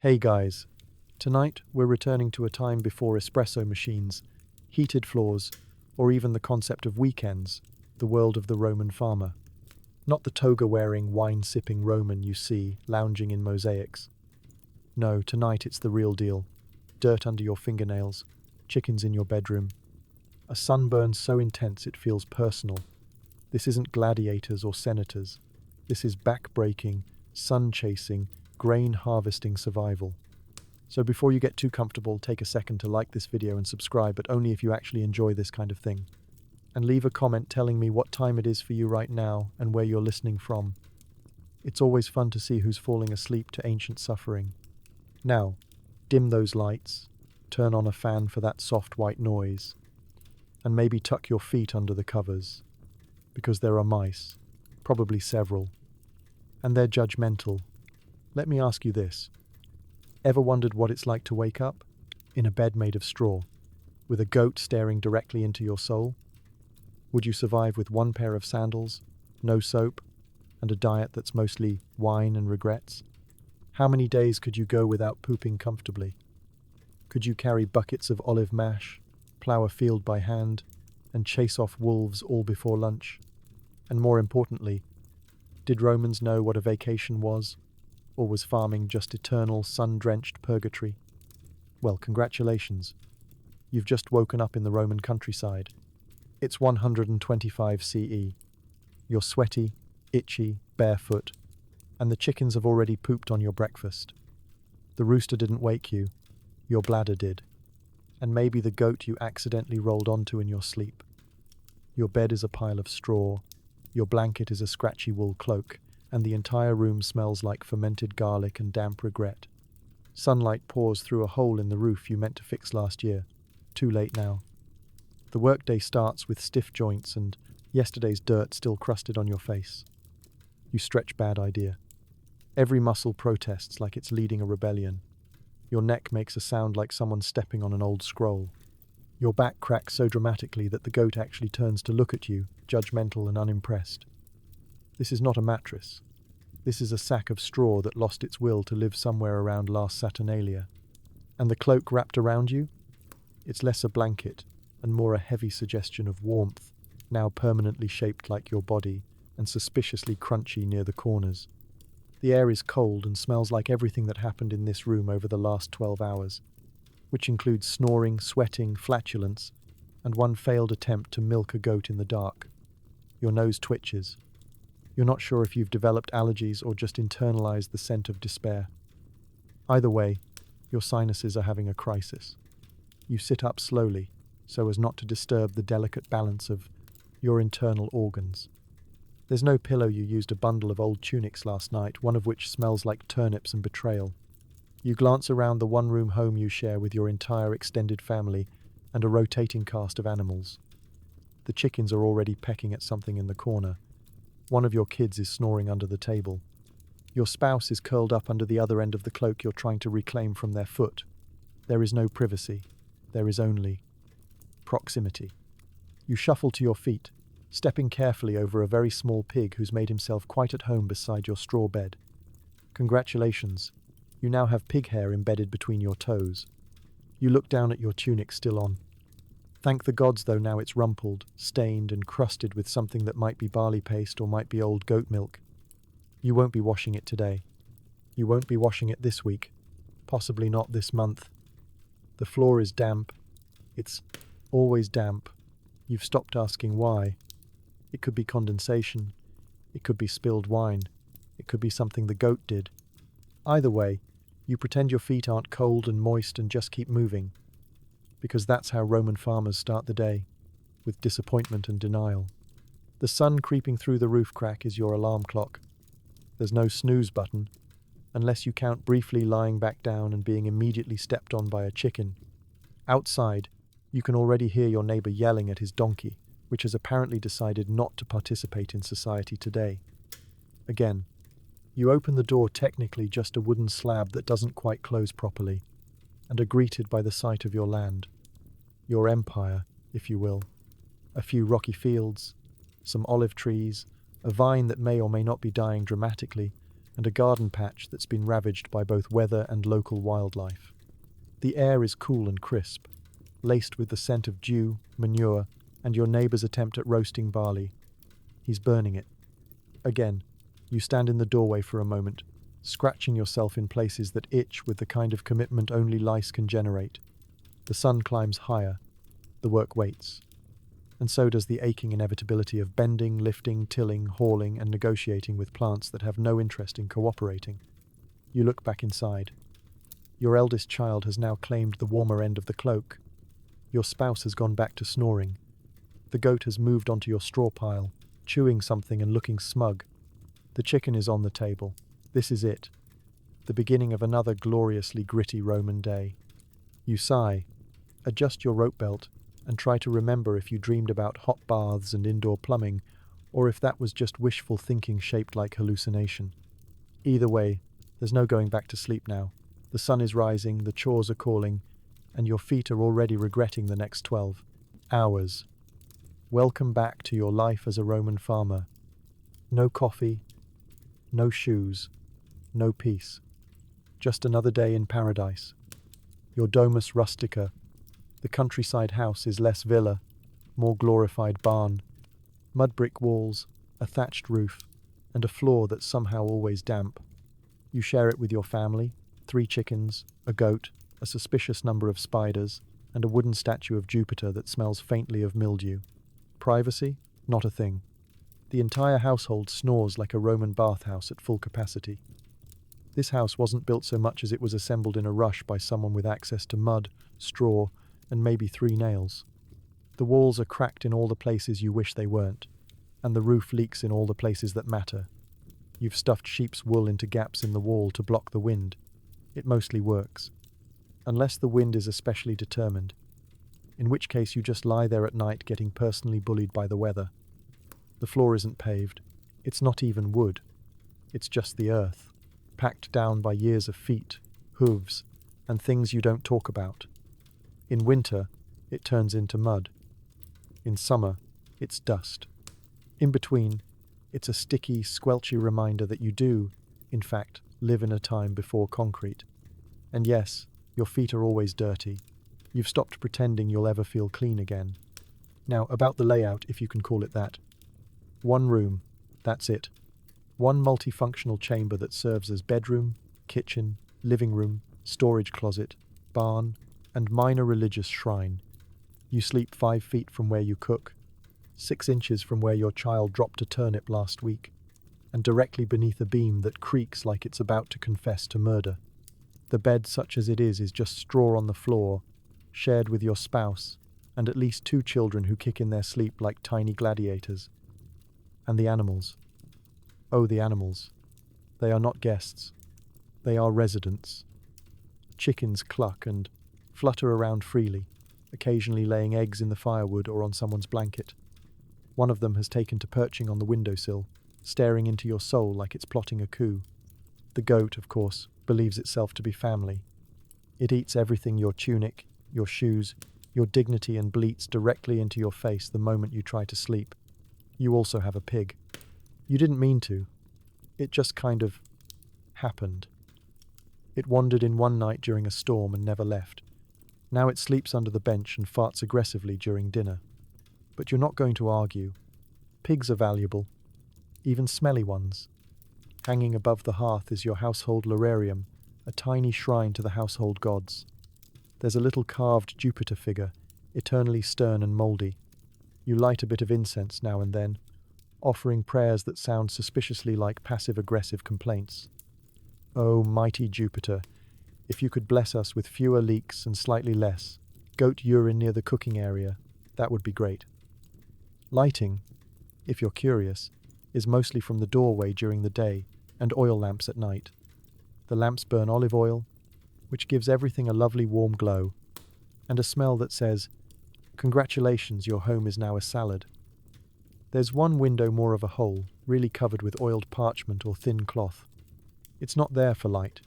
Hey guys, tonight we're returning to a time before espresso machines, heated floors, or even the concept of weekends, the world of the Roman farmer. Not the toga-wearing, wine-sipping Roman you see lounging in mosaics. No, tonight it's the real deal. Dirt under your fingernails, chickens in your bedroom. A sunburn so intense it feels personal. This isn't gladiators or senators. This is back-breaking, sun-chasing, grain-harvesting survival. So before you get too comfortable, take a second to like this video and subscribe, but only if you actually enjoy this kind of thing. And leave a comment telling me what time it is for you right now and where you're listening from. It's always fun to see who's falling asleep to ancient suffering. Now, dim those lights, turn on a fan for that soft white noise, and maybe tuck your feet under the covers, because there are mice, probably several, and they're judgmental. Let me ask you this. Ever wondered what it's like to wake up in a bed made of straw, with a goat staring directly into your soul? Would you survive with one pair of sandals, no soap, and a diet that's mostly wine and regrets? How many days could you go without pooping comfortably? Could you carry buckets of olive mash, plough a field by hand, and chase off wolves all before lunch? And more importantly, did Romans know what a vacation was? Or was farming just eternal, sun-drenched purgatory? Well, congratulations. You've just woken up in the Roman countryside. It's 125 CE. You're sweaty, itchy, barefoot, and the chickens have already pooped on your breakfast. The rooster didn't wake you, your bladder did. And maybe the goat you accidentally rolled onto in your sleep. Your bed is a pile of straw, your blanket is a scratchy wool cloak, and the entire room smells like fermented garlic and damp regret. Sunlight pours through a hole in the roof you meant to fix last year. Too late now. The workday starts with stiff joints and yesterday's dirt still crusted on your face. You stretch, bad idea. Every muscle protests like it's leading a rebellion. Your neck makes a sound like someone stepping on an old scroll. Your back cracks so dramatically that the goat actually turns to look at you, judgmental and unimpressed. This is not a mattress. This is a sack of straw that lost its will to live somewhere around last Saturnalia. And the cloak wrapped around you? It's less a blanket and more a heavy suggestion of warmth, now permanently shaped like your body and suspiciously crunchy near the corners. The air is cold and smells like everything that happened in this room over the last 12 hours, which includes snoring, sweating, flatulence, and one failed attempt to milk a goat in the dark. Your nose twitches. You're not sure if you've developed allergies or just internalized the scent of despair. Either way, your sinuses are having a crisis. You sit up slowly, so as not to disturb the delicate balance of your internal organs. There's no pillow. You used a bundle of old tunics last night, one of which smells like turnips and betrayal. You glance around the one-room home you share with your entire extended family and a rotating cast of animals. The chickens are already pecking at something in the corner. One of your kids is snoring under the table. Your spouse is curled up under the other end of the cloak you're trying to reclaim from their foot. There is no privacy. There is only proximity. You shuffle to your feet, stepping carefully over a very small pig who's made himself quite at home beside your straw bed. Congratulations. You now have pig hair embedded between your toes. You look down at your tunic still on. Thank the gods, though, now it's rumpled, stained and crusted with something that might be barley paste or might be old goat milk. You won't be washing it today. You won't be washing it this week. Possibly not this month. The floor is damp. It's always damp. You've stopped asking why. It could be condensation. It could be spilled wine. It could be something the goat did. Either way, you pretend your feet aren't cold and moist and just keep moving. Because that's how Roman farmers start the day, with disappointment and denial. The sun creeping through the roof crack is your alarm clock. There's no snooze button, unless you count briefly lying back down and being immediately stepped on by a chicken. Outside, you can already hear your neighbor yelling at his donkey, which has apparently decided not to participate in society today. Again, you open the door, technically just a wooden slab that doesn't quite close properly, and are greeted by the sight of your land, your empire, if you will. A few rocky fields, some olive trees, a vine that may or may not be dying dramatically, and a garden patch that's been ravaged by both weather and local wildlife. The air is cool and crisp, laced with the scent of dew, manure, and your neighbour's attempt at roasting barley. He's burning it. Again, you stand in the doorway for a moment, scratching yourself in places that itch with the kind of commitment only lice can generate. The sun climbs higher. The work waits. And so does the aching inevitability of bending, lifting, tilling, hauling, and negotiating with plants that have no interest in cooperating. You look back inside. Your eldest child has now claimed the warmer end of the cloak. Your spouse has gone back to snoring. The goat has moved onto your straw pile, chewing something and looking smug. The chicken is on the table. This is it. The beginning of another gloriously gritty Roman day. You sigh, adjust your rope belt, and try to remember if you dreamed about hot baths and indoor plumbing, or if that was just wishful thinking shaped like hallucination. Either way, there's no going back to sleep now. The sun is rising, the chores are calling, and your feet are already regretting the next 12 hours. Welcome back to your life as a Roman farmer. No coffee, no shoes, no peace. Just another day in paradise. Your domus rustica. The countryside house is less villa, more glorified barn. Mud brick walls, a thatched roof, and a floor that's somehow always damp. You share it with your family, 3 chickens, a goat, a suspicious number of spiders, and a wooden statue of Jupiter that smells faintly of mildew. Privacy? Not a thing. The entire household snores like a Roman bathhouse at full capacity. This house wasn't built so much as it was assembled in a rush by someone with access to mud, straw, and maybe 3 nails. The walls are cracked in all the places you wish they weren't, and the roof leaks in all the places that matter. You've stuffed sheep's wool into gaps in the wall to block the wind. It mostly works. Unless the wind is especially determined, in which case you just lie there at night getting personally bullied by the weather. The floor isn't paved. It's not even wood. It's just the earth, packed down by years of feet, hooves, and things you don't talk about. In winter, it turns into mud. In summer, it's dust. In between, it's a sticky, squelchy reminder that you do, in fact, live in a time before concrete. And yes, your feet are always dirty. You've stopped pretending you'll ever feel clean again. Now, about the layout, if you can call it that. 1 room, that's it. 1 multifunctional chamber that serves as bedroom, kitchen, living room, storage closet, barn, and minor religious shrine. You sleep 5 feet from where you cook, 6 inches from where your child dropped a turnip last week, and directly beneath a beam that creaks like it's about to confess to murder. The bed, such as it is just straw on the floor, shared with your spouse, and at least 2 children who kick in their sleep like tiny gladiators. And the animals. Oh, the animals. They are not guests. They are residents. Chickens cluck and flutter around freely, occasionally laying eggs in the firewood or on someone's blanket. One of them has taken to perching on the windowsill, staring into your soul like it's plotting a coup. The goat, of course, believes itself to be family. It eats everything: your tunic, your shoes, your dignity, and bleats directly into your face the moment you try to sleep. You also have a pig. You didn't mean to. It just kind of happened. It wandered in one night during a storm and never left. Now it sleeps under the bench and farts aggressively during dinner. But you're not going to argue. Pigs are valuable, even smelly ones. Hanging above the hearth is your household lararium, a tiny shrine to the household gods. There's a little carved Jupiter figure, eternally stern and mouldy. You light a bit of incense now and then, offering prayers that sound suspiciously like passive-aggressive complaints. Oh, mighty Jupiter, if you could bless us with fewer leaks and slightly less goat urine near the cooking area, that would be great. Lighting, if you're curious, is mostly from the doorway during the day and oil lamps at night. The lamps burn olive oil, which gives everything a lovely warm glow, and a smell that says, "Congratulations, your home is now a salad." There's one window more of a hole, really covered with oiled parchment or thin cloth. It's not there for light.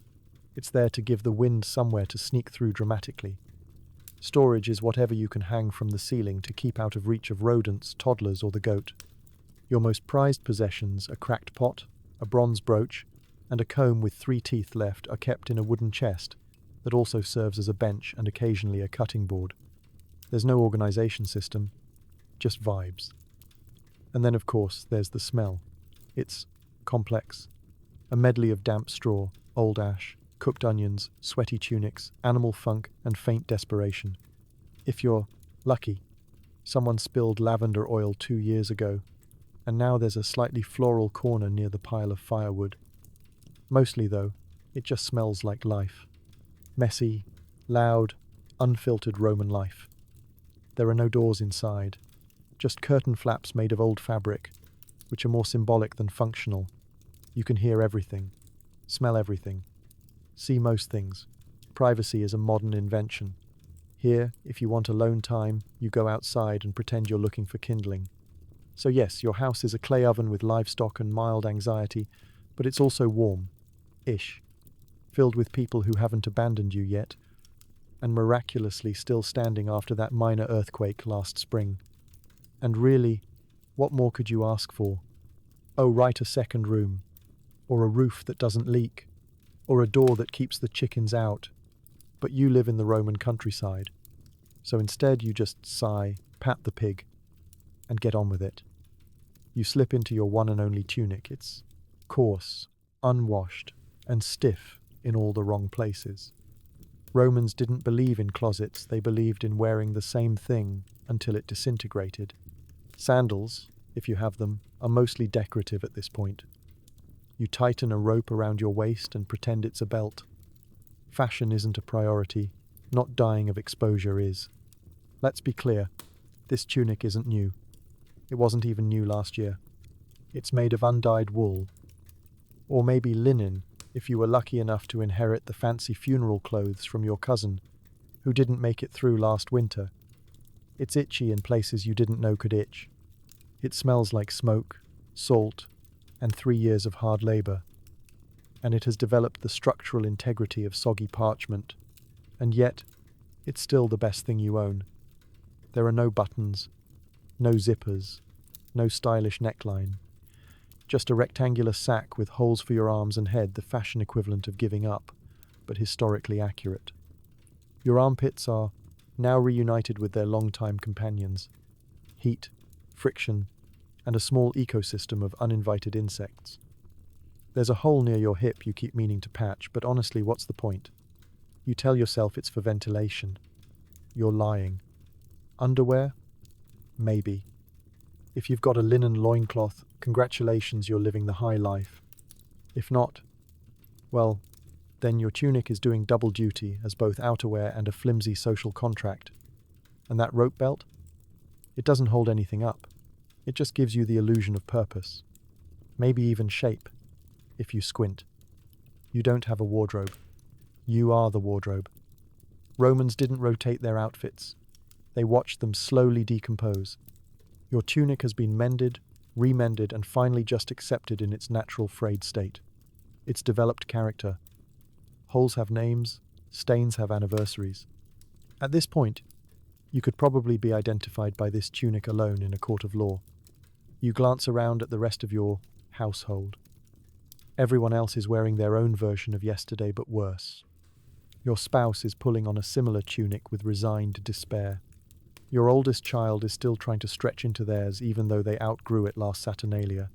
It's there to give the wind somewhere to sneak through dramatically. Storage is whatever you can hang from the ceiling to keep out of reach of rodents, toddlers, or the goat. Your most prized possessions: a cracked pot, a bronze brooch, and a comb with 3 teeth left are kept in a wooden chest that also serves as a bench and occasionally a cutting board. There's no organization system, just vibes. And then, of course, there's the smell. It's complex. A medley of damp straw, old ash, cooked onions, sweaty tunics, animal funk, and faint desperation. If you're lucky, someone spilled lavender oil 2 years ago, and now there's a slightly floral corner near the pile of firewood. Mostly, though, it just smells like life. Messy, loud, unfiltered Roman life. There are no doors inside, just curtain flaps made of old fabric, which are more symbolic than functional. You can hear everything, smell everything, see most things. Privacy is a modern invention. Here, if you want alone time, you go outside and pretend you're looking for kindling. So yes, your house is a clay oven with livestock and mild anxiety, but it's also warm-ish, filled with people who haven't abandoned you yet, and miraculously still standing after that minor earthquake last spring. And really, what more could you ask for? Oh, right, a second room, or a roof that doesn't leak, or a door that keeps the chickens out. But you live in the Roman countryside, so instead you just sigh, pat the pig, and get on with it. You slip into your one and only tunic. It's coarse, unwashed, and stiff in all the wrong places. Romans didn't believe in closets, they believed in wearing the same thing until it disintegrated. Sandals, if you have them, are mostly decorative at this point. You tighten a rope around your waist and pretend it's a belt. Fashion isn't a priority, not dying of exposure is. Let's be clear, this tunic isn't new. It wasn't even new last year. It's made of undyed wool, or maybe linen, if you were lucky enough to inherit the fancy funeral clothes from your cousin, who didn't make it through last winter. It's itchy in places you didn't know could itch. It smells like smoke, salt, and 3 years of hard labor. And it has developed the structural integrity of soggy parchment. And yet, it's still the best thing you own. There are no buttons, no zippers, no stylish neckline. Just a rectangular sack with holes for your arms and head, the fashion equivalent of giving up, but historically accurate. Your armpits are now reunited with their longtime companions. Heat, friction, and a small ecosystem of uninvited insects. There's a hole near your hip you keep meaning to patch, but honestly, what's the point? You tell yourself it's for ventilation. You're lying. Underwear? Maybe. If you've got a linen loincloth, congratulations, you're living the high life. If not, well, then your tunic is doing double duty as both outerwear and a flimsy social contract. And that rope belt? It doesn't hold anything up. It just gives you the illusion of purpose. Maybe even shape, if you squint. You don't have a wardrobe. You are the wardrobe. Romans didn't rotate their outfits. They watched them slowly decompose. Your tunic has been mended, remended, and finally just accepted in its natural frayed state. It's developed character. Holes have names, stains have anniversaries. At this point, you could probably be identified by this tunic alone in a court of law. You glance around at the rest of your household. Everyone else is wearing their own version of yesterday, but worse. Your spouse is pulling on a similar tunic with resigned despair. Your oldest child is still trying to stretch into theirs even though they outgrew it last Saturnalia.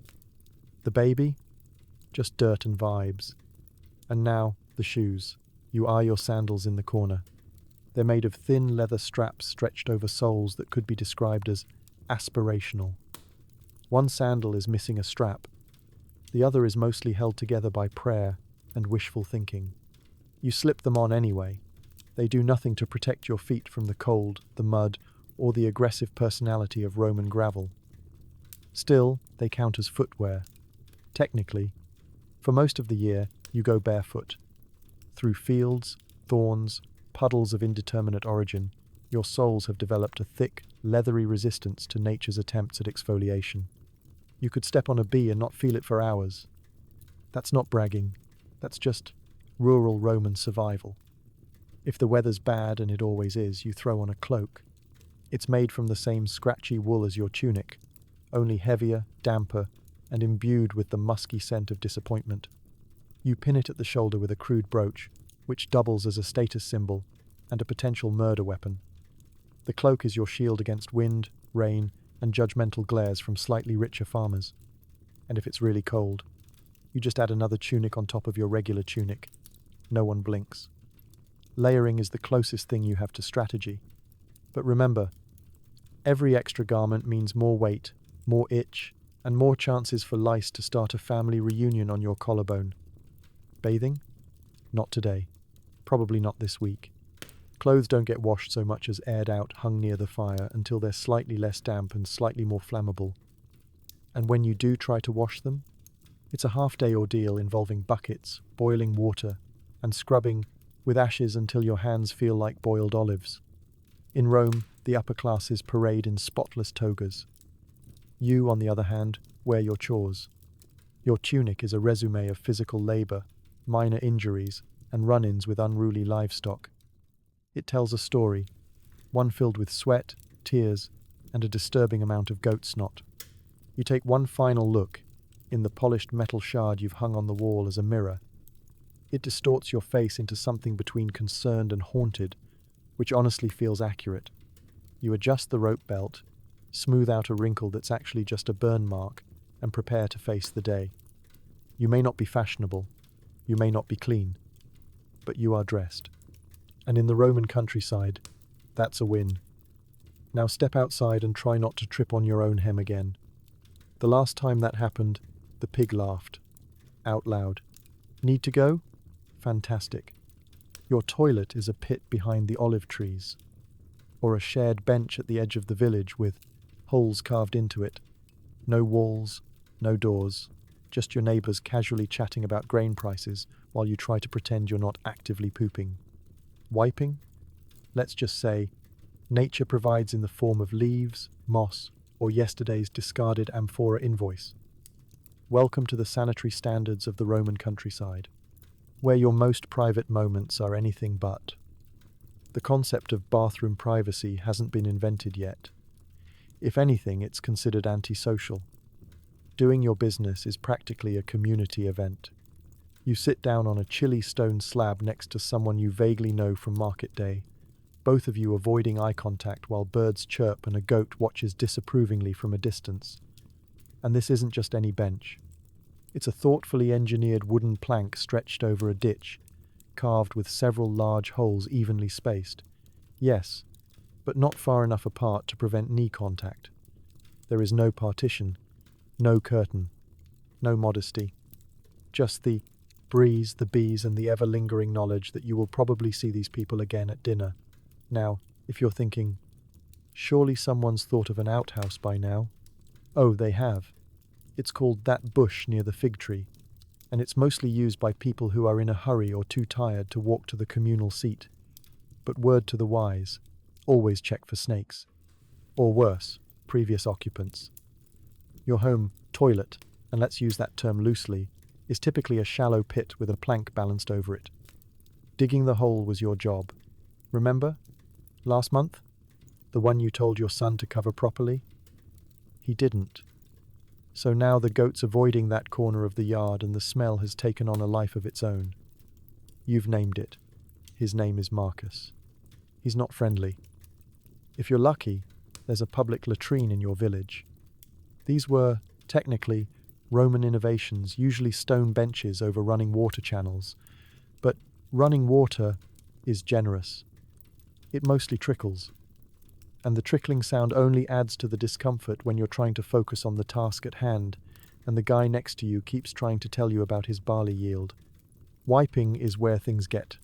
The baby? Just dirt and vibes. And now, the shoes. You eye your sandals in the corner. They're made of thin leather straps stretched over soles that could be described as aspirational. One sandal is missing a strap. The other is mostly held together by prayer and wishful thinking. You slip them on anyway. They do nothing to protect your feet from the cold, the mud, or the aggressive personality of Roman gravel. Still, they count as footwear. Technically, for most of the year, you go barefoot. Through fields, thorns, puddles of indeterminate origin, your soles have developed a thick, leathery resistance to nature's attempts at exfoliation. You could step on a bee and not feel it for hours. That's not bragging. That's just rural Roman survival. If the weather's bad, and it always is, you throw on a cloak. It's made from the same scratchy wool as your tunic, only heavier, damper, and imbued with the musky scent of disappointment. You pin it at the shoulder with a crude brooch, which doubles as a status symbol and a potential murder weapon. The cloak is your shield against wind, rain, and judgmental glares from slightly richer farmers. And if it's really cold, you just add another tunic on top of your regular tunic. No one blinks. Layering is the closest thing you have to strategy. But remember, every extra garment means more weight, more itch, and more chances for lice to start a family reunion on your collarbone. Bathing? Not today. Probably not this week. Clothes don't get washed so much as aired out, hung near the fire until they're slightly less damp and slightly more flammable. And when you do try to wash them, it's a half-day ordeal involving buckets, boiling water, and scrubbing with ashes until your hands feel like boiled olives. In Rome, the upper classes parade in spotless togas. You, on the other hand, wear your chores. Your tunic is a resume of physical labor, minor injuries, and run-ins with unruly livestock. It tells a story, one filled with sweat, tears, and a disturbing amount of goat snot. You take one final look, in the polished metal shard you've hung on the wall as a mirror. It distorts your face into something between concerned and haunted, which honestly feels accurate. You adjust the rope belt, smooth out a wrinkle that's actually just a burn mark, and prepare to face the day. You may not be fashionable, you may not be clean, but you are dressed. And in the Roman countryside, that's a win. Now step outside and try not to trip on your own hem again. The last time that happened, the pig laughed. Out loud. Need to go? Fantastic. Your toilet is a pit behind the olive trees, or a shared bench at the edge of the village with holes carved into it. No walls, no doors, just your neighbours casually chatting about grain prices while you try to pretend you're not actively pooping. Wiping? Let's just say, nature provides in the form of leaves, moss, or yesterday's discarded amphora invoice. Welcome to the sanitary standards of the Roman countryside, where your most private moments are anything but. The concept of bathroom privacy hasn't been invented yet. If anything, it's considered antisocial. Doing your business is practically a community event. You sit down on a chilly stone slab next to someone you vaguely know from market day, both of you avoiding eye contact while birds chirp and a goat watches disapprovingly from a distance. And this isn't just any bench. It's a thoughtfully engineered wooden plank stretched over a ditch, carved with several large holes evenly spaced. Yes, but not far enough apart to prevent knee contact. There is no partition, no curtain, no modesty. Just the breeze, the bees, and the ever-lingering knowledge that you will probably see these people again at dinner. Now, if you're thinking, surely someone's thought of an outhouse by now. Oh, they have. It's called That Bush Near the Fig Tree, and it's mostly used by people who are in a hurry or too tired to walk to the communal seat. But word to the wise, always check for snakes. Or worse, previous occupants. Your home toilet, and let's use that term loosely, is typically a shallow pit with a plank balanced over it. Digging the hole was your job. Remember? Last month? The one you told your son to cover properly? He didn't. So now the goat's avoiding that corner of the yard and the smell has taken on a life of its own. You've named it. His name is Marcus. He's not friendly. If you're lucky, there's a public latrine in your village. These were, technically, Roman innovations, usually stone benches over running water channels. But running water is generous. It mostly trickles. And the trickling sound only adds to the discomfort when you're trying to focus on the task at hand, and the guy next to you keeps trying to tell you about his barley yield. Wiping is where things get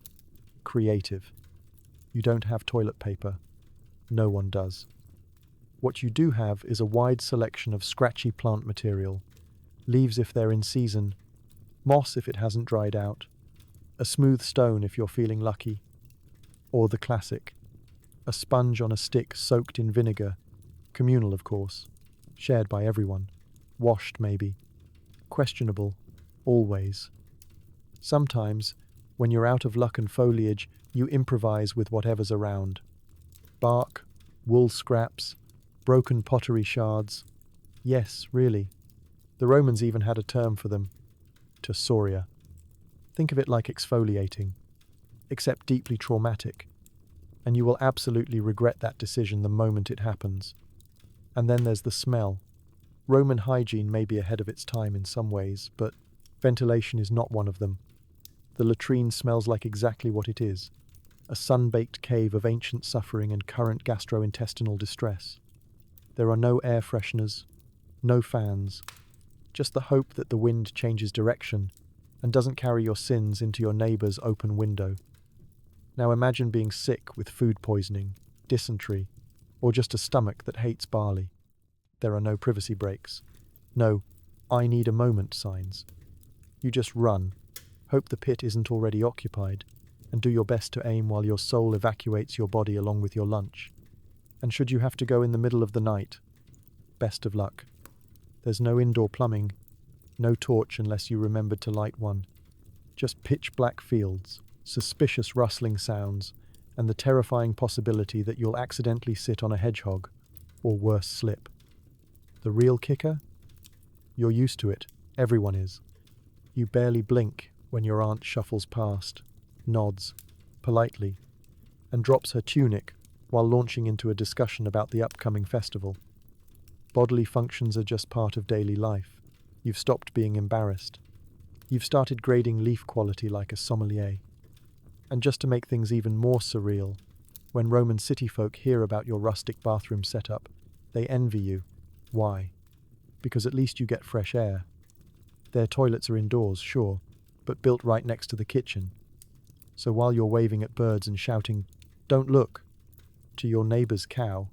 creative. You don't have toilet paper. No one does. What you do have is a wide selection of scratchy plant material, leaves if they're in season, moss if it hasn't dried out, a smooth stone if you're feeling lucky, or the classic, a sponge on a stick soaked in vinegar, communal of course, shared by everyone, washed maybe, questionable, always. Sometimes, when you're out of luck and foliage, you improvise with whatever's around. Bark, wool scraps, broken pottery shards. Yes, really. The Romans even had a term for them, tessoria. Think of it like exfoliating, except deeply traumatic, and you will absolutely regret that decision the moment it happens. And then there's the smell. Roman hygiene may be ahead of its time in some ways, but ventilation is not one of them. The latrine smells like exactly what it is, a sun-baked cave of ancient suffering and current gastrointestinal distress. There are no air fresheners, no fans, just the hope that the wind changes direction and doesn't carry your sins into your neighbor's open window. Now imagine being sick with food poisoning, dysentery, or just a stomach that hates barley. There are no privacy breaks, no "I need a moment" signs. You just run, hope the pit isn't already occupied, and do your best to aim while your soul evacuates your body along with your lunch. And should you have to go in the middle of the night, best of luck. There's no indoor plumbing, no torch unless you remembered to light one. Just pitch black fields, suspicious rustling sounds, and the terrifying possibility that you'll accidentally sit on a hedgehog, or worse, slip. The real kicker? You're used to it. Everyone is. You barely blink when your aunt shuffles past, nods, politely, and drops her tunic while launching into a discussion about the upcoming festival. Bodily functions are just part of daily life. You've stopped being embarrassed. You've started grading leaf quality like a sommelier. And just to make things even more surreal, when Roman city folk hear about your rustic bathroom setup, they envy you. Why? Because at least you get fresh air. Their toilets are indoors, sure, but built right next to the kitchen. So while you're waving at birds and shouting, "Don't look," to your neighbor's cow,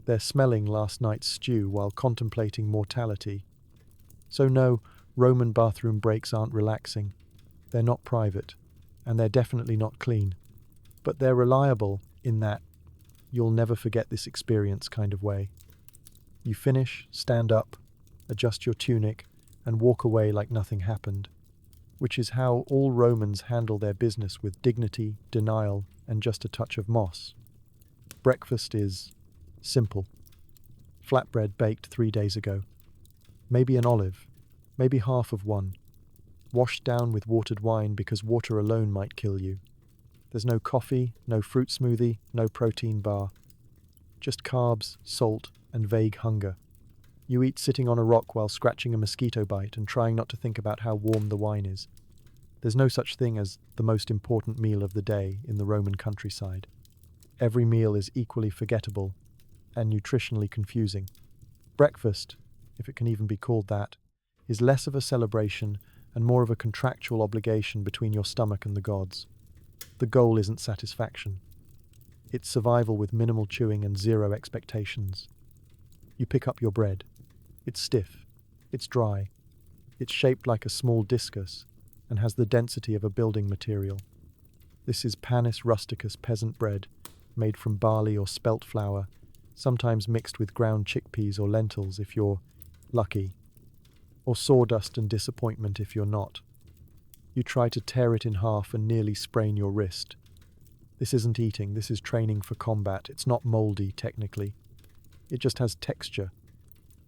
they're smelling last night's stew while contemplating mortality. So no, Roman bathroom breaks aren't relaxing. They're not private, and they're definitely not clean. But they're reliable in that you'll never forget this experience kind of way. You finish, stand up, adjust your tunic, and walk away like nothing happened, which is how all Romans handle their business, with dignity, denial, and just a touch of moss. Breakfast is simple. Flatbread baked 3 days ago. Maybe an olive, maybe half of one, washed down with watered wine because water alone might kill you. There's no coffee, no fruit smoothie, no protein bar. Just carbs, salt, and vague hunger. You eat sitting on a rock while scratching a mosquito bite and trying not to think about how warm the wine is. There's no such thing as the most important meal of the day in the Roman countryside. Every meal is equally forgettable and nutritionally confusing. Breakfast, if it can even be called that, is less of a celebration and more of a contractual obligation between your stomach and the gods. The goal isn't satisfaction. It's survival with minimal chewing and zero expectations. You pick up your bread. It's stiff. It's dry. It's shaped like a small discus and has the density of a building material. This is panis rusticus peasant bread, made from barley or spelt flour, sometimes mixed with ground chickpeas or lentils if you're lucky, or sawdust and disappointment if you're not. You try to tear it in half and nearly sprain your wrist. This isn't eating, this is training for combat. It's not moldy, technically. It just has texture.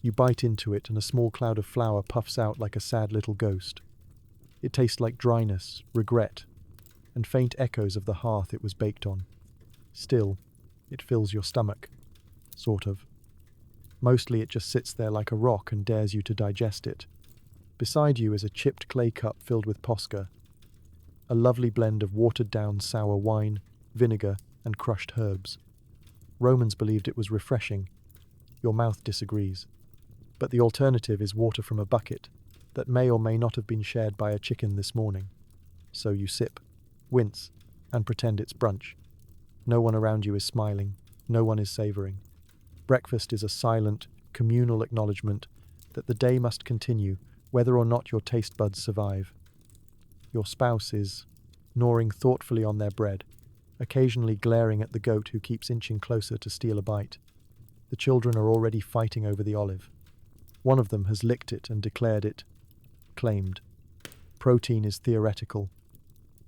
You bite into it and a small cloud of flour puffs out like a sad little ghost. It tastes like dryness, regret, and faint echoes of the hearth it was baked on. Still, it fills your stomach. Sort of. Mostly it just sits there like a rock and dares you to digest it. Beside you is a chipped clay cup filled with posca, a lovely blend of watered-down sour wine, vinegar, and crushed herbs. Romans believed it was refreshing. Your mouth disagrees. But the alternative is water from a bucket that may or may not have been shared by a chicken this morning. So you sip, wince, and pretend it's brunch. No one around you is smiling. No one is savoring. Breakfast is a silent, communal acknowledgement that the day must continue, whether or not your taste buds survive. Your spouse is gnawing thoughtfully on their bread, occasionally glaring at the goat who keeps inching closer to steal a bite. The children are already fighting over the olive. One of them has licked it and declared it claimed. Protein is theoretical.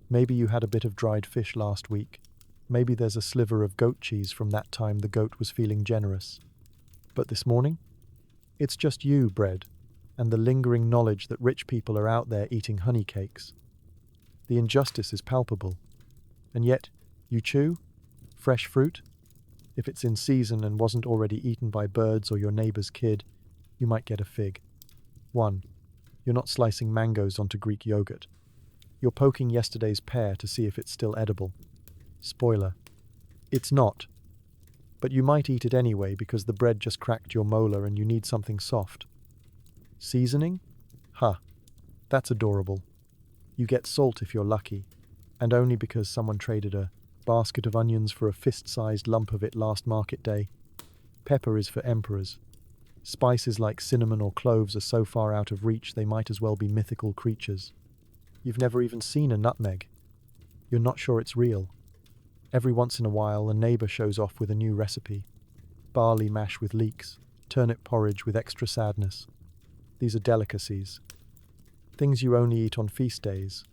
Maybe you had a bit of dried fish last week. Maybe there's a sliver of goat cheese from that time the goat was feeling generous. But this morning? It's just you, bread, and the lingering knowledge that rich people are out there eating honey cakes. The injustice is palpable. And yet, you chew? Fresh fruit? If it's in season and wasn't already eaten by birds or your neighbor's kid, you might get a fig. 1. You're not slicing mangoes onto Greek yogurt. You're poking yesterday's pear to see if it's still edible. Spoiler. It's not. But you might eat it anyway because the bread just cracked your molar and you need something soft. Seasoning? Huh. That's adorable. You get salt if you're lucky, and only because someone traded a basket of onions for a fist-sized lump of it last market day. Pepper is for emperors. Spices like cinnamon or cloves are so far out of reach they might as well be mythical creatures. You've never even seen a nutmeg. You're not sure it's real. Every once in a while, a neighbor shows off with a new recipe. Barley mash with leeks, turnip porridge with extra sadness. These are delicacies. Things you only eat on feast days.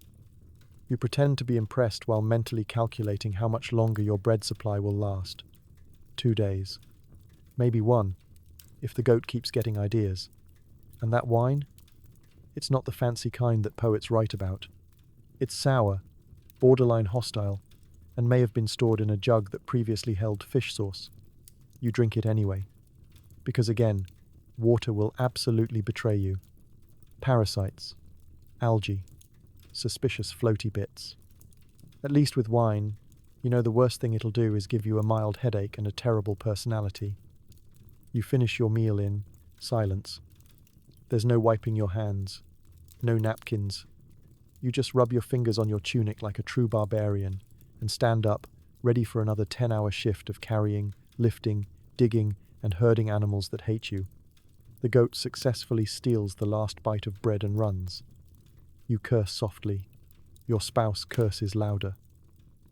You pretend to be impressed while mentally calculating how much longer your bread supply will last. 2 days. Maybe 1, if the goat keeps getting ideas. And that wine? It's not the fancy kind that poets write about. It's sour, borderline hostile, and may have been stored in a jug that previously held fish sauce. You drink it anyway. Because again, water will absolutely betray you. Parasites. Algae. Suspicious floaty bits. At least with wine, you know the worst thing it'll do is give you a mild headache and a terrible personality. You finish your meal in silence. There's no wiping your hands, no napkins. You just rub your fingers on your tunic like a true barbarian and stand up, ready for another 10-hour shift of carrying, lifting, digging, and herding animals that hate you. The goat successfully steals the last bite of bread and runs. You curse softly. Your spouse curses louder.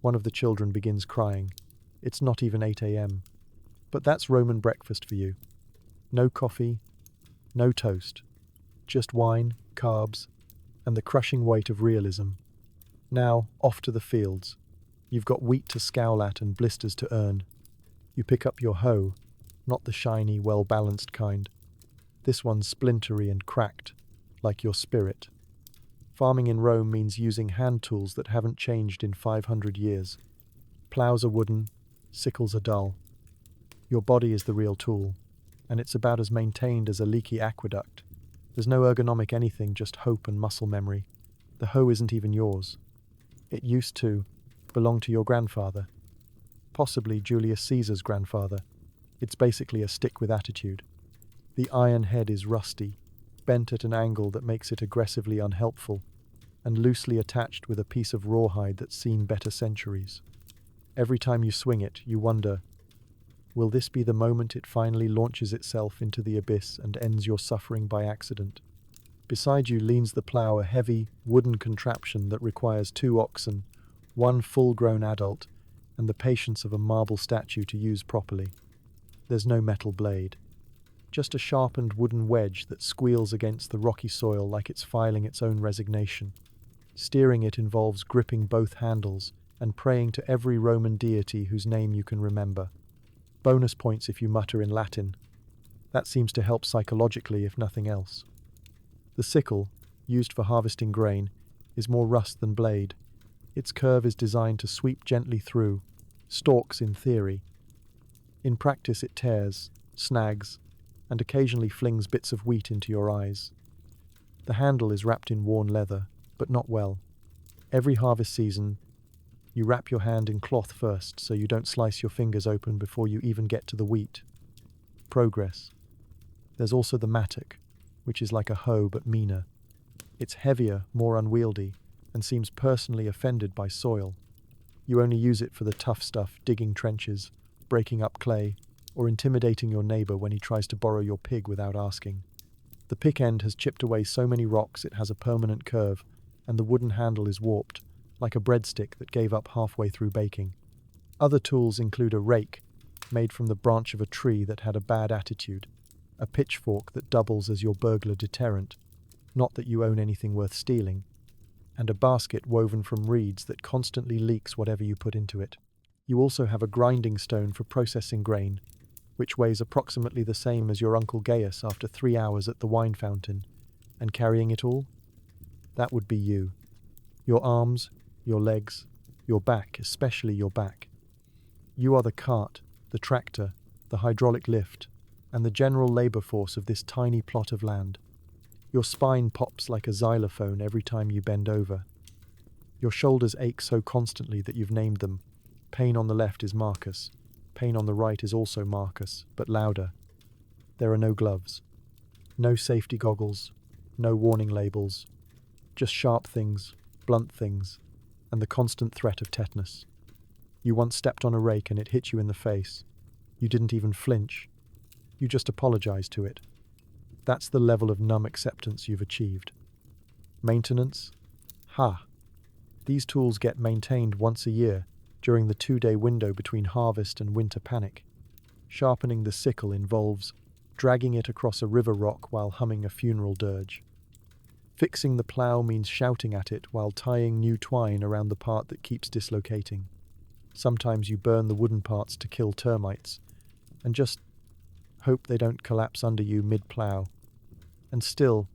One of the children begins crying. It's not even 8 a.m. But that's Roman breakfast for you. No coffee, no toast. Just wine, carbs, and the crushing weight of realism. Now, off to the fields. You've got wheat to scowl at and blisters to earn. You pick up your hoe, not the shiny, well-balanced kind. This one's splintery and cracked, like your spirit. Farming in Rome means using hand tools that haven't changed in 500 years. Plows are wooden, sickles are dull. Your body is the real tool, and it's about as maintained as a leaky aqueduct. There's no ergonomic anything, just hope and muscle memory. The hoe isn't even yours. It used to belong to your grandfather. Possibly Julius Caesar's grandfather. It's basically a stick with attitude. The iron head is rusty, bent at an angle that makes it aggressively unhelpful, and loosely attached with a piece of rawhide that's seen better centuries. Every time you swing it, you wonder, will this be the moment it finally launches itself into the abyss and ends your suffering by accident? Beside you leans the plough, a heavy, wooden contraption that requires 2 oxen, 1 full-grown adult, and the patience of a marble statue to use properly. There's no metal blade. Just a sharpened wooden wedge that squeals against the rocky soil like it's filing its own resignation. Steering it involves gripping both handles and praying to every Roman deity whose name you can remember. Bonus points if you mutter in Latin. That seems to help psychologically, if nothing else. The sickle, used for harvesting grain, is more rust than blade. Its curve is designed to sweep gently through, stalks in theory. In practice it tears, snags, and occasionally flings bits of wheat into your eyes. The handle is wrapped in worn leather, but not well. Every harvest season, you wrap your hand in cloth first so you don't slice your fingers open before you even get to the wheat. Progress. There's also the mattock, which is like a hoe but meaner. It's heavier, more unwieldy, and seems personally offended by soil. You only use it for the tough stuff, digging trenches, breaking up clay, or intimidating your neighbor when he tries to borrow your pig without asking. The pick end has chipped away so many rocks it has a permanent curve, and the wooden handle is warped, like a breadstick that gave up halfway through baking. Other tools include a rake, made from the branch of a tree that had a bad attitude, a pitchfork that doubles as your burglar deterrent, not that you own anything worth stealing, and a basket woven from reeds that constantly leaks whatever you put into it. You also have a grinding stone for processing grain, which weighs approximately the same as your Uncle Gaius after 3 hours at the wine fountain, and carrying it all? That would be you. Your arms, your legs, your back, especially your back. You are the cart, the tractor, the hydraulic lift, and the general labor force of this tiny plot of land. Your spine pops like a xylophone every time you bend over. Your shoulders ache so constantly that you've named them. Pain on the left is Marcus. Pain on the right is also Marcus, but louder. There are no gloves. No safety goggles. No warning labels. Just sharp things, blunt things, and the constant threat of tetanus. You once stepped on a rake and it hit you in the face. You didn't even flinch. You just apologized to it. That's the level of numb acceptance you've achieved. Maintenance? Ha! These tools get maintained once a year during the 2-day window between harvest and winter panic. Sharpening the sickle involves dragging it across a river rock while humming a funeral dirge. Fixing the plough means shouting at it while tying new twine around the part that keeps dislocating. Sometimes you burn the wooden parts to kill termites, and just hope they don't collapse under you mid-plough. And still,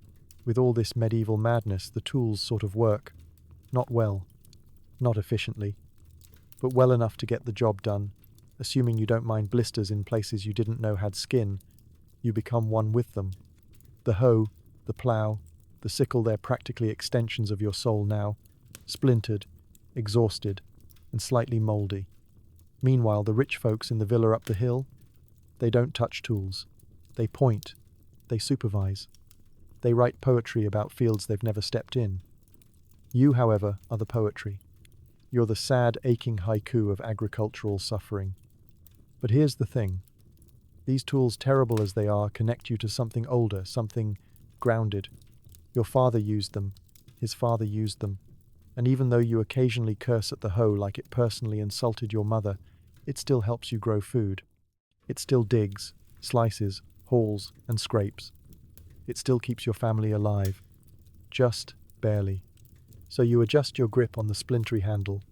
with all this medieval madness, the tools sort of work. Not well, not efficiently, but well enough to get the job done. Assuming you don't mind blisters in places you didn't know had skin, you become one with them. The hoe, the plough, the sickle, they're practically extensions of your soul now, splintered, exhausted, and slightly mouldy. Meanwhile, the rich folks in the villa up the hill, they don't touch tools. They point. They supervise. They write poetry about fields they've never stepped in. You, however, are the poetry. You're the sad, aching haiku of agricultural suffering. But here's the thing. These tools, terrible as they are, connect you to something older, something grounded. Your father used them. His father used them. And even though you occasionally curse at the hoe like it personally insulted your mother, it still helps you grow food. It still digs, slices, hauls, and scrapes. It still keeps your family alive. Just barely. So you adjust your grip on the splintery handle,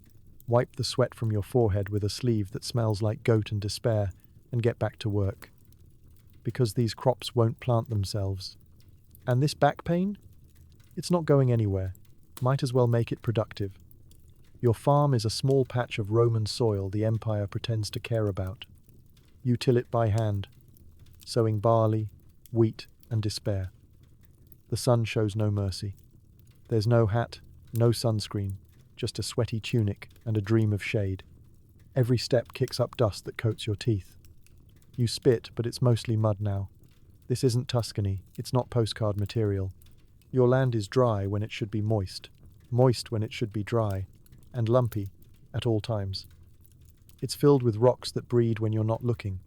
wipe the sweat from your forehead with a sleeve that smells like goat and despair, and get back to work. Because these crops won't plant themselves. And this back pain? It's not going anywhere. Might as well make it productive. Your farm is a small patch of Roman soil the empire pretends to care about. You till it by hand, sowing barley, wheat, and despair. The sun shows no mercy. There's no hat, no sunscreen, just a sweaty tunic and a dream of shade. Every step kicks up dust that coats your teeth. You spit, but it's mostly mud now. This isn't Tuscany, it's not postcard material. Your land is dry when it should be moist, moist when it should be dry, and lumpy at all times. It's filled with rocks that breed when you're not looking.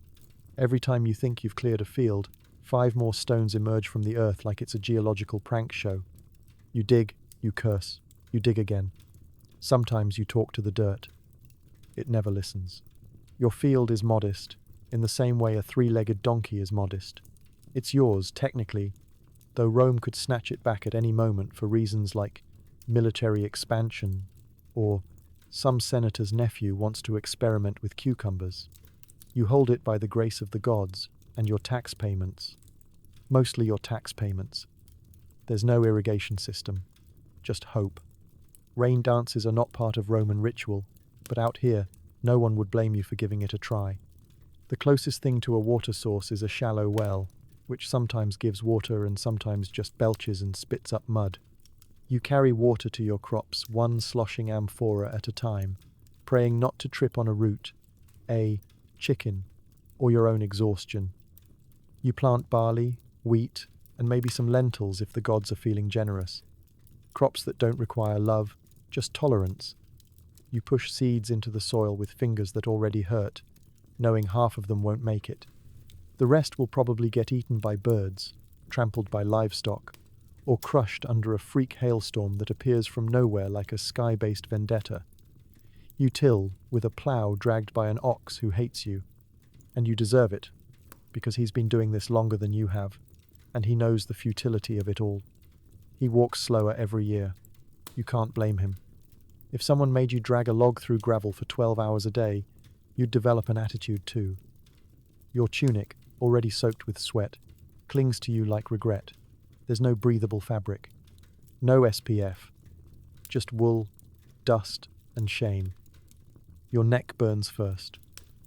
Every time you think you've cleared a field, 5 more stones emerge from the earth like it's a geological prank show. You dig, you curse, you dig again. Sometimes you talk to the dirt. It never listens. Your field is modest, in the same way a 3-legged donkey is modest. It's yours, technically, though Rome could snatch it back at any moment for reasons like military expansion, or some senator's nephew wants to experiment with cucumbers. You hold it by the grace of the gods and your tax payments. Mostly your tax payments. There's no irrigation system, just hope. Rain dances are not part of Roman ritual, but out here, no one would blame you for giving it a try. The closest thing to a water source is a shallow well, which sometimes gives water and sometimes just belches and spits up mud. You carry water to your crops, one sloshing amphora at a time, praying not to trip on a root, a chicken, or your own exhaustion. You plant barley, wheat, and maybe some lentils if the gods are feeling generous. Crops that don't require love, just tolerance. You push seeds into the soil with fingers that already hurt, knowing half of them won't make it. The rest will probably get eaten by birds, trampled by livestock, or crushed under a freak hailstorm that appears from nowhere like a sky-based vendetta. You till with a plough dragged by an ox who hates you, and you deserve it, because he's been doing this longer than you have, and he knows the futility of it all. He walks slower every year. You can't blame him. If someone made you drag a log through gravel for 12 hours a day, you'd develop an attitude too. Your tunic, already soaked with sweat, clings to you like regret. There's no breathable fabric. No SPF. just wool, dust, and shame. Your neck burns first,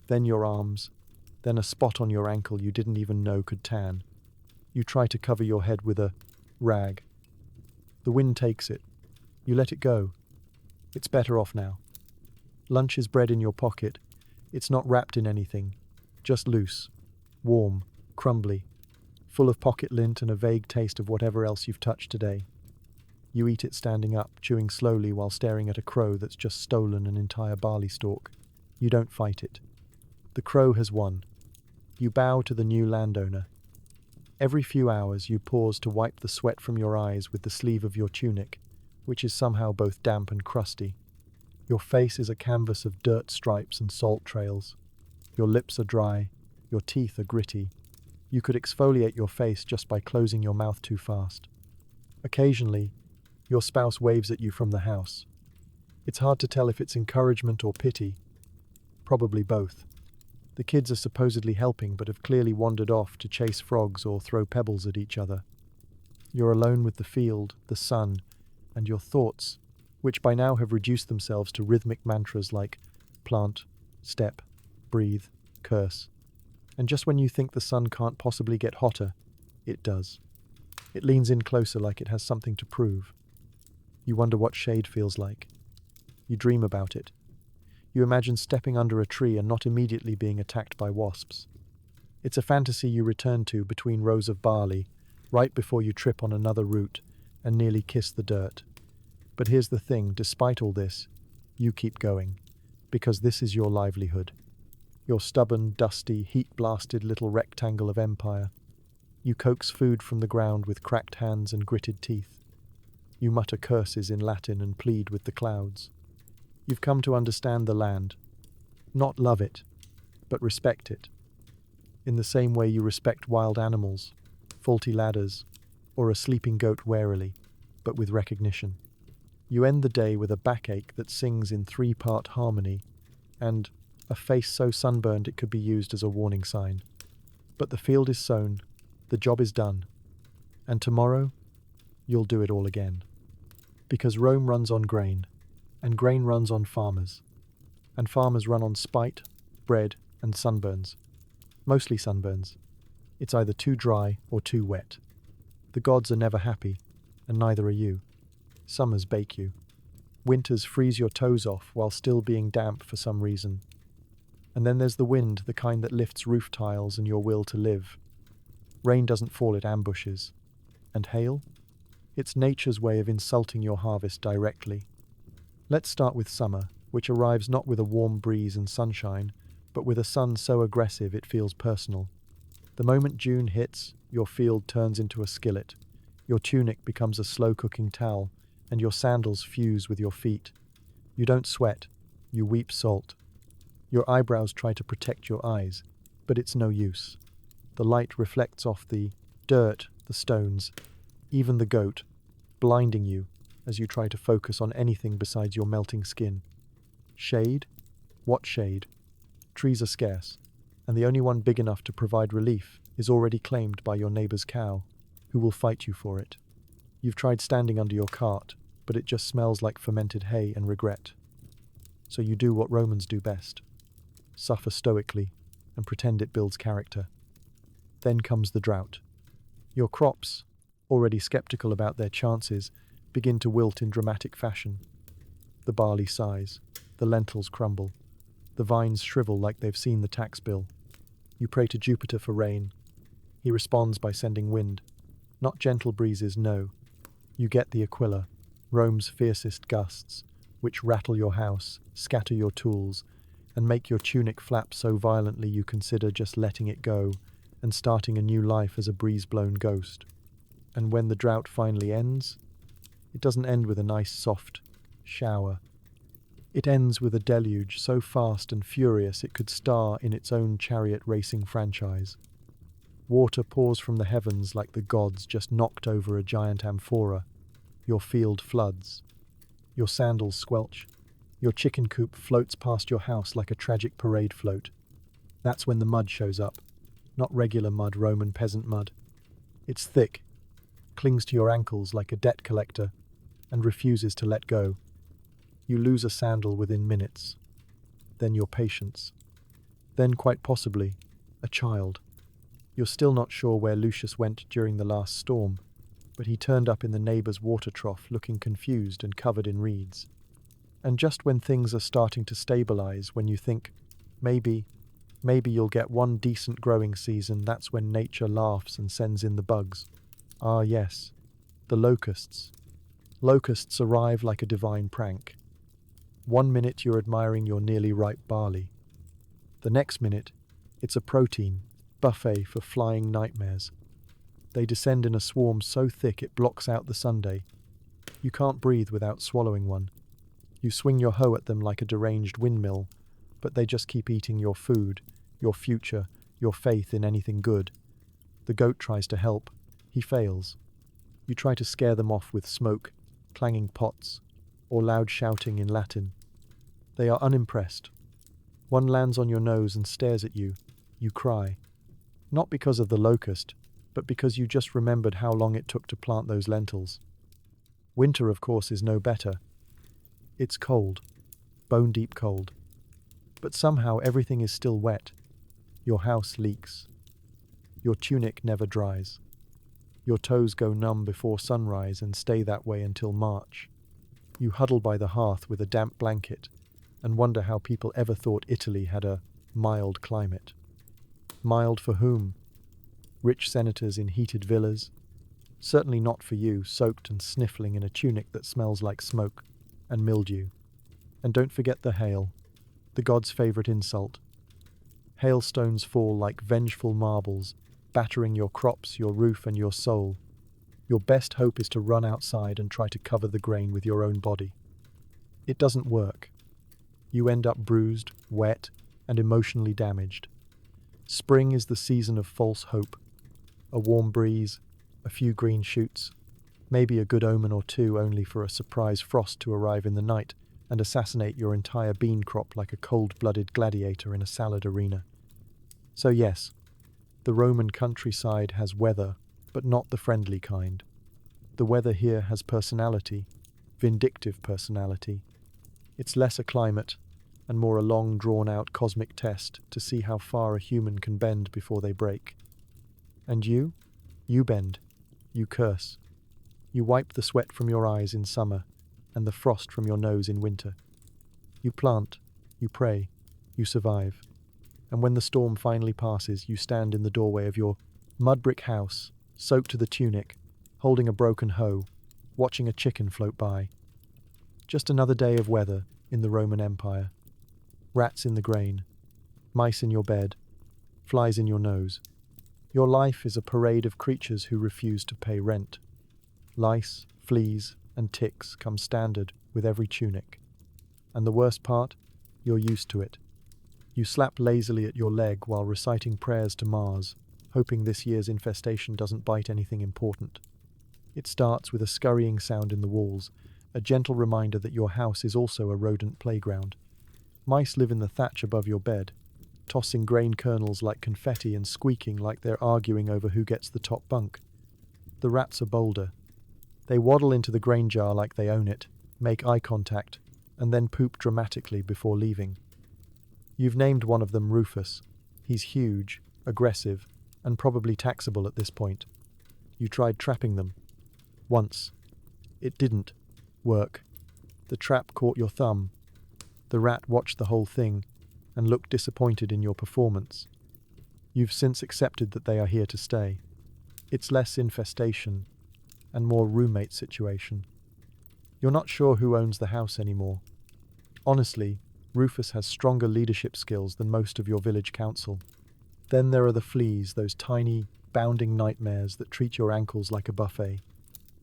then your arms, then a spot on your ankle you didn't even know could tan. You try to cover your head with a rag. The wind takes it. You let it go. It's better off now. Lunch is bread in your pocket. It's not wrapped in anything, just loose, warm, crumbly, full of pocket lint and a vague taste of whatever else you've touched today. You eat it standing up, chewing slowly while staring at a crow that's just stolen an entire barley stalk. You don't fight it. The crow has won. You bow to the new landowner. Every few hours you pause to wipe the sweat from your eyes with the sleeve of your tunic, which is somehow both damp and crusty. Your face is a canvas of dirt stripes and salt trails. Your lips are dry, your teeth are gritty. You could exfoliate your face just by closing your mouth too fast. Occasionally, your spouse waves at you from the house. It's hard to tell if it's encouragement or pity. Probably both. The kids are supposedly helping but have clearly wandered off to chase frogs or throw pebbles at each other. You're alone with the field, the sun, and your thoughts, which by now have reduced themselves to rhythmic mantras like plant, step, breathe, curse. And just when you think the sun can't possibly get hotter, it does. It leans in closer like it has something to prove. You wonder what shade feels like. You dream about it. You imagine stepping under a tree and not immediately being attacked by wasps. It's a fantasy you return to between rows of barley, right before you trip on another root and nearly kiss the dirt. But here's the thing, despite all this, you keep going, because this is your livelihood. Your stubborn, dusty, heat-blasted little rectangle of empire. You coax food from the ground with cracked hands and gritted teeth. You mutter curses in Latin and plead with the clouds. You've come to understand the land. Not love it, but respect it. In the same way you respect wild animals, faulty ladders, or a sleeping goat warily, but with recognition. You end the day with a backache that sings in three-part harmony, and a face so sunburned it could be used as a warning sign. But the field is sown, the job is done, and tomorrow, you'll do it all again. Because Rome runs on grain, and grain runs on farmers, and farmers run on spite, bread, and sunburns. Mostly sunburns. It's either too dry or too wet. The gods are never happy, and neither are you. Summers bake you. Winters freeze your toes off while still being damp for some reason. And then there's the wind, the kind that lifts roof tiles and your will to live. Rain doesn't fall, it ambushes. And hail? It's nature's way of insulting your harvest directly. Let's start with summer, which arrives not with a warm breeze and sunshine, but with a sun so aggressive it feels personal. The moment June hits, your field turns into a skillet. Your tunic becomes a slow-cooking towel, and your sandals fuse with your feet. You don't sweat, you weep salt. Your eyebrows try to protect your eyes, but it's no use. The light reflects off the dirt, the stones, even the goat, blinding you as you try to focus on anything besides your melting skin. Shade? What shade? Trees are scarce, and the only one big enough to provide relief is already claimed by your neighbor's cow, who will fight you for it. You've tried standing under your cart, but it just smells like fermented hay and regret. So you do what Romans do best. Suffer stoically and pretend it builds character. Then comes the drought. Your crops, already skeptical about their chances, begin to wilt in dramatic fashion. The barley sighs, the lentils crumble, the vines shrivel like they've seen the tax bill. You pray to Jupiter for rain. He responds by sending wind. Not gentle breezes, no. You get the Aquila, Rome's fiercest gusts, which rattle your house, scatter your tools, and make your tunic flap so violently you consider just letting it go and starting a new life as a breeze-blown ghost. And when the drought finally ends, it doesn't end with a nice soft shower. It ends with a deluge so fast and furious it could star in its own chariot racing franchise. Water pours from the heavens like the gods just knocked over a giant amphora. Your field floods. Your sandals squelch. Your chicken coop floats past your house like a tragic parade float. That's when the mud shows up. Not regular mud, Roman peasant mud. It's thick, clings to your ankles like a debt collector, and refuses to let go. You lose a sandal within minutes. Then your patience. Then, quite possibly, a child. You're still not sure where Lucius went during the last storm, but he turned up in the neighbor's water trough looking confused and covered in reeds. And just when things are starting to stabilize, when you think, maybe you'll get one decent growing season, that's when nature laughs and sends in the bugs. Ah yes, the locusts. Locusts arrive like a divine prank. 1 minute you're admiring your nearly ripe barley. The next minute, it's a protein buffet for flying nightmares. They descend in a swarm so thick it blocks out the Sunday. You can't breathe without swallowing one. You swing your hoe at them like a deranged windmill, but they just keep eating your food, your future, your faith in anything good. The goat tries to help. He fails. You try to scare them off with smoke, clanging pots, or loud shouting in Latin. They are unimpressed. One lands on your nose and stares at you. You cry. Not because of the locust, but because you just remembered how long it took to plant those lentils. Winter, of course, is no better. It's cold, bone-deep cold. But somehow everything is still wet. Your house leaks. Your tunic never dries. Your toes go numb before sunrise and stay that way until March. You huddle by the hearth with a damp blanket and wonder how people ever thought Italy had a mild climate. Mild for whom? Rich senators in heated villas? Certainly not for you, soaked and sniffling in a tunic that smells like smoke and mildew. And don't forget the hail, the god's favorite insult. Hailstones fall like vengeful marbles, battering your crops, your roof, and your soul. Your best hope is to run outside and try to cover the grain with your own body. It doesn't work. You end up bruised, wet, and emotionally damaged. Spring is the season of false hope. A warm breeze, a few green shoots, maybe a good omen or two, only for a surprise frost to arrive in the night and assassinate your entire bean crop like a cold-blooded gladiator in a salad arena. So yes, the Roman countryside has weather, but not the friendly kind. The weather here has personality, vindictive personality. It's less a climate and more a long, drawn-out cosmic test to see how far a human can bend before they break. And you? You bend. You curse. You wipe the sweat from your eyes in summer and the frost from your nose in winter. You plant. You pray. You survive. And when the storm finally passes, you stand in the doorway of your mud brick house, soaked to the tunic, holding a broken hoe, watching a chicken float by. Just another day of weather in the Roman Empire. Rats in the grain, mice in your bed, flies in your nose. Your life is a parade of creatures who refuse to pay rent. Lice, fleas, and ticks come standard with every tunic. And the worst part? You're used to it. You slap lazily at your leg while reciting prayers to Mars, hoping this year's infestation doesn't bite anything important. It starts with a scurrying sound in the walls, a gentle reminder that your house is also a rodent playground. Mice live in the thatch above your bed, tossing grain kernels like confetti and squeaking like they're arguing over who gets the top bunk. The rats are bolder. They waddle into the grain jar like they own it, make eye contact, and then poop dramatically before leaving. You've named one of them Rufus. He's huge, aggressive, and probably taxable at this point. You tried trapping them. Once. It didn't work. The trap caught your thumb. The rat watched the whole thing and looked disappointed in your performance. You've since accepted that they are here to stay. It's less infestation and more roommate situation. You're not sure who owns the house anymore. Honestly, Rufus has stronger leadership skills than most of your village council. Then there are the fleas, those tiny, bounding nightmares that treat your ankles like a buffet.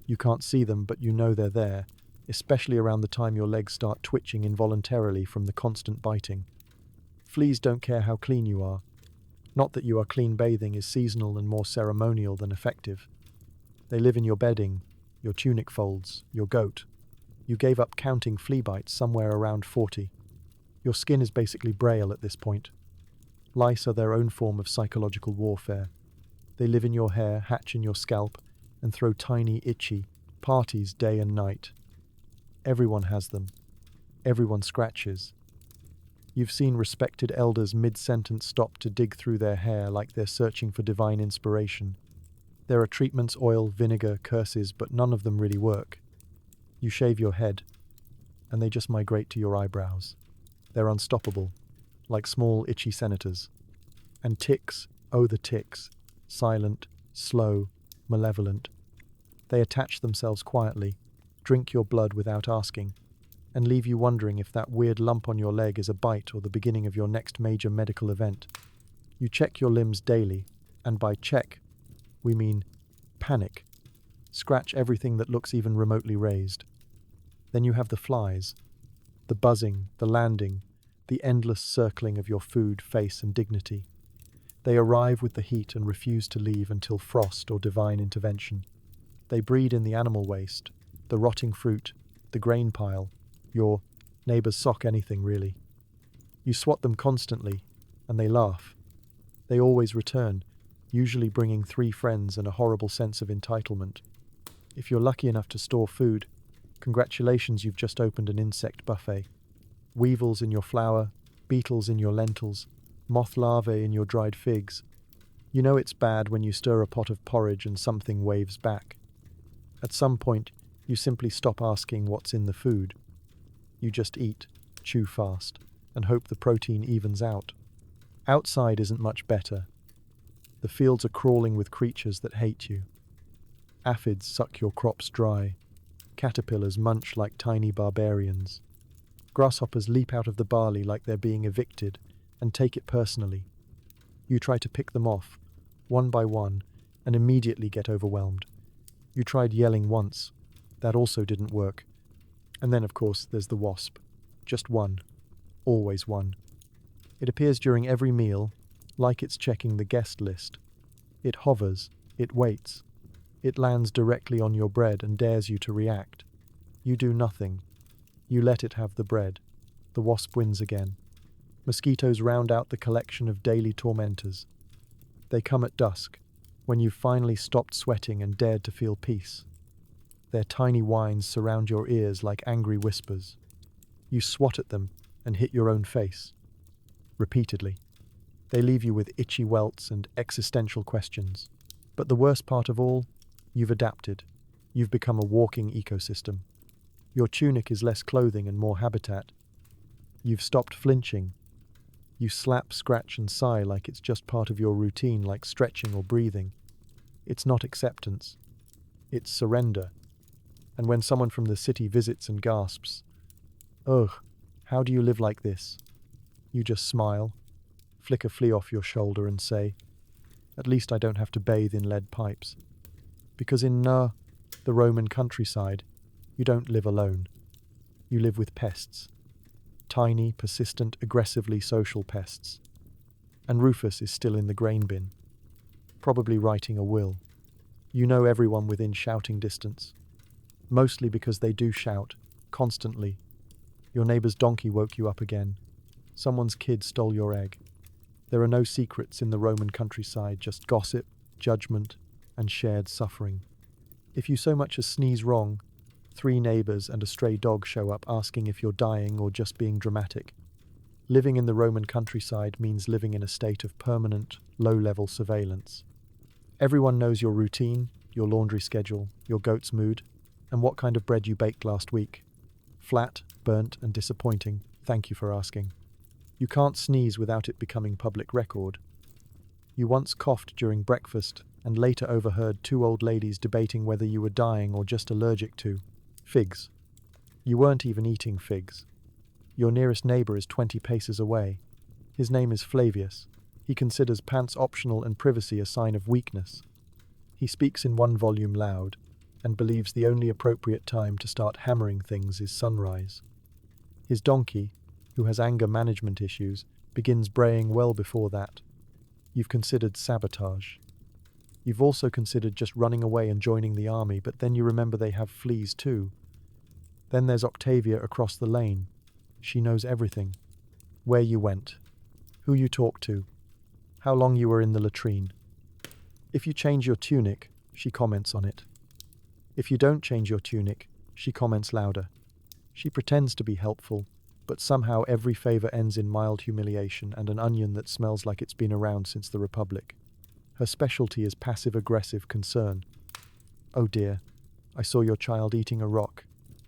You can't see them, but you know they're there, especially around the time your legs start twitching involuntarily from the constant biting. Fleas don't care how clean you are. Not that you are clean bathing is seasonal and more ceremonial than effective. They live in your bedding, your tunic folds, your goat. You gave up counting flea bites somewhere around 40. Your skin is basically braille at this point. Lice are their own form of psychological warfare. They live in your hair, hatch in your scalp, and throw tiny, itchy parties day and night. Everyone has them. Everyone scratches. You've seen respected elders mid-sentence stop to dig through their hair like they're searching for divine inspiration. There are treatments, oil, vinegar, curses, but none of them really work. You shave your head, and they just migrate to your eyebrows. They're unstoppable, like small, itchy senators. And ticks, oh the ticks, silent, slow, malevolent. They attach themselves quietly, drink your blood without asking, and leave you wondering if that weird lump on your leg is a bite or the beginning of your next major medical event. You check your limbs daily, and by check, we mean panic. Scratch everything that looks even remotely raised. Then you have the flies, the buzzing, the landing, the endless circling of your food, face, and dignity. They arrive with the heat and refuse to leave until frost or divine intervention. They breed in the animal waste, the rotting fruit, the grain pile, your neighbor's sock, anything really. You swat them constantly, and they laugh. They always return, usually bringing 3 friends and a horrible sense of entitlement. If you're lucky enough to store food, congratulations, you've just opened an insect buffet. Weevils in your flour, beetles in your lentils, moth larvae in your dried figs. You know it's bad when you stir a pot of porridge and something waves back. At some point, you simply stop asking what's in the food. You just eat, chew fast, and hope the protein evens out. Outside isn't much better. The fields are crawling with creatures that hate you. Aphids suck your crops dry. Caterpillars munch like tiny barbarians. Grasshoppers leap out of the barley like they're being evicted and take it personally. You try to pick them off, one by one, and immediately get overwhelmed. You tried yelling once. That also didn't work. And then, of course, there's the wasp. Just one. Always one. It appears during every meal, like it's checking the guest list. It hovers. It waits. It lands directly on your bread and dares you to react. You do nothing. You let it have the bread. The wasp wins again. Mosquitoes round out the collection of daily tormentors. They come at dusk, when you've finally stopped sweating and dared to feel peace. Their tiny whines surround your ears like angry whispers. You swat at them and hit your own face. Repeatedly. They leave you with itchy welts and existential questions. But the worst part of all, you've adapted. You've become a walking ecosystem. Your tunic is less clothing and more habitat. You've stopped flinching. You slap, scratch, and sigh like it's just part of your routine, like stretching or breathing. It's not acceptance. It's surrender. And when someone from the city visits and gasps, "Ugh, how do you live like this?" you just smile, flick a flea off your shoulder and say, "At least I don't have to bathe in lead pipes." Because in the Roman countryside, you don't live alone. You live with pests. Tiny, persistent, aggressively social pests. And Rufus is still in the grain bin, probably writing a will. You know everyone within shouting distance. Mostly because they do shout, constantly. Your neighbor's donkey woke you up again. Someone's kid stole your egg. There are no secrets in the Roman countryside, just gossip, judgment, and shared suffering. If you so much as sneeze wrong, 3 neighbors and a stray dog show up asking if you're dying or just being dramatic. Living in the Roman countryside means living in a state of permanent, low-level surveillance. Everyone knows your routine, your laundry schedule, your goat's mood, and what kind of bread you baked last week. Flat, burnt, and disappointing. Thank you for asking. You can't sneeze without it becoming public record. You once coughed during breakfast and later overheard 2 old ladies debating whether you were dying or just allergic to figs. You weren't even eating figs. Your nearest neighbor is 20 paces away. His name is Flavius. He considers pants optional and privacy a sign of weakness. He speaks in 1 volume loud and believes the only appropriate time to start hammering things is sunrise. His donkey, who has anger management issues, begins braying well before that. You've considered sabotage. You've also considered just running away and joining the army, but then you remember they have fleas too. Then there's Octavia across the lane. She knows everything. Where you went. Who you talked to. How long you were in the latrine. If you change your tunic, she comments on it. If you don't change your tunic, she comments louder. She pretends to be helpful, but somehow every favor ends in mild humiliation and an onion that smells like it's been around since the Republic. Her specialty is passive-aggressive concern. "Oh dear, I saw your child eating a rock.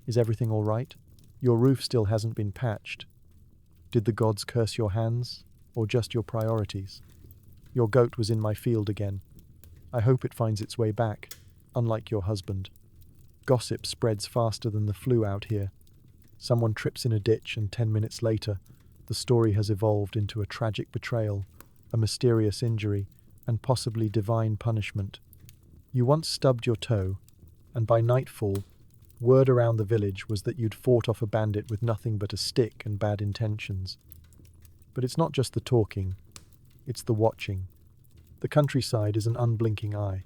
Is everything all right? Your roof still hasn't been patched. Did the gods curse your hands, or just your priorities? Your goat was in my field again. I hope it finds its way back, unlike your husband." Gossip spreads faster than the flu out here. Someone trips in a ditch and 10 minutes later, the story has evolved into a tragic betrayal, a mysterious injury, and possibly divine punishment. You once stubbed your toe, and by nightfall, word around the village was that you'd fought off a bandit with nothing but a stick and bad intentions. But it's not just the talking, it's the watching. The countryside is an unblinking eye.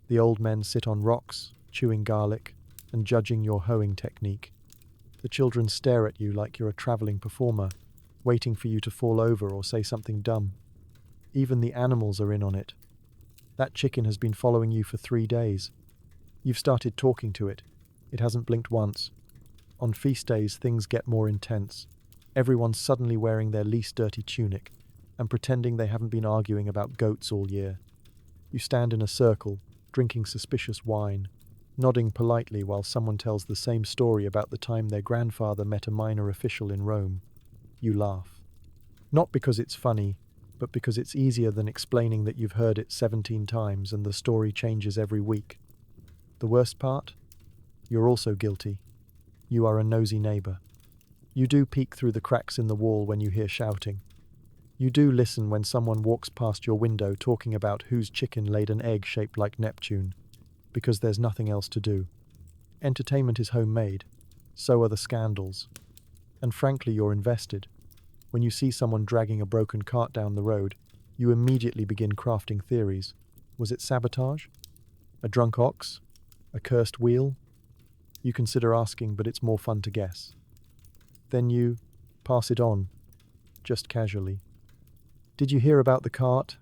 The old men sit on rocks, chewing garlic, and judging your hoeing technique. The children stare at you like you're a traveling performer, waiting for you to fall over or say something dumb. Even the animals are in on it. That chicken has been following you for 3 days. You've started talking to it. It hasn't blinked once. On feast days, things get more intense. Everyone's suddenly wearing their least dirty tunic and pretending they haven't been arguing about goats all year. You stand in a circle, drinking suspicious wine, nodding politely while someone tells the same story about the time their grandfather met a minor official in Rome. You laugh. Not because it's funny, but because it's easier than explaining that you've heard it 17 times and the story changes every week. The worst part? You're also guilty. You are a nosy neighbor. You do peek through the cracks in the wall when you hear shouting. You do listen when someone walks past your window talking about whose chicken laid an egg shaped like Neptune, because there's nothing else to do. Entertainment is homemade. So are the scandals. And frankly, you're invested. When you see someone dragging a broken cart down the road, you immediately begin crafting theories. Was it sabotage? A drunk ox? A cursed wheel? You consider asking, but it's more fun to guess. Then you pass it on, just casually. Did you hear about the cart?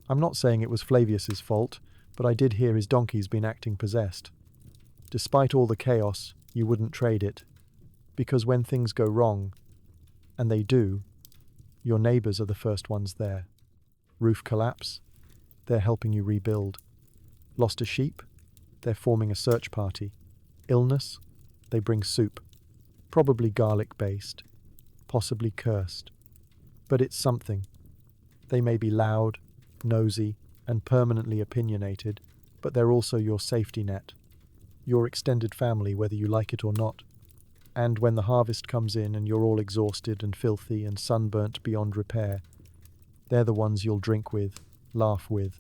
I'm not saying it was Flavius's fault, but I did hear his donkey's been acting possessed. Despite all the chaos, you wouldn't trade it. Because when things go wrong, and they do, your neighbors are the first ones there. Roof collapse? They're helping you rebuild. Lost a sheep? They're forming a search party. Illness? They bring soup. Probably garlic-based. Possibly cursed. But it's something. They may be loud, nosy, and permanently opinionated, but they're also your safety net. Your extended family, whether you like it or not. And when the harvest comes in and you're all exhausted and filthy and sunburnt beyond repair, they're the ones you'll drink with, laugh with,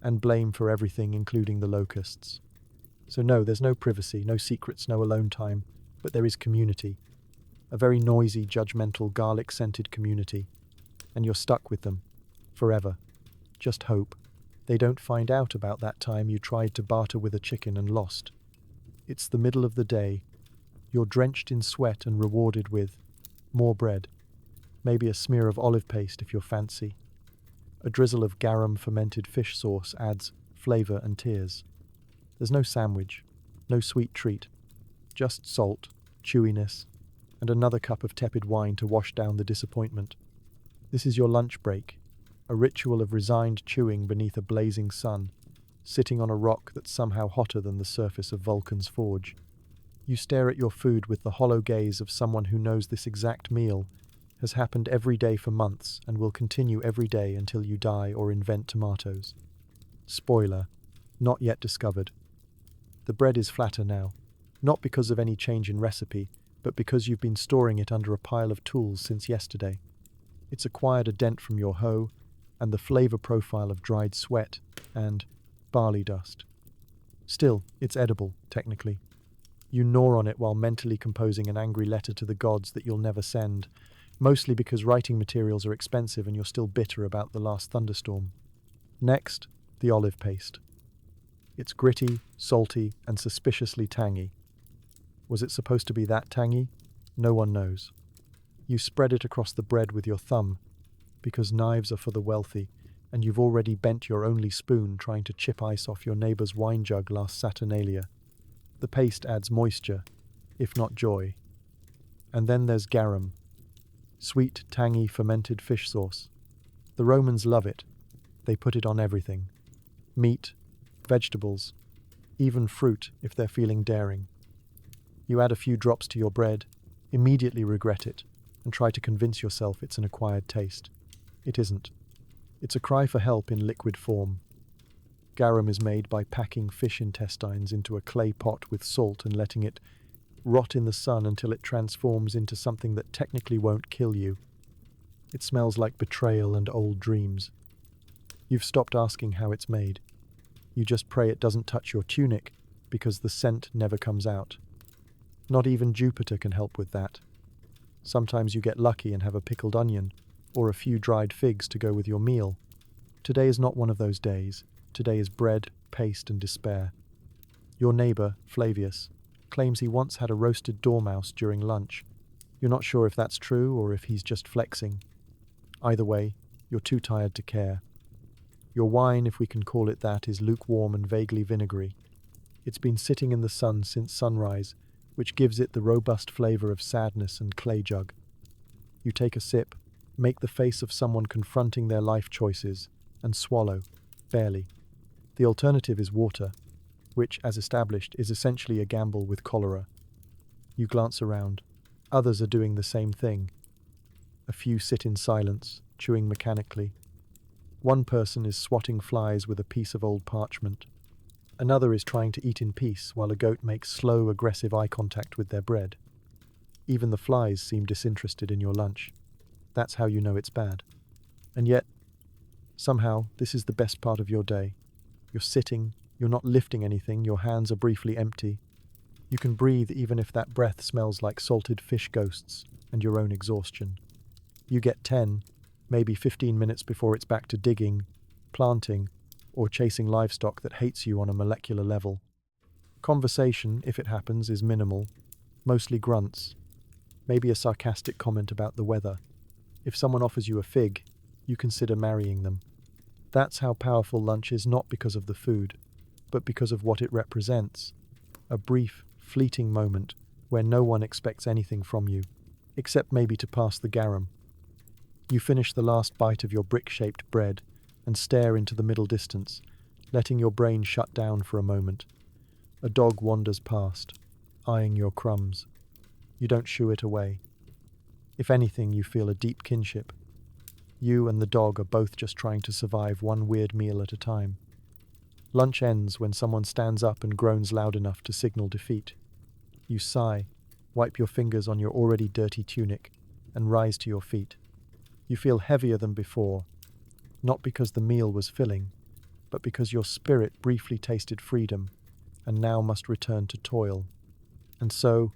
and blame for everything, including the locusts. So no, there's no privacy, no secrets, no alone time, but there is community. A very noisy, judgmental, garlic-scented community. And you're stuck with them. Forever. Just hope they don't find out about that time you tried to barter with a chicken and lost. It's the middle of the day. You're drenched in sweat and rewarded with more bread. Maybe a smear of olive paste if you're fancy. A drizzle of garum fermented fish sauce adds flavor and tears. There's no sandwich, no sweet treat. Just salt, chewiness, and another cup of tepid wine to wash down the disappointment. This is your lunch break, a ritual of resigned chewing beneath a blazing sun, sitting on a rock that's somehow hotter than the surface of Vulcan's forge. You stare at your food with the hollow gaze of someone who knows this exact meal has happened every day for months and will continue every day until you die or invent tomatoes. Spoiler, not yet discovered. The bread is flatter now, not because of any change in recipe, but because you've been storing it under a pile of tools since yesterday. It's acquired a dent from your hoe, and the flavor profile of dried sweat and barley dust. Still, it's edible, technically. You gnaw on it while mentally composing an angry letter to the gods that you'll never send, mostly because writing materials are expensive and you're still bitter about the last thunderstorm. Next, the olive paste. It's gritty, salty, and suspiciously tangy. Was it supposed to be that tangy? No one knows. You spread it across the bread with your thumb, because knives are for the wealthy, and you've already bent your only spoon trying to chip ice off your neighbor's wine jug last Saturnalia. The paste adds moisture, if not joy. And then there's garum, sweet, tangy, fermented fish sauce. The Romans love it. They put it on everything. Meat, vegetables, even fruit if they're feeling daring. You add a few drops to your bread, immediately regret it, and try to convince yourself it's an acquired taste. It isn't. It's a cry for help in liquid form. Garum is made by packing fish intestines into a clay pot with salt and letting it rot in the sun until it transforms into something that technically won't kill you. It smells like betrayal and old dreams. You've stopped asking how it's made. You just pray it doesn't touch your tunic because the scent never comes out. Not even Jupiter can help with that. Sometimes you get lucky and have a pickled onion or a few dried figs to go with your meal. Today is not one of those days. Today is bread, paste, and despair. Your neighbor, Flavius, claims he once had a roasted dormouse during lunch. You're not sure if that's true or if he's just flexing. Either way, you're too tired to care. Your wine, if we can call it that, is lukewarm and vaguely vinegary. It's been sitting in the sun since sunrise, which gives it the robust flavor of sadness and clay jug. You take a sip, make the face of someone confronting their life choices, and swallow, barely. The alternative is water, which, as established, is essentially a gamble with cholera. You glance around. Others are doing the same thing. A few sit in silence, chewing mechanically. One person is swatting flies with a piece of old parchment. Another is trying to eat in peace while a goat makes slow, aggressive eye contact with their bread. Even the flies seem disinterested in your lunch. That's how you know it's bad. And yet, somehow, this is the best part of your day. You're sitting, you're not lifting anything, your hands are briefly empty. You can breathe even if that breath smells like salted fish ghosts and your own exhaustion. You get 10, maybe 15 minutes before it's back to digging, planting, or chasing livestock that hates you on a molecular level. Conversation, if it happens, is minimal, mostly grunts, maybe a sarcastic comment about the weather. If someone offers you a fig, you consider marrying them. That's how powerful lunch is, not because of the food, but because of what it represents. A brief, fleeting moment where no one expects anything from you, except maybe to pass the garum. You finish the last bite of your brick-shaped bread and stare into the middle distance, letting your brain shut down for a moment. A dog wanders past, eyeing your crumbs. You don't shoo it away. If anything, you feel a deep kinship. You and the dog are both just trying to survive one weird meal at a time. Lunch ends when someone stands up and groans loud enough to signal defeat. You sigh, wipe your fingers on your already dirty tunic, and rise to your feet. You feel heavier than before, not because the meal was filling, but because your spirit briefly tasted freedom and now must return to toil. And so,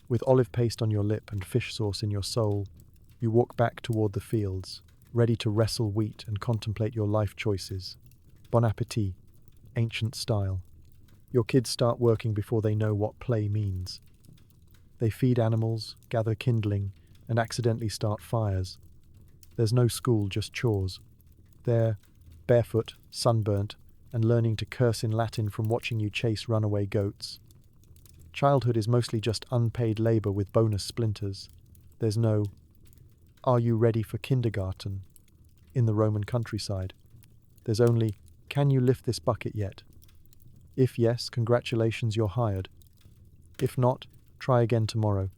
with olive paste on your lip and fish sauce in your soul, you walk back toward the fields, ready to wrestle wheat and contemplate your life choices. Bon appetit, ancient style. Your kids start working before they know what play means. They feed animals, gather kindling, and accidentally start fires. There's no school, just chores. They're barefoot, sunburnt, and learning to curse in Latin from watching you chase runaway goats. Childhood is mostly just unpaid labor with bonus splinters. There's no, "Are you ready for kindergarten?" in the Roman countryside. There's only, "Can you lift this bucket yet?" If yes, congratulations, you're hired. If not, try again tomorrow.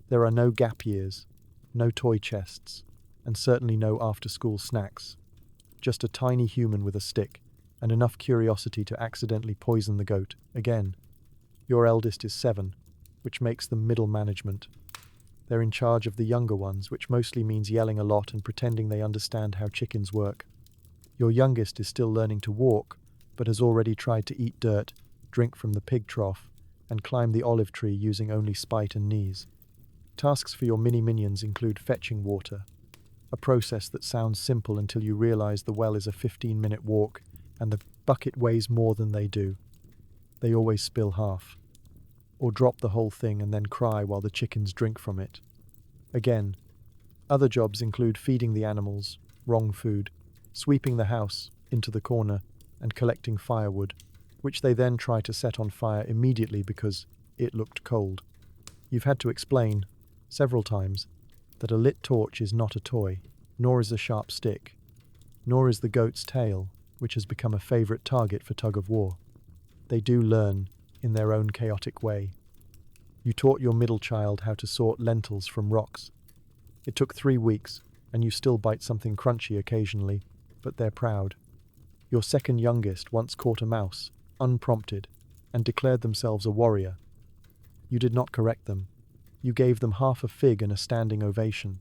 There are no gap years, no toy chests, and certainly no after-school snacks. Just a tiny human with a stick, and enough curiosity to accidentally poison the goat, again. Your eldest is 7, which makes them middle management. They're in charge of the younger ones, which mostly means yelling a lot and pretending they understand how chickens work. Your youngest is still learning to walk, but has already tried to eat dirt, drink from the pig trough, and climb the olive tree using only spite and knees. Tasks for your mini-minions include fetching water, a process that sounds simple until you realize the well is a 15-minute walk and the bucket weighs more than they do. They always spill half, or drop the whole thing and then cry while the chickens drink from it. Again, other jobs include feeding the animals, wrong food, sweeping the house into the corner, and collecting firewood, which they then try to set on fire immediately because it looked cold. You've had to explain, several times, that a lit torch is not a toy, nor is a sharp stick, nor is the goat's tail, which has become a favorite target for tug-of-war. They do learn, in their own chaotic way. You taught your middle child how to sort lentils from rocks. It took 3 weeks, and you still bite something crunchy occasionally, but they're proud. Your second youngest once caught a mouse, unprompted, and declared themselves a warrior. You did not correct them. You gave them half a fig and a standing ovation.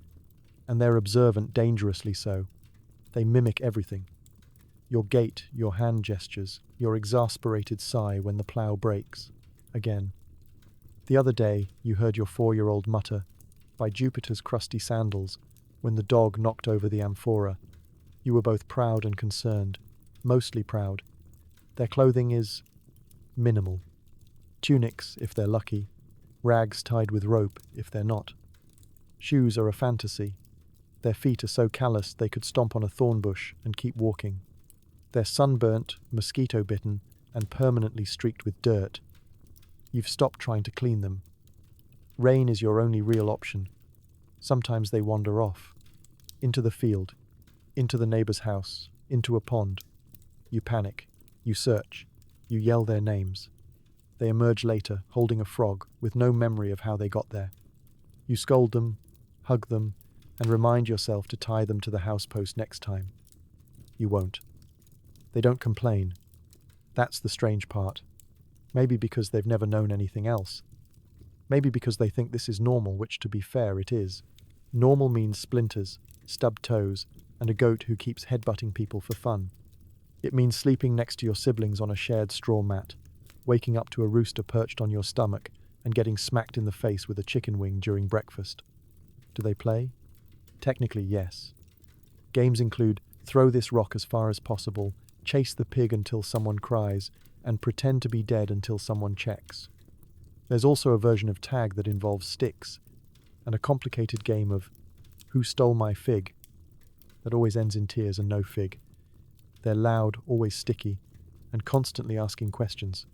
And they're observant, dangerously so. They mimic everything. Your gait, your hand gestures, your exasperated sigh when the plough breaks. Again. The other day, you heard your 4-year-old mutter, "By Jupiter's crusty sandals," when the dog knocked over the amphora. You were both proud and concerned, mostly proud. Their clothing is minimal. Tunics, if they're lucky. Rags tied with rope, if they're not. Shoes are a fantasy. Their feet are so calloused they could stomp on a thorn bush and keep walking. They're sunburnt, mosquito-bitten, and permanently streaked with dirt. You've stopped trying to clean them. Rain is your only real option. Sometimes they wander off. Into the field, into the neighbor's house, into a pond. You panic. You search. You yell their names. They emerge later, holding a frog, with no memory of how they got there. You scold them, hug them, and remind yourself to tie them to the house post next time. You won't. They don't complain. That's the strange part. Maybe because they've never known anything else. Maybe because they think this is normal, which, to be fair, it is. Normal means splinters, stubbed toes, and a goat who keeps headbutting people for fun. It means sleeping next to your siblings on a shared straw mat, waking up to a rooster perched on your stomach, and getting smacked in the face with a chicken wing during breakfast. Do they play? Technically, yes. Games include throw this rock as far as possible, chase the pig until someone cries, and pretend to be dead until someone checks. There's also a version of tag that involves sticks, and a complicated game of who stole my fig that always ends in tears and no fig. They're loud, always sticky, and constantly asking questions.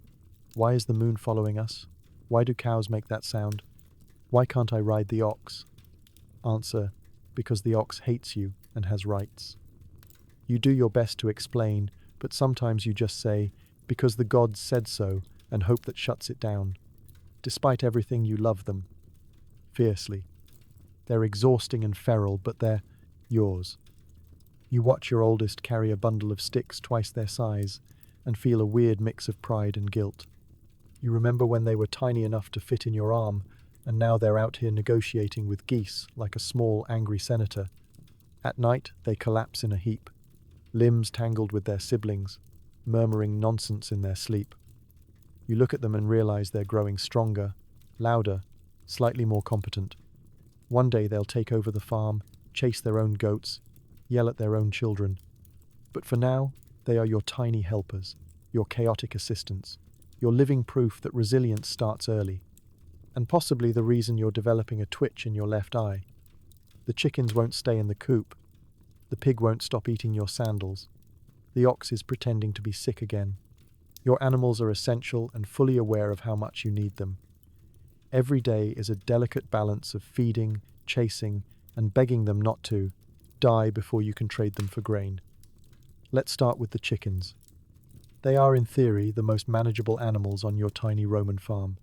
Why is the moon following us? Why do cows make that sound? Why can't I ride the ox? Answer, because the ox hates you and has rights. You do your best to explain, but sometimes you just say, because the gods said so, and hope that shuts it down. Despite everything, you love them. Fiercely. They're exhausting and feral, but they're yours. You watch your oldest carry a bundle of sticks twice their size, and feel a weird mix of pride and guilt. You remember when they were tiny enough to fit in your arm, and now they're out here negotiating with geese like a small, angry senator. At night, they collapse in a heap, limbs tangled with their siblings, murmuring nonsense in their sleep. You look at them and realize they're growing stronger, louder, slightly more competent. One day they'll take over the farm, chase their own goats, yell at their own children. But for now, they are your tiny helpers, your chaotic assistants, your living proof that resilience starts early, and possibly the reason you're developing a twitch in your left eye. The chickens won't stay in the coop. The pig won't stop eating your sandals. The ox is pretending to be sick again. Your animals are essential and fully aware of how much you need them. Every day is a delicate balance of feeding, chasing, and begging them not to die before you can trade them for grain. Let's start with the chickens. They are, in theory, the most manageable animals on your tiny Roman farm.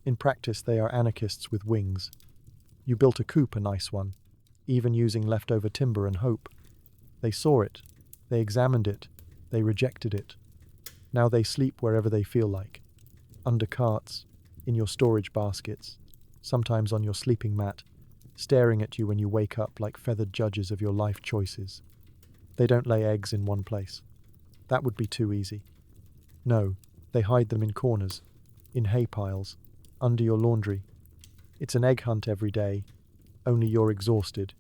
In practice, they are anarchists with wings. You built a coop, a nice one, even using leftover timber and hope. They saw it. They examined it. They rejected it. Now they sleep wherever they feel like. Under carts, in your storage baskets, sometimes on your sleeping mat, staring at you when you wake up like feathered judges of your life choices. They don't lay eggs in one place. That would be too easy. No, they hide them in corners, in hay piles, under your laundry. It's an egg hunt every day, only you're exhausted.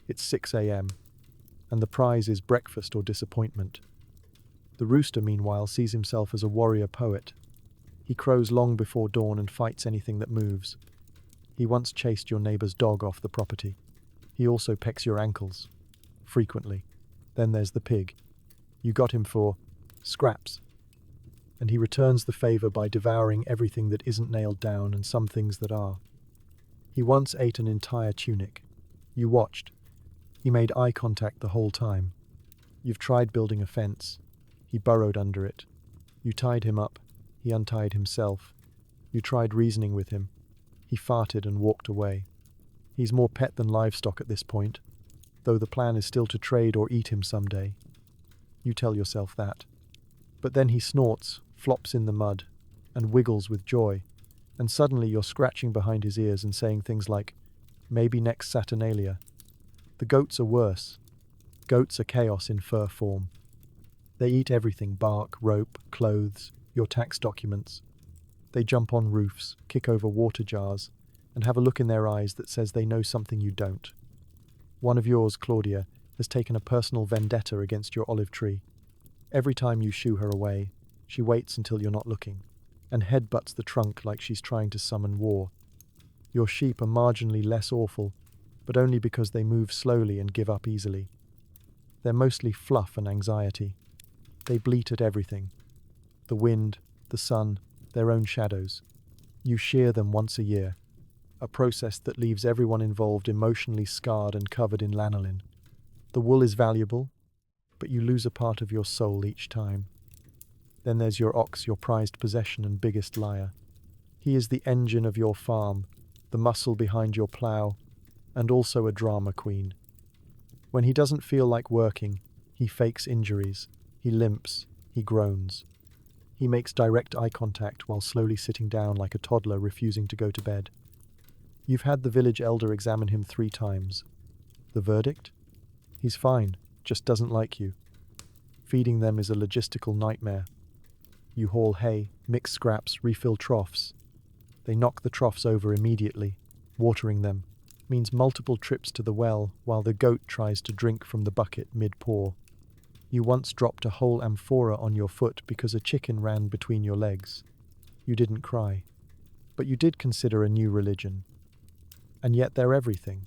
It's 6 a.m., and the prize is breakfast or disappointment. The rooster, meanwhile, sees himself as a warrior poet. He crows long before dawn and fights anything that moves. He once chased your neighbor's dog off the property. He also pecks your ankles. Frequently. Then there's the pig. You got him for scraps. And he returns the favor by devouring everything that isn't nailed down and some things that are. He once ate an entire tunic. You watched. He made eye contact the whole time. You've tried building a fence. He burrowed under it. You tied him up. He untied himself. You tried reasoning with him. He farted and walked away. He's more pet than livestock at this point, though the plan is still to trade or eat him someday. You tell yourself that. But then he snorts, flops in the mud, and wiggles with joy, and suddenly you're scratching behind his ears and saying things like, maybe next Saturnalia. The goats are worse. Goats are chaos in fur form. They eat everything: bark, rope, clothes, your tax documents. They jump on roofs, kick over water jars, and have a look in their eyes that says they know something you don't. One of yours, Claudia, has taken a personal vendetta against your olive tree. Every time you shoo her away, she waits until you're not looking, and headbutts the trunk like she's trying to summon war. Your sheep are marginally less awful, but only because they move slowly and give up easily. They're mostly fluff and anxiety. They bleat at everything: the wind, the sun, their own shadows. You shear them once a year, a process that leaves everyone involved emotionally scarred and covered in lanolin. The wool is valuable, but you lose a part of your soul each time. Then there's your ox, your prized possession and biggest liar. He is the engine of your farm, the muscle behind your plough, and also a drama queen. When he doesn't feel like working, he fakes injuries, he limps, he groans. He makes direct eye contact while slowly sitting down like a toddler refusing to go to bed. You've had the village elder examine him 3 times. The verdict? He's fine, just doesn't like you. Feeding them is a logistical nightmare. You haul hay, mix scraps, refill troughs. They knock the troughs over immediately. Watering them means multiple trips to the well while the goat tries to drink from the bucket mid-pour. You once dropped a whole amphora on your foot because a chicken ran between your legs. You didn't cry, but you did consider a new religion. And yet they're everything.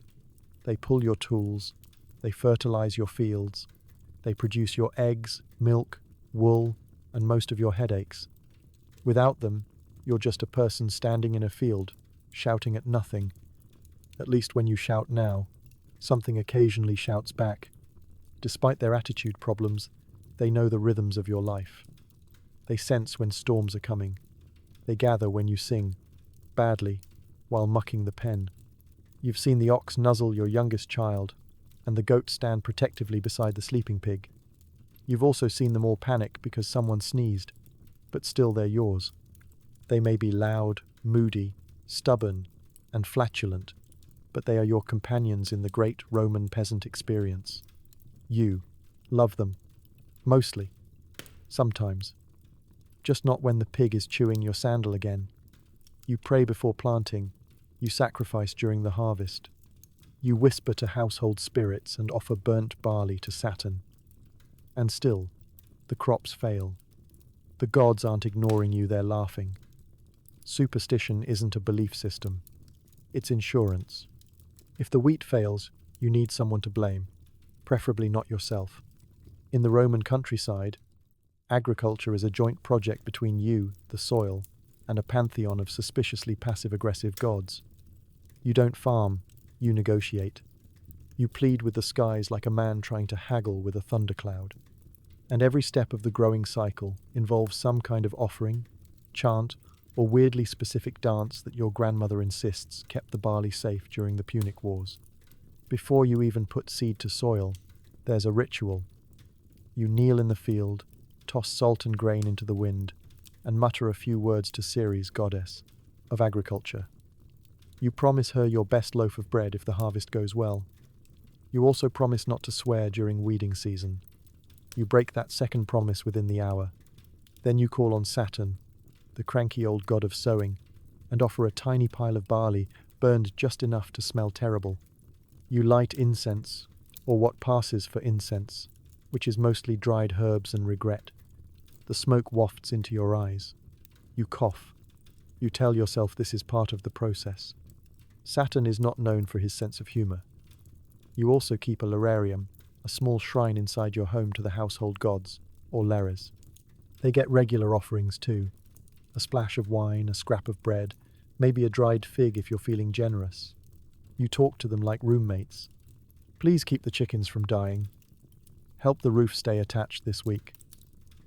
They pull your tools, they fertilize your fields, they produce your eggs, milk, wool, and most of your headaches. Without them, you're just a person standing in a field, shouting at nothing. At least when you shout now, something occasionally shouts back. Despite their attitude problems, they know the rhythms of your life. They sense when storms are coming. They gather when you sing, badly, while mucking the pen. You've seen the ox nuzzle your youngest child, and the goat stand protectively beside the sleeping pig. You've also seen them all panic because someone sneezed, but still they're yours. They may be loud, moody, stubborn, and flatulent, but they are your companions in the great Roman peasant experience. You love them. Mostly. Sometimes. Just not when the pig is chewing your sandal again. You pray before planting. You sacrifice during the harvest. You whisper to household spirits and offer burnt barley to Saturn. And still, the crops fail. The gods aren't ignoring you, they're laughing. Superstition isn't a belief system. It's insurance. If the wheat fails, you need someone to blame, preferably not yourself. In the Roman countryside, agriculture is a joint project between you, the soil, and a pantheon of suspiciously passive-aggressive gods. You don't farm, you negotiate. You plead with the skies like a man trying to haggle with a thundercloud. And every step of the growing cycle involves some kind of offering, chant, or weirdly specific dance that your grandmother insists kept the barley safe during the Punic Wars. Before you even put seed to soil, there's a ritual. You kneel in the field, toss salt and grain into the wind, and mutter a few words to Ceres, goddess of agriculture. You promise her your best loaf of bread if the harvest goes well. You also promise not to swear during weeding season. You break that second promise within the hour. Then you call on Saturn, the cranky old god of sowing, and offer a tiny pile of barley burned just enough to smell terrible. You light incense, or what passes for incense, which is mostly dried herbs and regret. The smoke wafts into your eyes. You cough. You tell yourself this is part of the process. Saturn is not known for his sense of humor. You also keep a lararium, a small shrine inside your home to the household gods, or lares. They get regular offerings too. A splash of wine, a scrap of bread, maybe a dried fig if you're feeling generous. You talk to them like roommates. Please keep the chickens from dying. Help the roof stay attached this week.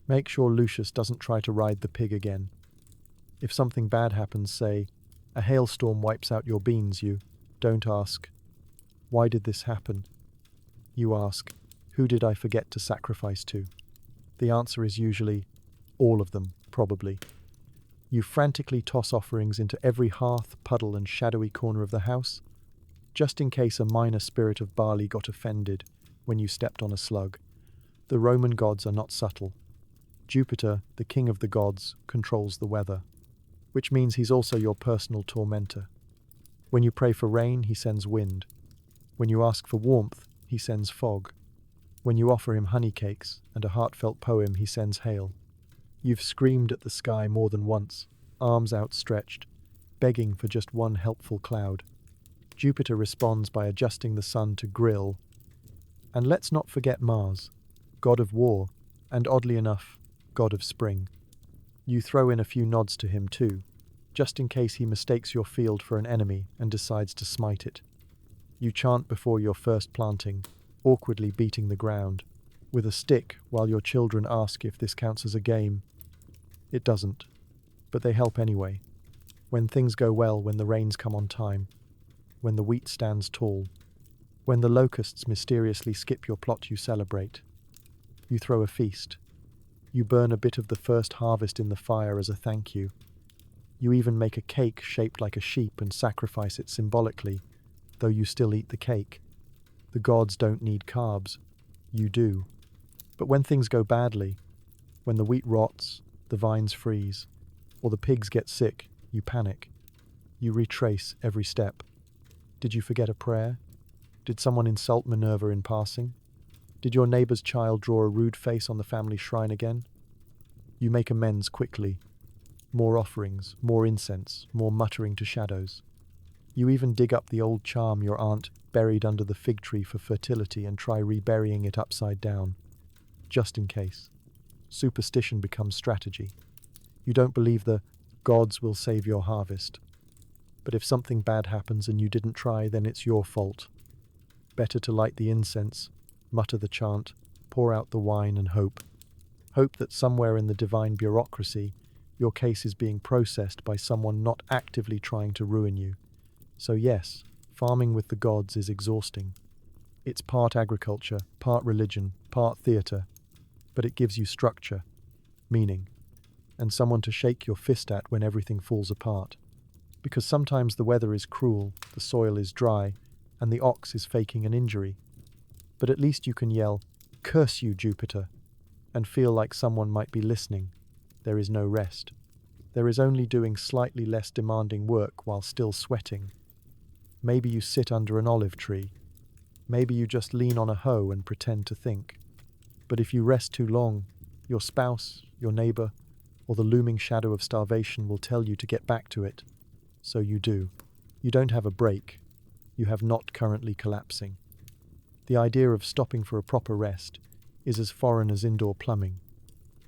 Make sure Lucius doesn't try to ride the pig again. If something bad happens, say, a hailstorm wipes out your beans, you don't ask, why did this happen? You ask, who did I forget to sacrifice to? The answer is usually, all of them, probably. You frantically toss offerings into every hearth, puddle, and shadowy corner of the house, just in case a minor spirit of barley got offended when you stepped on a slug. The Roman gods are not subtle. Jupiter, the king of the gods, controls the weather, which means he's also your personal tormentor. When you pray for rain, he sends wind. When you ask for warmth, he sends fog. When you offer him honey cakes and a heartfelt poem, he sends hail. You've screamed at the sky more than once, arms outstretched, begging for just one helpful cloud. Jupiter responds by adjusting the sun to grill. And let's not forget Mars, god of war, and oddly enough, god of spring. You throw in a few nods to him too, just in case he mistakes your field for an enemy and decides to smite it. You chant before your first planting, awkwardly beating the ground, with a stick while your children ask if this counts as a game. It doesn't, but they help anyway. When things go well, when the rains come on time, when the wheat stands tall, when the locusts mysteriously skip your plot, you celebrate. You throw a feast. You burn a bit of the first harvest in the fire as a thank you. You even make a cake shaped like a sheep and sacrifice it symbolically, though you still eat the cake. The gods don't need carbs. You do. But when things go badly, when the wheat rots, the vines freeze, or the pigs get sick, you panic. You retrace every step. Did you forget a prayer? Did someone insult Minerva in passing? Did your neighbor's child draw a rude face on the family shrine again? You make amends quickly. More offerings, more incense, more muttering to shadows. You even dig up the old charm your aunt buried under the fig tree for fertility and try reburying it upside down, just in case. Superstition becomes strategy. You don't believe the gods will save your harvest. But if something bad happens and you didn't try, then it's your fault. Better to light the incense, mutter the chant, pour out the wine and hope. Hope that somewhere in the divine bureaucracy, your case is being processed by someone not actively trying to ruin you. So yes, farming with the gods is exhausting. It's part agriculture, part religion, part theatre, but it gives you structure, meaning, and someone to shake your fist at when everything falls apart. Because sometimes the weather is cruel, the soil is dry, and the ox is faking an injury. But at least you can yell, "Curse you, Jupiter," and feel like someone might be listening. There is no rest. There is only doing slightly less demanding work while still sweating. Maybe you sit under an olive tree. Maybe you just lean on a hoe and pretend to think. But if you rest too long, your spouse, your neighbor, or the looming shadow of starvation will tell you to get back to it. So you do. You don't have a break. You have not currently collapsing. The idea of stopping for a proper rest is as foreign as indoor plumbing.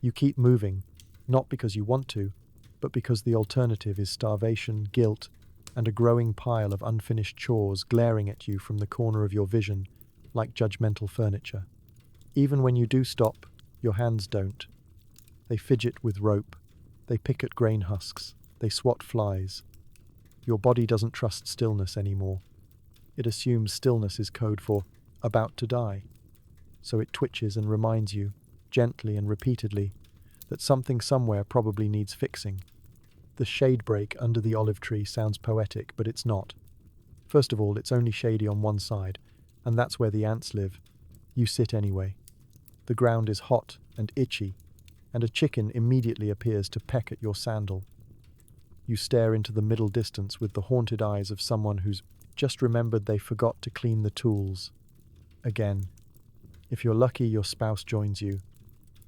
You keep moving, not because you want to, but because the alternative is starvation, guilt, and a growing pile of unfinished chores glaring at you from the corner of your vision like judgmental furniture. Even when you do stop, your hands don't. They fidget with rope. They pick at grain husks. They swat flies. Your body doesn't trust stillness anymore. It assumes stillness is code for about to die. So it twitches and reminds you, gently and repeatedly, that something somewhere probably needs fixing. The shade break under the olive tree sounds poetic, but it's not. First of all, it's only shady on one side, and that's where the ants live. You sit anyway. The ground is hot and itchy, and a chicken immediately appears to peck at your sandal. You stare into the middle distance with the haunted eyes of someone who's just remembered they forgot to clean the tools. Again. If you're lucky, your spouse joins you,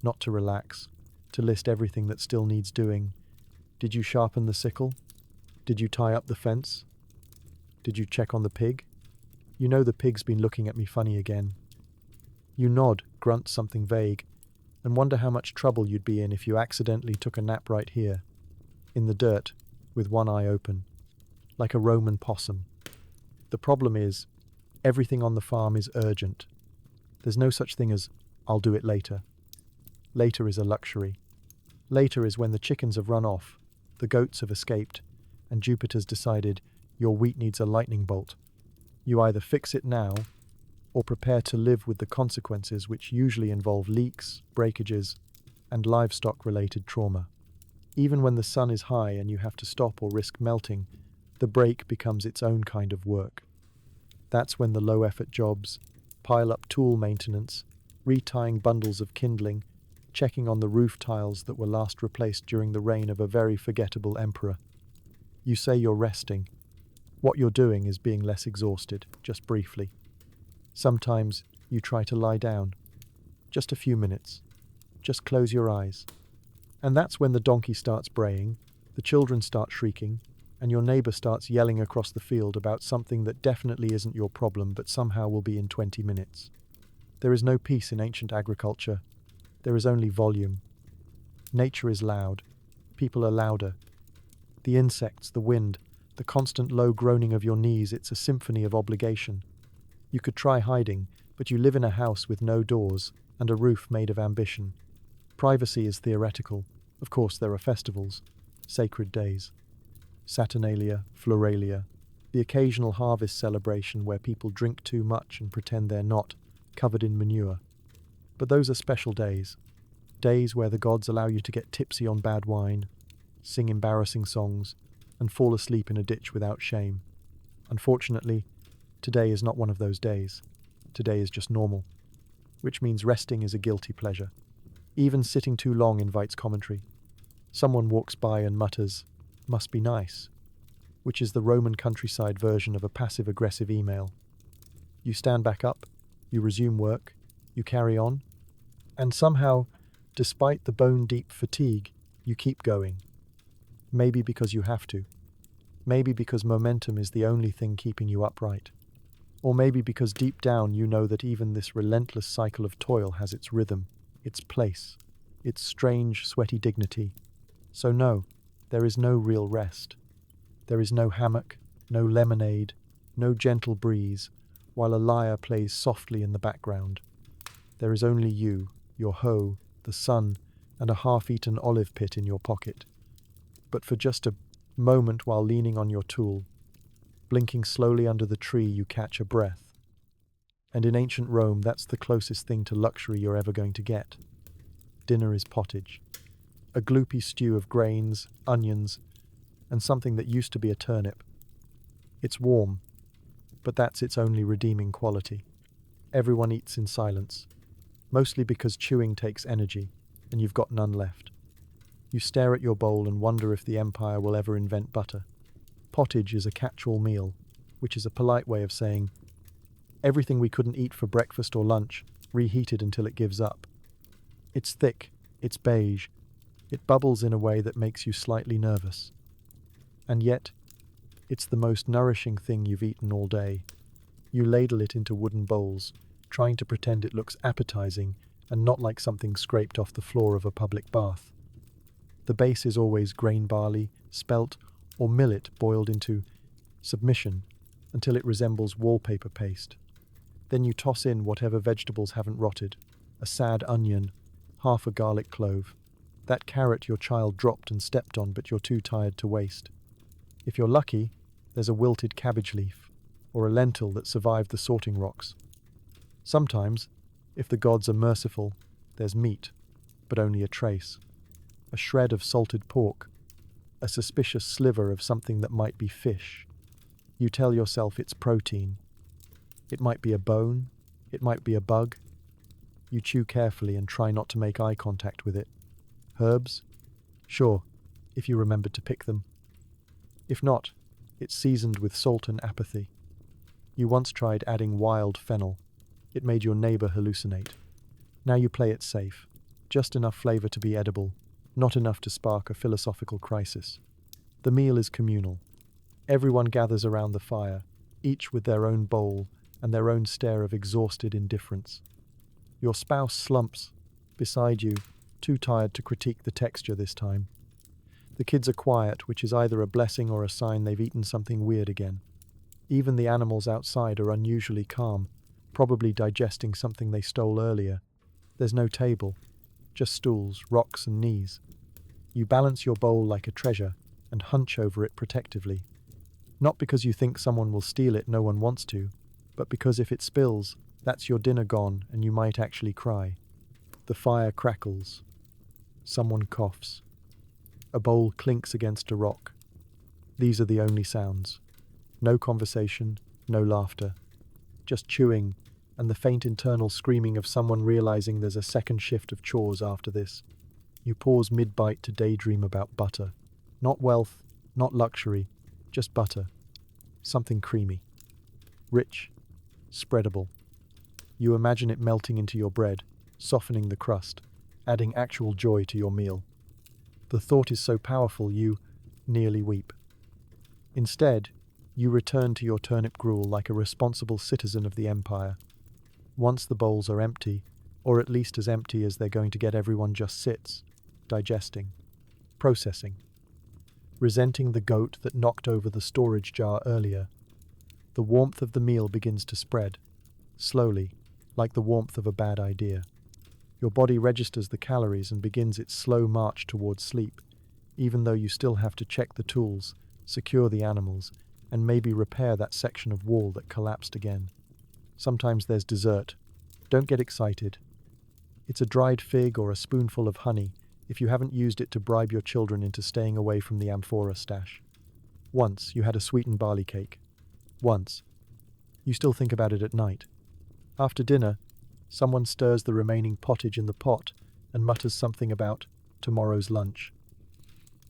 not to relax, to list everything that still needs doing. Did you sharpen the sickle? Did you tie up the fence? Did you check on the pig? You know the pig's been looking at me funny again. You nod, grunt something vague, and wonder how much trouble you'd be in if you accidentally took a nap right here, in the dirt, with one eye open, like a Roman possum. The problem is, everything on the farm is urgent. There's no such thing as, I'll do it later. Later is a luxury. Later is when the chickens have run off, the goats have escaped, and Jupiter's decided your wheat needs a lightning bolt. You either fix it now, or prepare to live with the consequences, which usually involve leaks, breakages, and livestock-related trauma. Even when the sun is high and you have to stop or risk melting, the break becomes its own kind of work. That's when the low-effort jobs, pile-up tool maintenance, retying bundles of kindling, checking on the roof tiles that were last replaced during the reign of a very forgettable emperor. You say you're resting. What you're doing is being less exhausted, just briefly. Sometimes you try to lie down. Just a few minutes. Just close your eyes. And that's when the donkey starts braying, the children start shrieking, and your neighbor starts yelling across the field about something that definitely isn't your problem but somehow will be in 20 minutes. There is no peace in ancient agriculture. There is only volume. Nature is loud. People are louder. The insects, the wind, the constant low groaning of your knees, it's a symphony of obligation. You could try hiding, but you live in a house with no doors and a roof made of ambition. Privacy is theoretical. Of course, there are festivals, sacred days. Saturnalia, Floralia, the occasional harvest celebration where people drink too much and pretend they're not, covered in manure. But those are special days. Days where the gods allow you to get tipsy on bad wine, sing embarrassing songs, and fall asleep in a ditch without shame. Unfortunately, today is not one of those days. Today is just normal, which means resting is a guilty pleasure. Even sitting too long invites commentary. Someone walks by and mutters, "Must be nice," which is the Roman countryside version of a passive-aggressive email. You stand back up, you resume work, you carry on, and somehow, despite the bone-deep fatigue, you keep going. Maybe because you have to. Maybe because momentum is the only thing keeping you upright. Or maybe because deep down you know that even this relentless cycle of toil has its rhythm, its place, its strange, sweaty dignity. So no, there is no real rest. There is no hammock, no lemonade, no gentle breeze, while a lyre plays softly in the background. There is only you, your hoe, the sun, and a half-eaten olive pit in your pocket. But for just a moment while leaning on your tool, blinking slowly under the tree, you catch a breath. And in ancient Rome, that's the closest thing to luxury you're ever going to get. Dinner is pottage. A gloopy stew of grains, onions, and something that used to be a turnip. It's warm, but that's its only redeeming quality. Everyone eats in silence, mostly because chewing takes energy, and you've got none left. You stare at your bowl and wonder if the empire will ever invent butter. Pottage is a catch-all meal, which is a polite way of saying, everything we couldn't eat for breakfast or lunch, reheated until it gives up. It's thick, it's beige, it bubbles in a way that makes you slightly nervous. And yet, it's the most nourishing thing you've eaten all day. You ladle it into wooden bowls, trying to pretend it looks appetizing and not like something scraped off the floor of a public bath. The base is always grain barley, spelt, or millet boiled into submission until it resembles wallpaper paste. Then you toss in whatever vegetables haven't rotted, a sad onion, half a garlic clove, that carrot your child dropped and stepped on but you're too tired to waste. If you're lucky, there's a wilted cabbage leaf, or a lentil that survived the sorting rocks. Sometimes, if the gods are merciful, there's meat, but only a trace. A shred of salted pork, a suspicious sliver of something that might be fish. You tell yourself it's protein. It might be a bone, it might be a bug. You chew carefully and try not to make eye contact with it. Herbs? Sure, if you remembered to pick them. If not, it's seasoned with salt and apathy. You once tried adding wild fennel. It made your neighbor hallucinate. Now you play it safe. Just enough flavor to be edible, not enough to spark a philosophical crisis. The meal is communal. Everyone gathers around the fire, each with their own bowl and their own stare of exhausted indifference. Your spouse slumps beside you, too tired to critique the texture this time. The kids are quiet, which is either a blessing or a sign they've eaten something weird again. Even the animals outside are unusually calm, probably digesting something they stole earlier. There's no table, just stools, rocks, and knees. You balance your bowl like a treasure and hunch over it protectively. Not because you think someone will steal it, no one wants to, but because if it spills, that's your dinner gone and you might actually cry. The fire crackles. Someone coughs. A bowl clinks against a rock. These are the only sounds. No conversation, no laughter. Just chewing and the faint internal screaming of someone realizing there's a second shift of chores after this. You pause mid-bite to daydream about butter. Not wealth, not luxury, just butter. Something creamy. Rich. Spreadable. You imagine it melting into your bread, softening the crust, adding actual joy to your meal. The thought is so powerful you nearly weep. Instead, you return to your turnip gruel like a responsible citizen of the empire. Once the bowls are empty, or at least as empty as they're going to get, everyone just sits, digesting, processing, resenting the goat that knocked over the storage jar earlier. The warmth of the meal begins to spread, slowly, like the warmth of a bad idea. Your body registers the calories and begins its slow march towards sleep, even though you still have to check the tools, secure the animals, and maybe repair that section of wall that collapsed again. Sometimes there's dessert. Don't get excited. It's a dried fig or a spoonful of honey if you haven't used it to bribe your children into staying away from the amphora stash. Once you had a sweetened barley cake. Once. You still think about it at night. After dinner, someone stirs the remaining pottage in the pot and mutters something about tomorrow's lunch.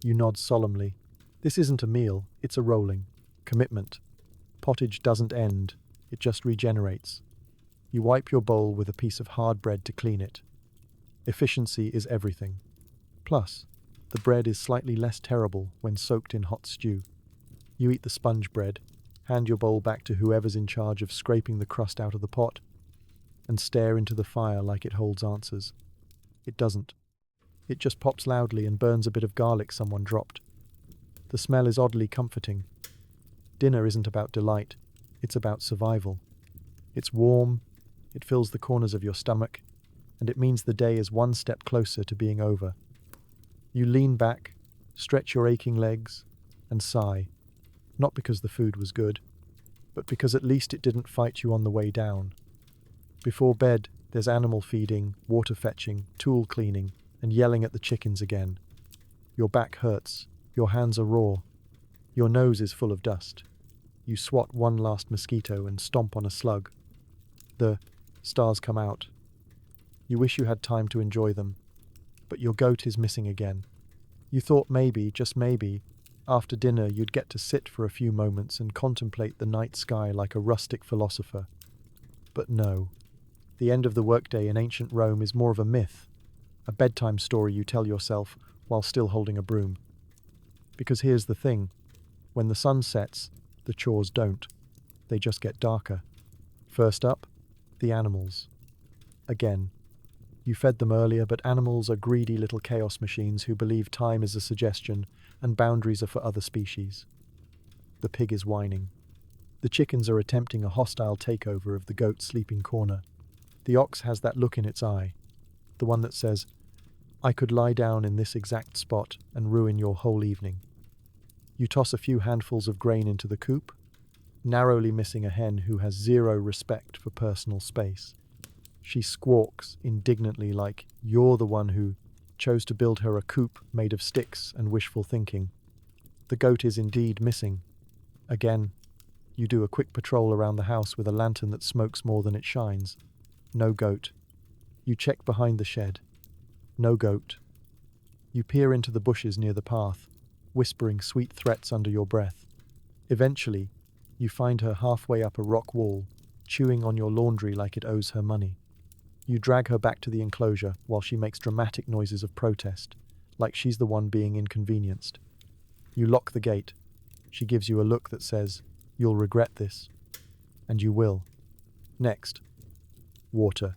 You nod solemnly. This isn't a meal, it's a rolling commitment. Pottage doesn't end, it just regenerates. You wipe your bowl with a piece of hard bread to clean it. Efficiency is everything. Plus, the bread is slightly less terrible when soaked in hot stew. You eat the sponge bread, hand your bowl back to whoever's in charge of scraping the crust out of the pot, and stare into the fire like it holds answers. It doesn't. It just pops loudly and burns a bit of garlic someone dropped. The smell is oddly comforting. Dinner isn't about delight, it's about survival. It's warm, it fills the corners of your stomach, and it means the day is one step closer to being over. You lean back, stretch your aching legs, and sigh, not because the food was good, but because at least it didn't fight you on the way down. Before bed, there's animal feeding, water fetching, tool cleaning, and yelling at the chickens again. Your back hurts, your hands are raw, your nose is full of dust. You swat one last mosquito and stomp on a slug. The stars come out. You wish you had time to enjoy them, but your goat is missing again. You thought maybe, just maybe, after dinner you'd get to sit for a few moments and contemplate the night sky like a rustic philosopher. But no. The end of the workday in ancient Rome is more of a myth, a bedtime story you tell yourself while still holding a broom. Because here's the thing, when the sun sets, the chores don't. They just get darker. First up, the animals. Again, you fed them earlier, but animals are greedy little chaos machines who believe time is a suggestion and boundaries are for other species. The pig is whining. The chickens are attempting a hostile takeover of the goat's sleeping corner. The ox has that look in its eye, the one that says, I could lie down in this exact spot and ruin your whole evening. You toss a few handfuls of grain into the coop, narrowly missing a hen who has zero respect for personal space. She squawks indignantly like you're the one who chose to build her a coop made of sticks and wishful thinking. The goat is indeed missing. Again, you do a quick patrol around the house with a lantern that smokes more than it shines. No goat. You check behind the shed. No goat. You peer into the bushes near the path, whispering sweet threats under your breath. Eventually, you find her halfway up a rock wall, chewing on your laundry like it owes her money. You drag her back to the enclosure while she makes dramatic noises of protest, like she's the one being inconvenienced. You lock the gate. She gives you a look that says, you'll regret this. And you will. Next. Water.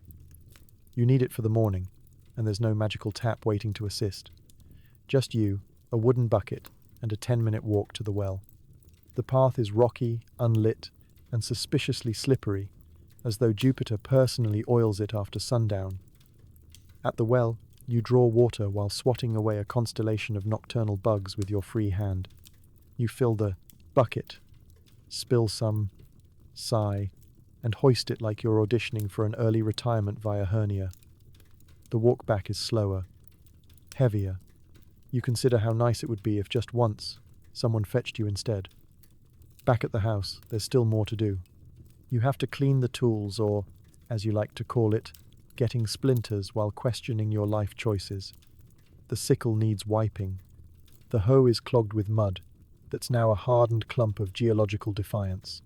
You need it for the morning, and there's no magical tap waiting to assist. Just you, a wooden bucket, and a 10-minute walk to the well. The path is rocky, unlit, and suspiciously slippery, as though Jupiter personally oils it after sundown. At the well, you draw water while swatting away a constellation of nocturnal bugs with your free hand. You fill the bucket, spill some, sigh, and hoist it like you're auditioning for an early retirement via hernia. The walk back is slower, heavier. You consider how nice it would be if just once someone fetched you instead. Back at the house, there's still more to do. You have to clean the tools, or, as you like to call it, getting splinters while questioning your life choices. The sickle needs wiping. The hoe is clogged with mud that's now a hardened clump of geological defiance.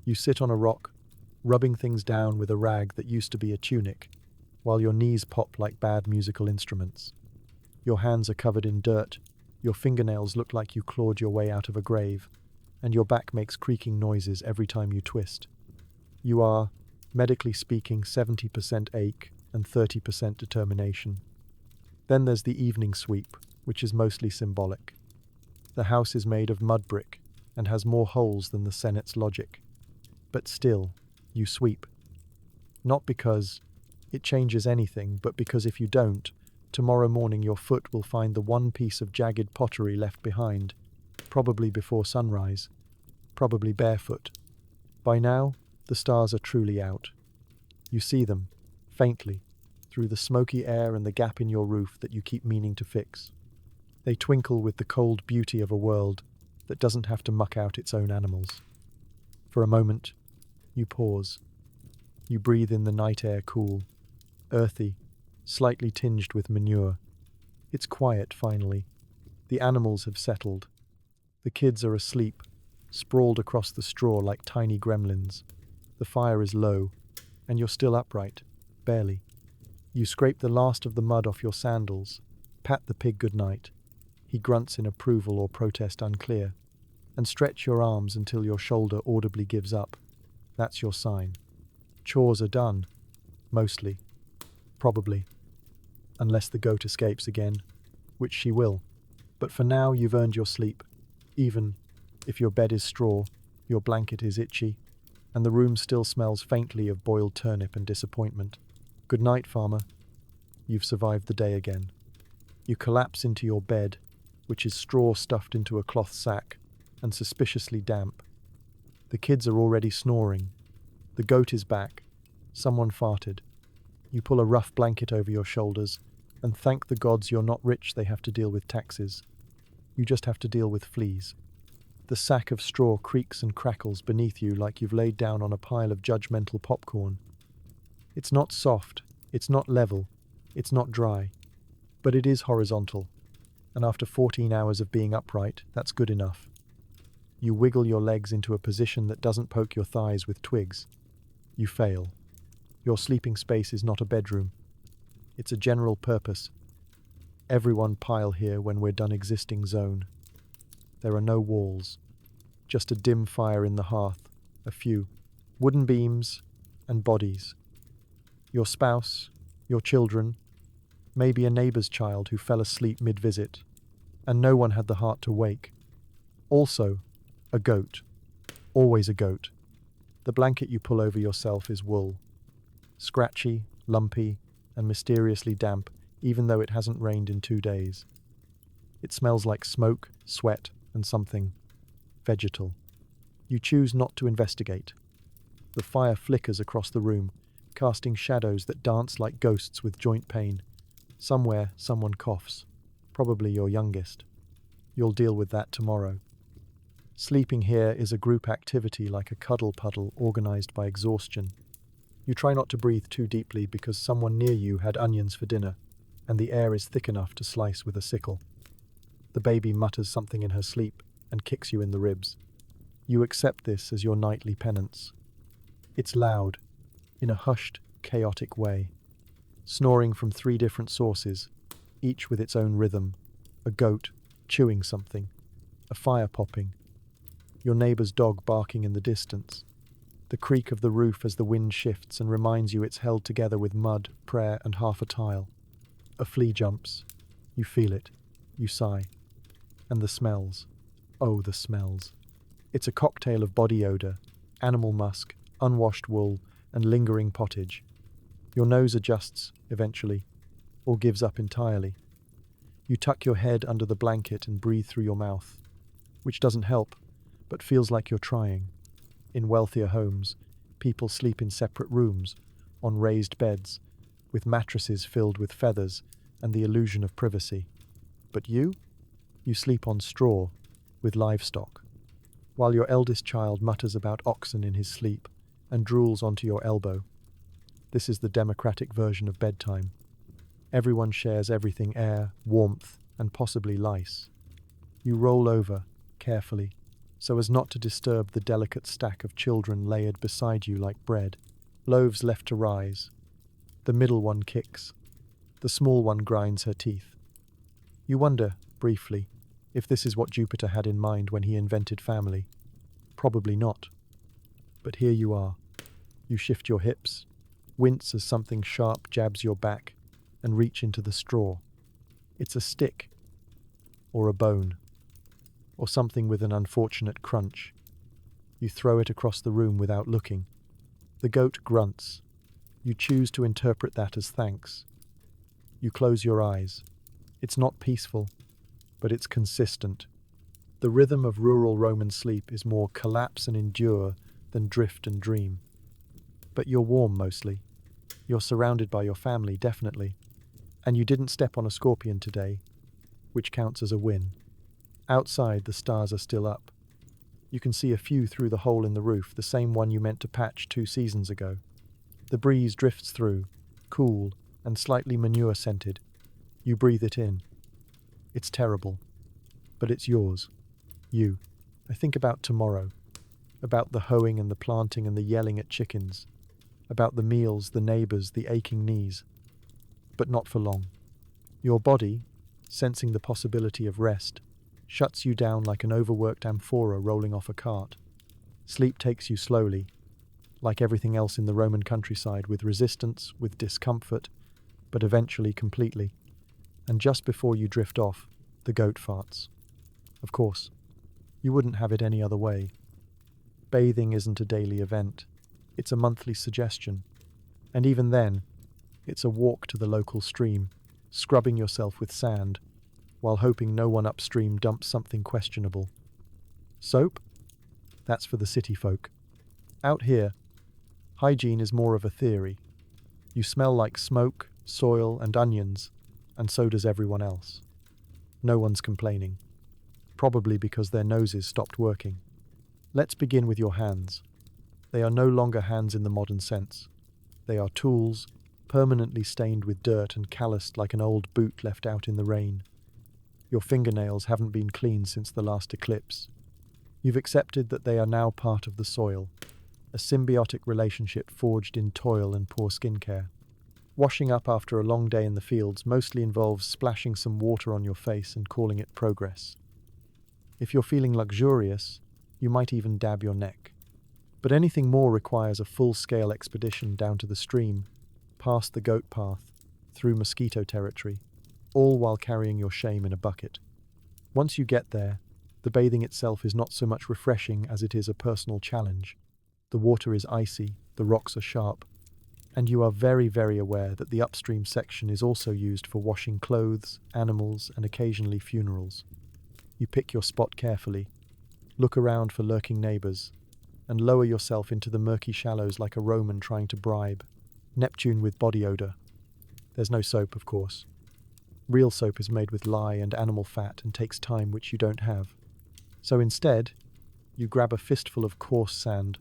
You sit on a rock, rubbing things down with a rag that used to be a tunic, while your knees pop like bad musical instruments. Your hands are covered in dirt, your fingernails look like you clawed your way out of a grave, and your back makes creaking noises every time you twist. You are, medically speaking, 70% ache and 30% determination. Then there's the evening sweep, which is mostly symbolic. The house is made of mud brick and has more holes than the Senate's logic. But still, you sweep. Not because it changes anything, but because if you don't, tomorrow morning your foot will find the one piece of jagged pottery left behind, probably before sunrise, probably barefoot. By now, the stars are truly out. You see them, faintly, through the smoky air and the gap in your roof that you keep meaning to fix. They twinkle with the cold beauty of a world that doesn't have to muck out its own animals. For a moment, you pause. You breathe in the night air, cool, earthy, slightly tinged with manure. It's quiet, finally. The animals have settled. The kids are asleep, sprawled across the straw like tiny gremlins. The fire is low, and you're still upright, barely. You scrape the last of the mud off your sandals, pat the pig goodnight. He grunts in approval or protest unclear, and stretch your arms until your shoulder audibly gives up. That's your sign. Chores are done. Mostly. Probably. Unless the goat escapes again, which she will. But for now, you've earned your sleep. Even if your bed is straw, your blanket is itchy, and the room still smells faintly of boiled turnip and disappointment. Good night, farmer. You've survived the day again. You collapse into your bed, which is straw stuffed into a cloth sack, and suspiciously damp. The kids are already snoring. The goat is back. Someone farted. You pull a rough blanket over your shoulders, and thank the gods you're not rich they have to deal with taxes. You just have to deal with fleas. The sack of straw creaks and crackles beneath you like you've laid down on a pile of judgmental popcorn. It's not soft, it's not level, it's not dry, but it is horizontal, and after 14 hours of being upright, that's good enough. You wiggle your legs into a position that doesn't poke your thighs with twigs. You fail. Your sleeping space is not a bedroom. It's a general purpose. Everyone pile here when we're done existing zone. There are no walls, just a dim fire in the hearth, a few wooden beams and bodies. Your spouse, your children, maybe a neighbor's child who fell asleep mid-visit, and no one had the heart to wake. Also, a goat. Always a goat. The blanket you pull over yourself is wool. Scratchy, lumpy, and mysteriously damp, even though it hasn't rained in 2 days. It smells like smoke, sweat, and something vegetal. You choose not to investigate. The fire flickers across the room, casting shadows that dance like ghosts with joint pain. Somewhere, someone coughs. Probably your youngest. You'll deal with that tomorrow. Sleeping here is a group activity like a cuddle puddle organized by exhaustion. You try not to breathe too deeply because someone near you had onions for dinner, and the air is thick enough to slice with a sickle. The baby mutters something in her sleep and kicks you in the ribs. You accept this as your nightly penance. It's loud, in a hushed, chaotic way. Snoring from 3 different sources, each with its own rhythm. A goat chewing something, a fire popping, your neighbor's dog barking in the distance, the creak of the roof as the wind shifts and reminds you it's held together with mud, prayer, and half a tile. A flea jumps. You feel it. You sigh. And the smells. Oh, the smells. It's a cocktail of body odor, animal musk, unwashed wool, and lingering pottage. Your nose adjusts, eventually, or gives up entirely. You tuck your head under the blanket and breathe through your mouth, which doesn't help, but feels like you're trying. In wealthier homes, people sleep in separate rooms, on raised beds, with mattresses filled with feathers and the illusion of privacy. But you sleep on straw, with livestock, while your eldest child mutters about oxen in his sleep and drools onto your elbow. This is the democratic version of bedtime. Everyone shares everything: air, warmth, and possibly lice. You roll over, carefully, so as not to disturb the delicate stack of children layered beside you like bread. Loaves left to rise. The middle one kicks. The small one grinds her teeth. You wonder, briefly, if this is what Jupiter had in mind when he invented family. Probably not. But here you are. You shift your hips, wince as something sharp jabs your back, and reach into the straw. It's a stick, or a bone, or something with an unfortunate crunch. You throw it across the room without looking. The goat grunts. You choose to interpret that as thanks. You close your eyes. It's not peaceful, but it's consistent. The rhythm of rural Roman sleep is more collapse and endure than drift and dream. But you're warm mostly. You're surrounded by your family, definitely. And you didn't step on a scorpion today, which counts as a win. Outside, the stars are still up. You can see a few through the hole in the roof, the same one you meant to patch 2 seasons ago. The breeze drifts through, cool and slightly manure-scented. You breathe it in. It's terrible, but it's yours. You. I think about tomorrow, about the hoeing and the planting and the yelling at chickens, about the meals, the neighbors, the aching knees. But not for long. Your body, sensing the possibility of rest, shuts you down like an overworked amphora rolling off a cart. Sleep takes you slowly, like everything else in the Roman countryside, with resistance, with discomfort, but eventually completely. And just before you drift off, the goat farts. Of course, you wouldn't have it any other way. Bathing isn't a daily event. It's a monthly suggestion. And even then, it's a walk to the local stream, scrubbing yourself with sand, while hoping no one upstream dumps something questionable. Soap? That's for the city folk. Out here, hygiene is more of a theory. You smell like smoke, soil, and onions, and so does everyone else. No one's complaining. Probably because their noses stopped working. Let's begin with your hands. They are no longer hands in the modern sense. They are tools, permanently stained with dirt and calloused like an old boot left out in the rain. Your fingernails haven't been cleaned since the last eclipse. You've accepted that they are now part of the soil, a symbiotic relationship forged in toil and poor skincare. Washing up after a long day in the fields mostly involves splashing some water on your face and calling it progress. If you're feeling luxurious, you might even dab your neck. But anything more requires a full-scale expedition down to the stream, past the goat path, through mosquito territory, all while carrying your shame in a bucket. Once you get there, the bathing itself is not so much refreshing as it is a personal challenge. The water is icy, the rocks are sharp, and you are very, very aware that the upstream section is also used for washing clothes, animals, and occasionally funerals. You pick your spot carefully, look around for lurking neighbors, and lower yourself into the murky shallows like a Roman trying to bribe Neptune with body odor. There's no soap, of course. Real soap is made with lye and animal fat and takes time, which you don't have. So instead, you grab a fistful of coarse sand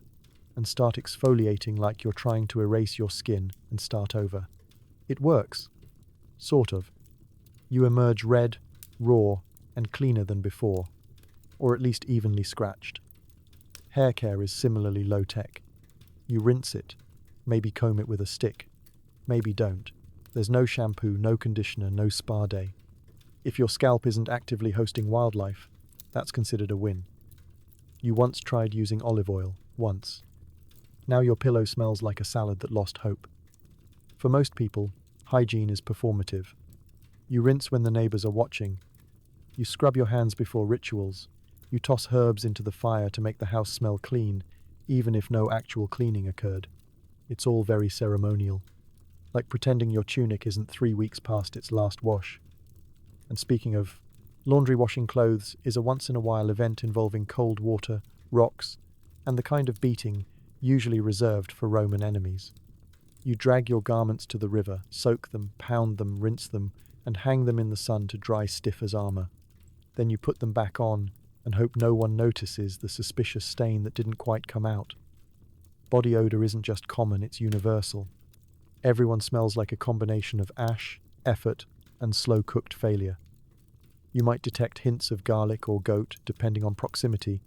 and start exfoliating like you're trying to erase your skin and start over. It works. Sort of. You emerge red, raw, and cleaner than before, or at least evenly scratched. Hair care is similarly low-tech. You rinse it, maybe comb it with a stick, maybe don't. There's no shampoo, no conditioner, no spa day. If your scalp isn't actively hosting wildlife, that's considered a win. You once tried using olive oil, once. Now your pillow smells like a salad that lost hope. For most people, hygiene is performative. You rinse when the neighbors are watching. You scrub your hands before rituals, You toss herbs into the fire to make the house smell clean, even if no actual cleaning occurred. It's all very ceremonial, like pretending your tunic isn't 3 weeks past its last wash. And speaking of, laundry washing clothes is a once-in-a-while event involving cold water, rocks, and the kind of beating usually reserved for Roman enemies. You drag your garments to the river, soak them, pound them, rinse them, and hang them in the sun to dry stiff as armor. Then you put them back on and hope no one notices the suspicious stain that didn't quite come out. Body odor isn't just common, it's universal. Everyone smells like a combination of ash, effort, and slow-cooked failure. You might detect hints of garlic or goat, depending on proximity.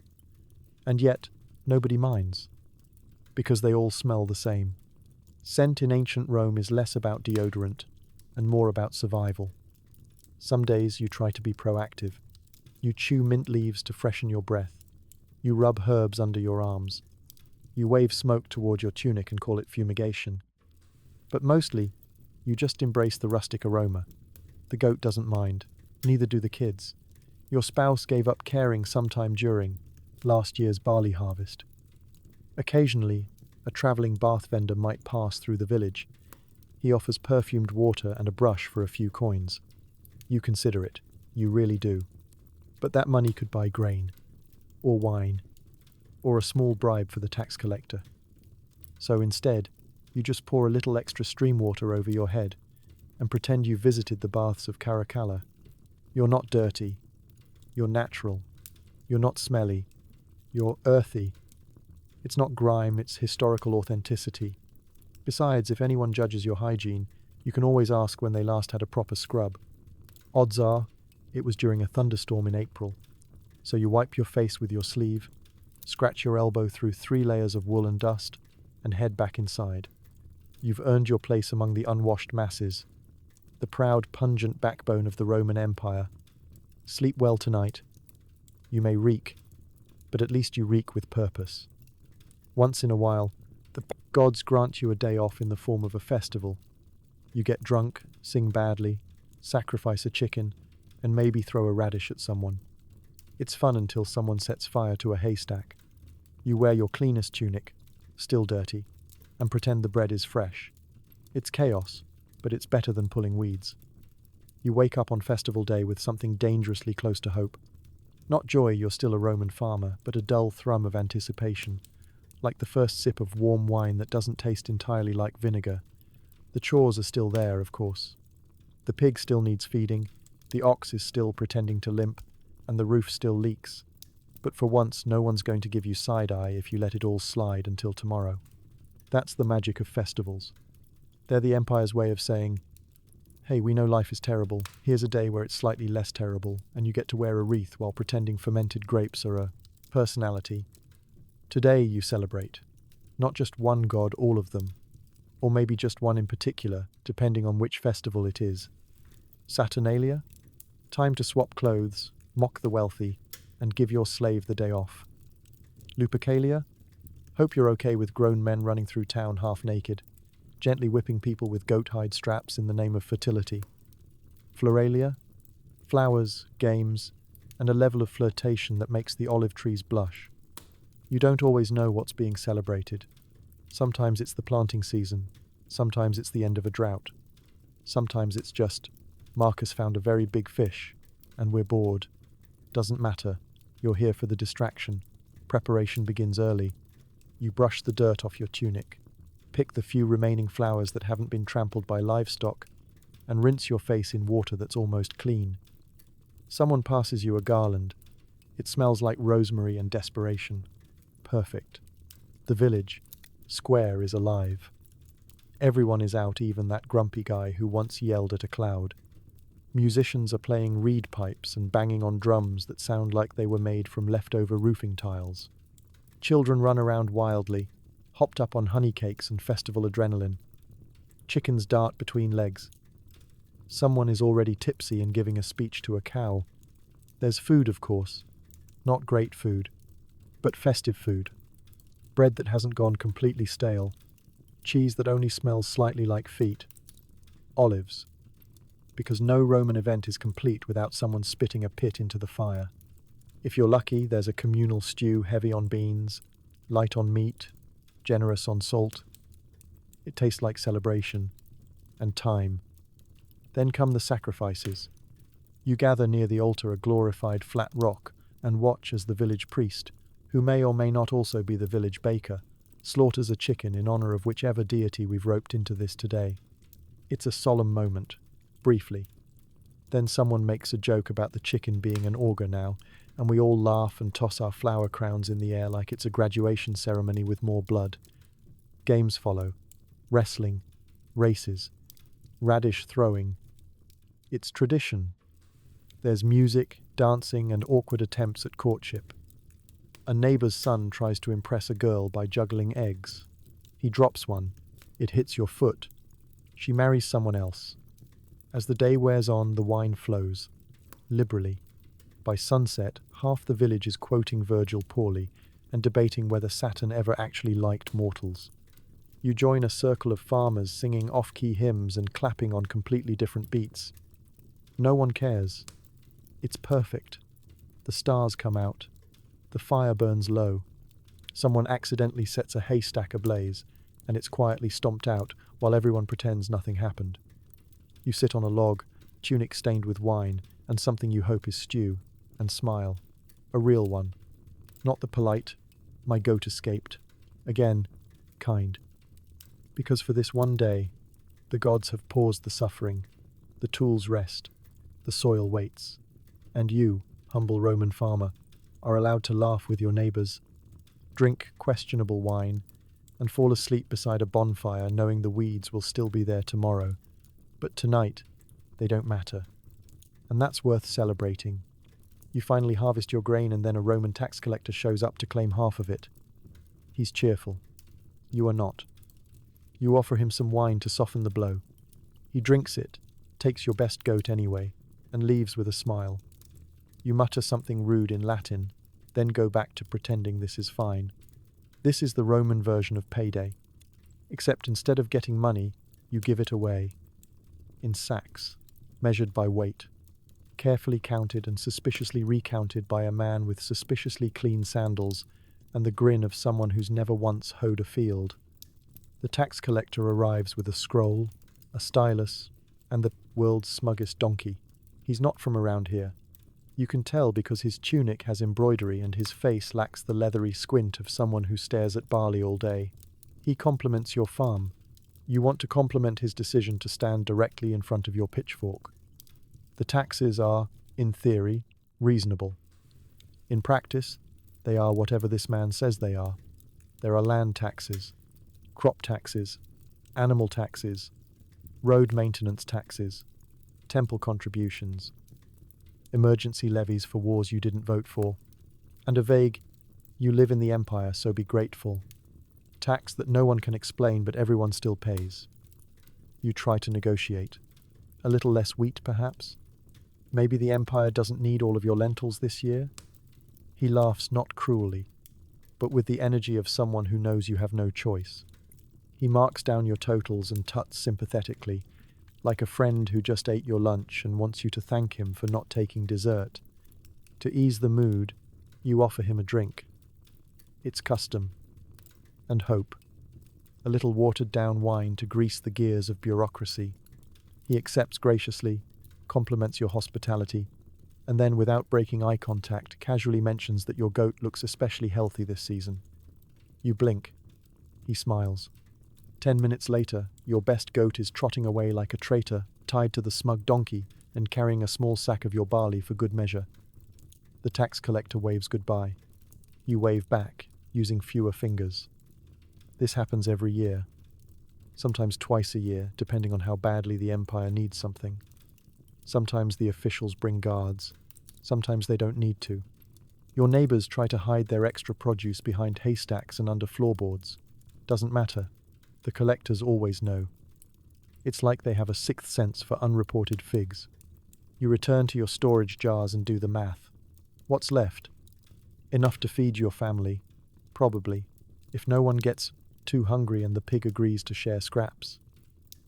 And yet, nobody minds, because they all smell the same. Scent in ancient Rome is less about deodorant and more about survival. Some days you try to be proactive. You chew mint leaves to freshen your breath. You rub herbs under your arms. You wave smoke toward your tunic and call it fumigation. But mostly, you just embrace the rustic aroma. The goat doesn't mind, neither do the kids. Your spouse gave up caring sometime during last year's barley harvest. Occasionally, a traveling bath vendor might pass through the village. He offers perfumed water and a brush for a few coins. You consider it, you really do. But that money could buy grain, or wine, or a small bribe for the tax collector. So instead, you just pour a little extra stream water over your head and pretend you visited the baths of Caracalla. You're not dirty. You're natural. You're not smelly. You're earthy. It's not grime, it's historical authenticity. Besides, if anyone judges your hygiene, you can always ask when they last had a proper scrub. Odds are, it was during a thunderstorm in April. So you wipe your face with your sleeve, scratch your elbow through 3 layers of wool and dust, and head back inside. You've earned your place among the unwashed masses, the proud, pungent backbone of the Roman Empire. Sleep well tonight. You may reek, but at least you reek with purpose. Once in a while, the gods grant you a day off in the form of a festival. You get drunk, sing badly, sacrifice a chicken, and maybe throw a radish at someone. It's fun until someone sets fire to a haystack. You wear your cleanest tunic, still dirty, and pretend the bread is fresh. It's chaos, but it's better than pulling weeds. You wake up on festival day with something dangerously close to hope. Not joy, you're still a Roman farmer, but a dull thrum of anticipation, like the first sip of warm wine that doesn't taste entirely like vinegar. The chores are still there, of course. The pig still needs feeding, the ox is still pretending to limp, and the roof still leaks. But for once, no one's going to give you side-eye if you let it all slide until tomorrow. That's the magic of festivals. They're the empire's way of saying, hey, we know life is terrible. Here's a day where it's slightly less terrible, and you get to wear a wreath while pretending fermented grapes are a personality. Today you celebrate. Not just one god, all of them. Or maybe just one in particular, depending on which festival it is. Saturnalia? Time to swap clothes, mock the wealthy, and give your slave the day off. Lupercalia? Hope you're okay with grown men running through town half naked, gently whipping people with goat hide straps in the name of fertility. Floralia? Flowers, games, and a level of flirtation that makes the olive trees blush. You don't always know what's being celebrated. Sometimes it's the planting season, sometimes it's the end of a drought. Sometimes it's just, Marcus found a very big fish, and we're bored. Doesn't matter, you're here for the distraction. Preparation begins early. You brush the dirt off your tunic, pick the few remaining flowers that haven't been trampled by livestock, and rinse your face in water that's almost clean. Someone passes you a garland. It smells like rosemary and desperation. Perfect. The village, square, is alive. Everyone is out, even that grumpy guy who once yelled at a cloud. Musicians are playing reed pipes and banging on drums that sound like they were made from leftover roofing tiles. Children run around wildly, hopped up on honey cakes and festival adrenaline. Chickens dart between legs. Someone is already tipsy and giving a speech to a cow. There's food, of course. Not great food, but festive food. Bread that hasn't gone completely stale. Cheese that only smells slightly like feet. Olives. Because no Roman event is complete without someone spitting a pit into the fire. If you're lucky, there's a communal stew heavy on beans, light on meat, generous on salt. It tastes like celebration and time. Then come the sacrifices. You gather near the altar a glorified flat rock and watch as the village priest, who may or may not also be the village baker, slaughters a chicken in honor of whichever deity we've roped into this today. It's a solemn moment, briefly. Then someone makes a joke about the chicken being an augur now, and we all laugh and toss our flower crowns in the air like it's a graduation ceremony with more blood. Games follow. Wrestling, races, radish throwing. It's tradition. There's music, dancing, and awkward attempts at courtship. A neighbor's son tries to impress a girl by juggling eggs. He drops one. It hits your foot. She marries someone else. As the day wears on, the wine flows, liberally. By sunset, half the village is quoting Virgil poorly and debating whether Saturn ever actually liked mortals. You join a circle of farmers singing off-key hymns and clapping on completely different beats. No one cares. It's perfect. The stars come out. The fire burns low. Someone accidentally sets a haystack ablaze, and it's quietly stomped out while everyone pretends nothing happened. You sit on a log, tunic stained with wine, and something you hope is stew, and smile. A real one. Not the polite, my goat escaped. Again, kind. Because for this one day, the gods have paused the suffering, the tools rest, the soil waits, and you, humble Roman farmer, are allowed to laugh with your neighbors, drink questionable wine, and fall asleep beside a bonfire knowing the weeds will still be there tomorrow. But tonight, they don't matter. And that's worth celebrating. You finally harvest your grain and then a Roman tax collector shows up to claim half of it. He's cheerful. You are not. You offer him some wine to soften the blow. He drinks it, takes your best goat anyway, and leaves with a smile. You mutter something rude in Latin, then go back to pretending this is fine. This is the Roman version of payday. Except instead of getting money, you give it away. In sacks, measured by weight, carefully counted and suspiciously recounted by a man with suspiciously clean sandals and the grin of someone who's never once hoed a field. The tax collector arrives with a scroll, a stylus, and the world's smuggest donkey. He's not from around here. You can tell because his tunic has embroidery and his face lacks the leathery squint of someone who stares at barley all day. He compliments your farm. You want to compliment his decision to stand directly in front of your pitchfork. The taxes are, in theory, reasonable. In practice, they are whatever this man says they are. There are land taxes, crop taxes, animal taxes, road maintenance taxes, temple contributions, emergency levies for wars you didn't vote for, and a vague, you live in the empire, so be grateful, tax that no one can explain but everyone still pays. You try to negotiate. A little less wheat, perhaps? Maybe the empire doesn't need all of your lentils this year? He laughs not cruelly, but with the energy of someone who knows you have no choice. He marks down your totals and tuts sympathetically, like a friend who just ate your lunch and wants you to thank him for not taking dessert. To ease the mood, you offer him a drink. It's custom. And hope. A little watered-down wine to grease the gears of bureaucracy. He accepts graciously, compliments your hospitality, and then, without breaking eye contact, casually mentions that your goat looks especially healthy this season. You blink. He smiles. 10 minutes later, your best goat is trotting away like a traitor, tied to the smug donkey and carrying a small sack of your barley for good measure. The tax collector waves goodbye. You wave back, using fewer fingers. This happens every year. Sometimes twice a year, depending on how badly the empire needs something. Sometimes the officials bring guards. Sometimes they don't need to. Your neighbors try to hide their extra produce behind haystacks and under floorboards. Doesn't matter. The collectors always know. It's like they have a sixth sense for unreported figs. You return to your storage jars and do the math. What's left? Enough to feed your family. Probably. If no one gets too hungry and the pig agrees to share scraps.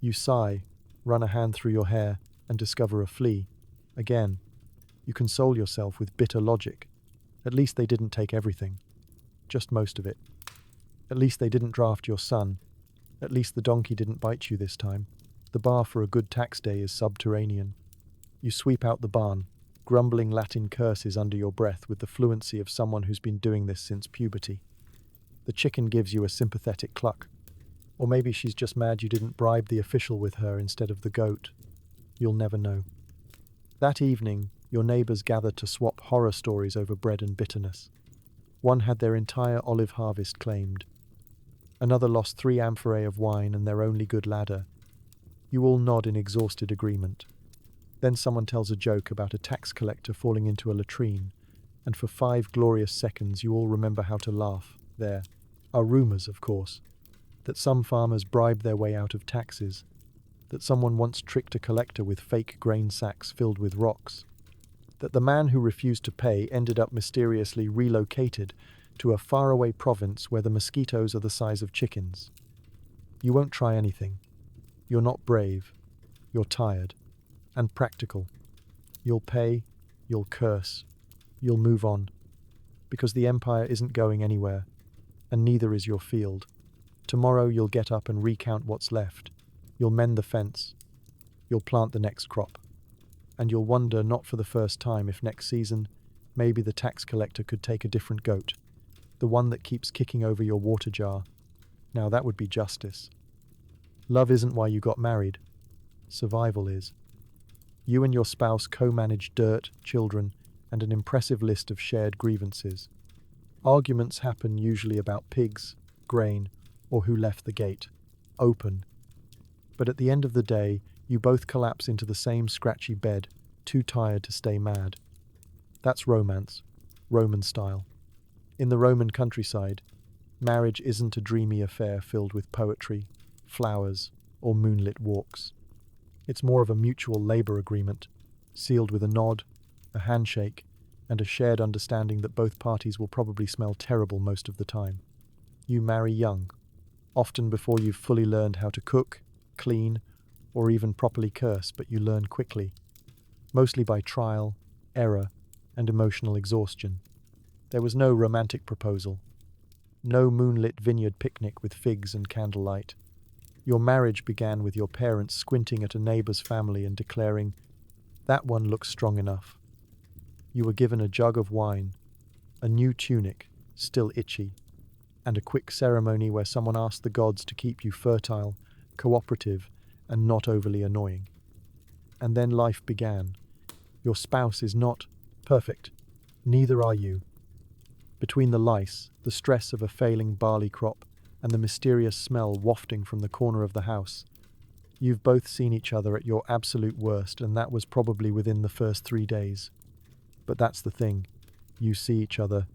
You sigh, run a hand through your hair, and discover a flea. Again. You console yourself with bitter logic. At least they didn't take everything. Just most of it. At least they didn't draft your son. At least the donkey didn't bite you this time. The bar for a good tax day is subterranean. You sweep out the barn, grumbling Latin curses under your breath with the fluency of someone who's been doing this since puberty. The chicken gives you a sympathetic cluck. Or maybe she's just mad you didn't bribe the official with her instead of the goat. You'll never know. That evening, your neighbors gathered to swap horror stories over bread and bitterness. One had their entire olive harvest claimed. Another lost 3 amphorae of wine and their only good ladder. You all nod in exhausted agreement. Then someone tells a joke about a tax collector falling into a latrine, and for 5 glorious seconds you all remember how to laugh. There are rumors, of course, that some farmers bribe their way out of taxes, that someone once tricked a collector with fake grain sacks filled with rocks, that the man who refused to pay ended up mysteriously relocated to a faraway province where the mosquitoes are the size of chickens. You won't try anything. You're not brave. You're tired. And practical. You'll pay. You'll curse. You'll move on. Because the empire isn't going anywhere, and neither is your field. Tomorrow you'll get up and recount what's left. You'll mend the fence. You'll plant the next crop. And you'll wonder, not for the first time, if next season, maybe the tax collector could take a different goat. The one that keeps kicking over your water jar. Now that would be justice. Love isn't why you got married. Survival is. You and your spouse co-manage dirt, children, and an impressive list of shared grievances. Arguments happen usually about pigs, grain, or who left the gate open. But at the end of the day, you both collapse into the same scratchy bed, too tired to stay mad. That's romance, Roman style. In the Roman countryside, marriage isn't a dreamy affair filled with poetry, flowers, or moonlit walks. It's more of a mutual labor agreement, sealed with a nod, a handshake, and a shared understanding that both parties will probably smell terrible most of the time. You marry young, often before you've fully learned how to cook, clean, or even properly curse, but you learn quickly, mostly by trial, error, and emotional exhaustion. There was no romantic proposal, no moonlit vineyard picnic with figs and candlelight. Your marriage began with your parents squinting at a neighbor's family and declaring, "That one looks strong enough." You were given a jug of wine, a new tunic, still itchy, and a quick ceremony where someone asked the gods to keep you fertile, cooperative, and not overly annoying. And then life began. Your spouse is not perfect. Neither are you. Between the lice, the stress of a failing barley crop, and the mysterious smell wafting from the corner of the house, you've both seen each other at your absolute worst, and that was probably within the first 3 days. But that's the thing. You see each other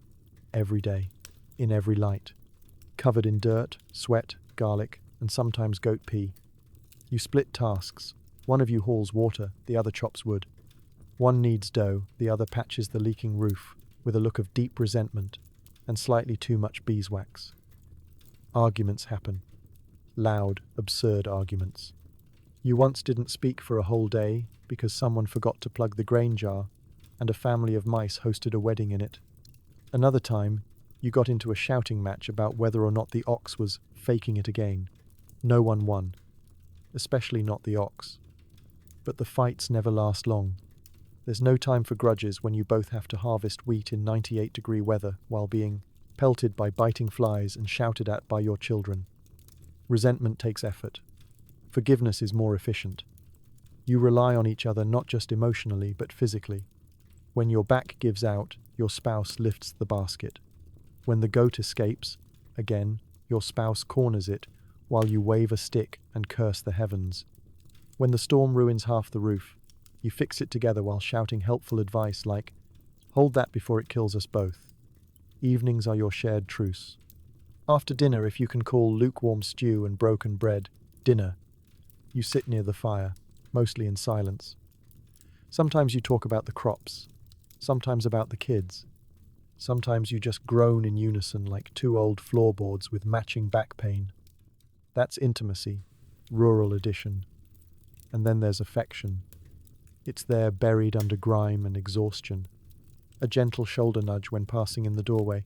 every day, in every light, covered in dirt, sweat, garlic, and sometimes goat pee. You split tasks. One of you hauls water, the other chops wood. One kneads dough, the other patches the leaking roof, with a look of deep resentment and slightly too much beeswax. Arguments happen. Loud, absurd arguments. You once didn't speak for a whole day because someone forgot to plug the grain jar and a family of mice hosted a wedding in it. Another time, you got into a shouting match about whether or not the ox was faking it again. No one won. Especially not the ox. But the fights never last long. There's no time for grudges when you both have to harvest wheat in 98-degree weather while being pelted by biting flies and shouted at by your children. Resentment takes effort. Forgiveness is more efficient. You rely on each other not just emotionally but physically. When your back gives out, your spouse lifts the basket. When the goat escapes, again, your spouse corners it while you wave a stick and curse the heavens. When the storm ruins half the roof, you fix it together while shouting helpful advice like, "Hold that before it kills us both." Evenings are your shared truce. After dinner, if you can call lukewarm stew and broken bread dinner, you sit near the fire, mostly in silence. Sometimes you talk about the crops, sometimes about the kids. Sometimes you just groan in unison like 2 old floorboards with matching back pain. That's intimacy, rural edition. And then there's affection. It's there buried under grime and exhaustion. A gentle shoulder nudge when passing in the doorway.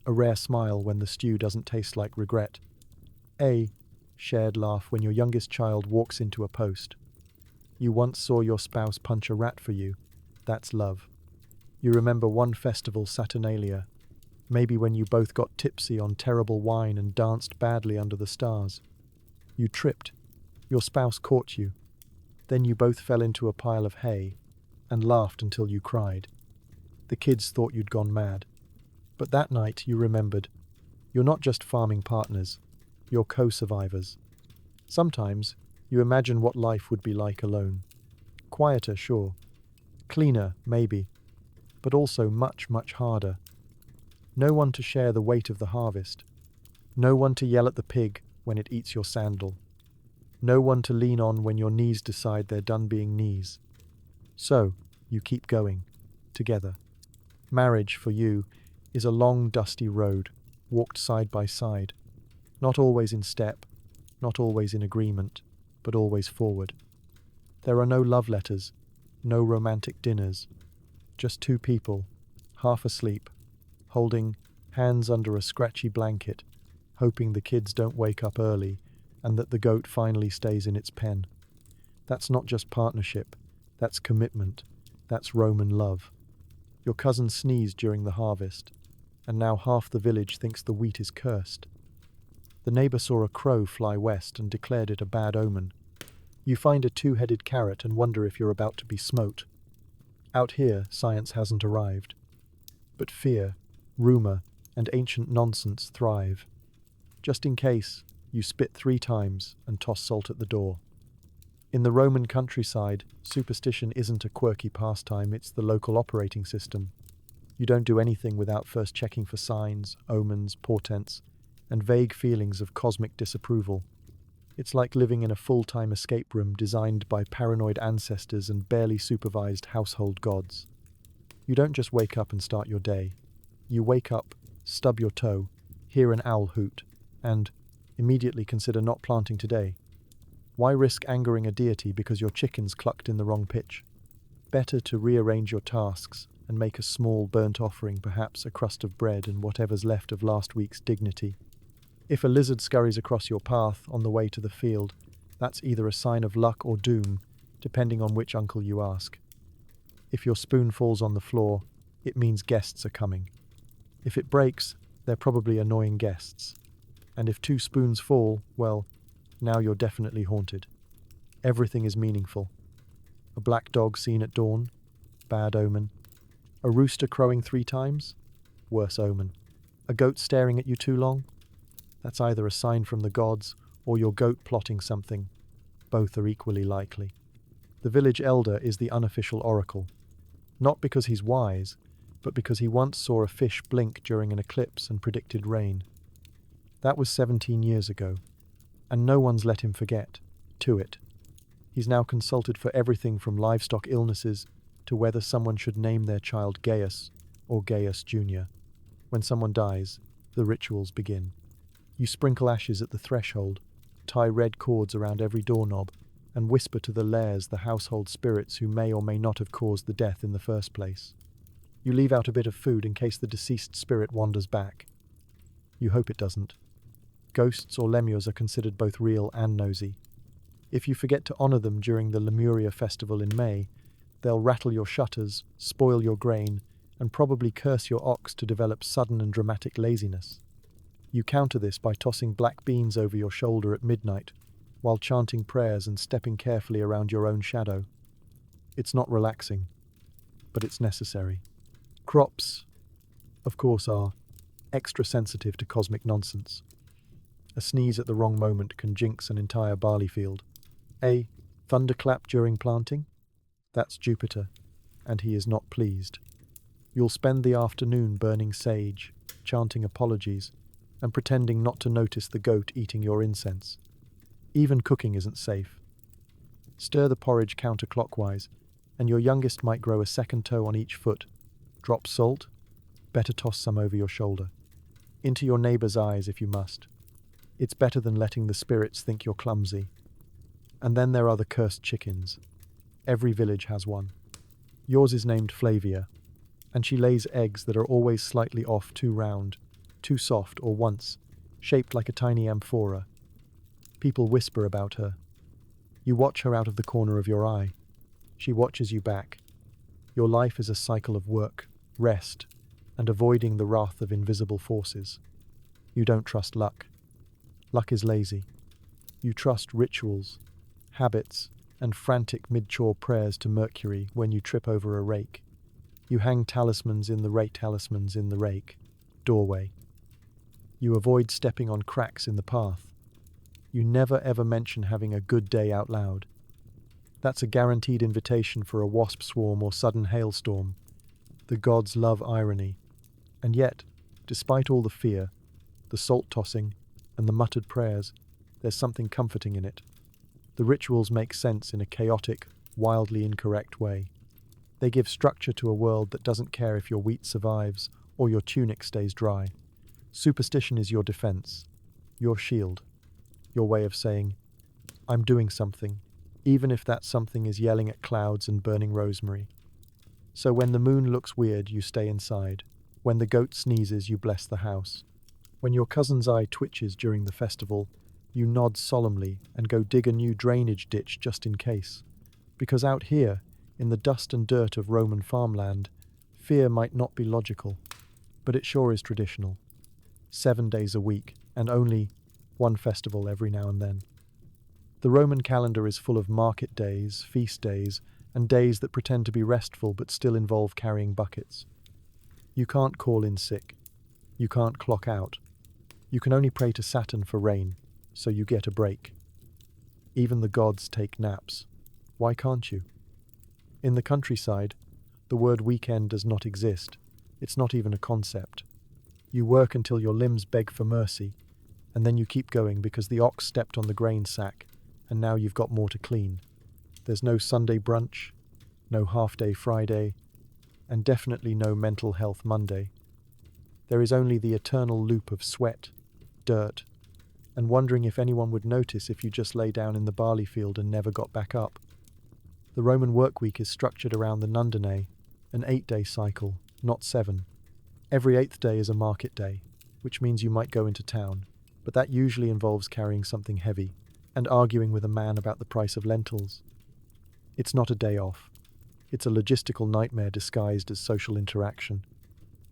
A rare smile when the stew doesn't taste like regret. A shared laugh when your youngest child walks into a post. You once saw your spouse punch a rat for you. That's love. You remember one festival Saturnalia, maybe when you both got tipsy on terrible wine and danced badly under the stars. You tripped. Your spouse caught you. Then you both fell into a pile of hay and laughed until you cried. The kids thought you'd gone mad. But that night you remembered, you're not just farming partners, you're co-survivors. Sometimes you imagine what life would be like alone. Quieter, sure. Cleaner, maybe. But also much, much harder. No one to share the weight of the harvest. No one to yell at the pig when it eats your sandal. No one to lean on when your knees decide they're done being knees. So, you keep going, together. Marriage, for you, is a long, dusty road, walked side by side. Not always in step, not always in agreement, but always forward. There are no love letters, no romantic dinners. Just two people, half asleep, holding hands under a scratchy blanket, hoping the kids don't wake up early and that the goat finally stays in its pen. That's not just partnership, that's commitment, that's Roman love. Your cousin sneezed during the harvest, and now half the village thinks the wheat is cursed. The neighbor saw a crow fly west and declared it a bad omen. You find a two-headed carrot and wonder if you're about to be smote. Out here, science hasn't arrived. But fear, rumor, and ancient nonsense thrive. Just in case, you spit 3 times and toss salt at the door. In the Roman countryside, superstition isn't a quirky pastime, it's the local operating system. You don't do anything without first checking for signs, omens, portents, and vague feelings of cosmic disapproval. It's like living in a full-time escape room designed by paranoid ancestors and barely supervised household gods. You don't just wake up and start your day. You wake up, stub your toe, hear an owl hoot, and immediately consider not planting today. Why risk angering a deity because your chickens clucked in the wrong pitch? Better to rearrange your tasks and make a small burnt offering, perhaps a crust of bread and whatever's left of last week's dignity. If a lizard scurries across your path on the way to the field, that's either a sign of luck or doom, depending on which uncle you ask. If your spoon falls on the floor, it means guests are coming. If it breaks, they're probably annoying guests. And if 2 spoons fall, well, now you're definitely haunted. Everything is meaningful. A black dog seen at dawn? Bad omen. A rooster crowing 3 times? Worse omen. A goat staring at you too long? That's either a sign from the gods or your goat plotting something. Both are equally likely. The village elder is the unofficial oracle. Not because he's wise, but because he once saw a fish blink during an eclipse and predicted rain. That was 17 years ago, and no one's let him forget. To it. He's now consulted for everything from livestock illnesses to whether someone should name their child Gaius or Gaius Jr. When someone dies, the rituals begin. You sprinkle ashes at the threshold, tie red cords around every doorknob, and whisper to the lairs, the household spirits who may or may not have caused the death in the first place. You leave out a bit of food in case the deceased spirit wanders back. You hope it doesn't. Ghosts or lemures are considered both real and nosy. If you forget to honor them during the Lemuria festival in May, they'll rattle your shutters, spoil your grain, and probably curse your ox to develop sudden and dramatic laziness. You counter this by tossing black beans over your shoulder at midnight, while chanting prayers and stepping carefully around your own shadow. It's not relaxing, but it's necessary. Crops, of course, are extra sensitive to cosmic nonsense. A sneeze at the wrong moment can jinx an entire barley field. A thunderclap during planting? That's Jupiter, and he is not pleased. You'll spend the afternoon burning sage, chanting apologies, and pretending not to notice the goat eating your incense. Even cooking isn't safe. Stir the porridge counterclockwise, and your youngest might grow a second toe on each foot. Drop salt? Better toss some over your shoulder. Into your neighbor's eyes if you must. It's better than letting the spirits think you're clumsy. And then there are the cursed chickens. Every village has one. Yours is named Flavia. And she lays eggs that are always slightly off, too round, too soft, or once, shaped like a tiny amphora. People whisper about her. You watch her out of the corner of your eye. She watches you back. Your life is a cycle of work, rest, and avoiding the wrath of invisible forces. You don't trust luck. Luck is lazy. You trust rituals, habits, and frantic mid-chore prayers to Mercury when you trip over a rake. You hang talismans in the rake, doorway. You avoid stepping on cracks in the path. You never ever mention having a good day out loud. That's a guaranteed invitation for a wasp swarm or sudden hailstorm. The gods love irony. And yet, despite all the fear, the salt-tossing, and the muttered prayers, there's something comforting in it. The rituals make sense in a chaotic, wildly incorrect way. They give structure to a world that doesn't care if your wheat survives or your tunic stays dry. Superstition is your defense, your shield, your way of saying, I'm doing something, even if that something is yelling at clouds and burning rosemary. So when the moon looks weird, you stay inside. When the goat sneezes, you bless the house. When your cousin's eye twitches during the festival, you nod solemnly and go dig a new drainage ditch just in case. Because out here, in the dust and dirt of Roman farmland, fear might not be logical, but it sure is traditional. 7 days a week, and only one festival every now and then. The Roman calendar is full of market days, feast days, and days that pretend to be restful but still involve carrying buckets. You can't call in sick. You can't clock out. You can only pray to Saturn for rain, so you get a break. Even the gods take naps. Why can't you? In the countryside, the word weekend does not exist. It's not even a concept. You work until your limbs beg for mercy, and then you keep going because the ox stepped on the grain sack, and now you've got more to clean. There's no Sunday brunch, no half-day Friday, and definitely no mental health Monday. There is only the eternal loop of sweat, dirt, and wondering if anyone would notice if you just lay down in the barley field and never got back up. The Roman work week is structured around the Nundinae, an 8-day cycle, not 7. Every 8th day is a market day, which means you might go into town, but that usually involves carrying something heavy and arguing with a man about the price of lentils. It's not a day off. It's a logistical nightmare disguised as social interaction.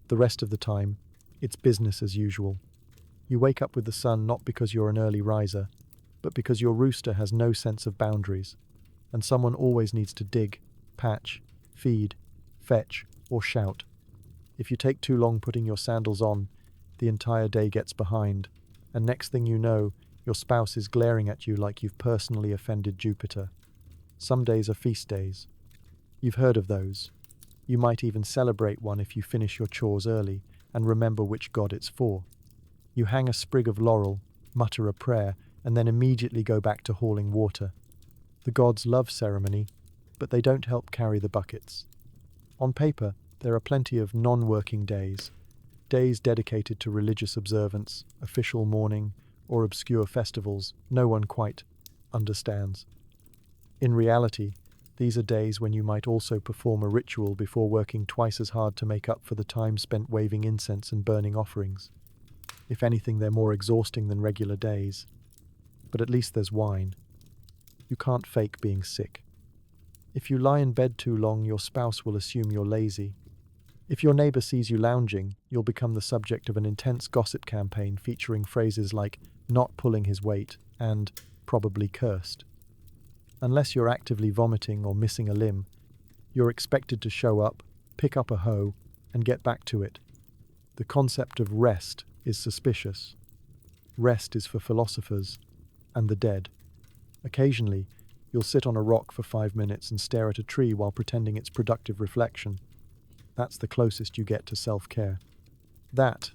The rest of the time, it's business as usual. You wake up with the sun not because you're an early riser, but because your rooster has no sense of boundaries, and someone always needs to dig, patch, feed, fetch, or shout. If you take too long putting your sandals on, the entire day gets behind, and next thing you know, your spouse is glaring at you like you've personally offended Jupiter. Some days are feast days. You've heard of those. You might even celebrate one if you finish your chores early and remember which god it's for. You hang a sprig of laurel, mutter a prayer, and then immediately go back to hauling water. The gods love ceremony, but they don't help carry the buckets. On paper, there are plenty of non-working days, days dedicated to religious observance, official mourning, or obscure festivals no one quite understands. In reality, these are days when you might also perform a ritual before working twice as hard to make up for the time spent waving incense and burning offerings. If anything, they're more exhausting than regular days. But at least there's wine. You can't fake being sick. If you lie in bed too long, your spouse will assume you're lazy. If your neighbor sees you lounging, you'll become the subject of an intense gossip campaign featuring phrases like not pulling his weight and probably cursed. Unless you're actively vomiting or missing a limb, you're expected to show up, pick up a hoe, and get back to it. The concept of rest is suspicious. Rest is for philosophers and the dead. Occasionally, you'll sit on a rock for 5 minutes and stare at a tree while pretending it's productive reflection. That's the closest you get to self-care. That,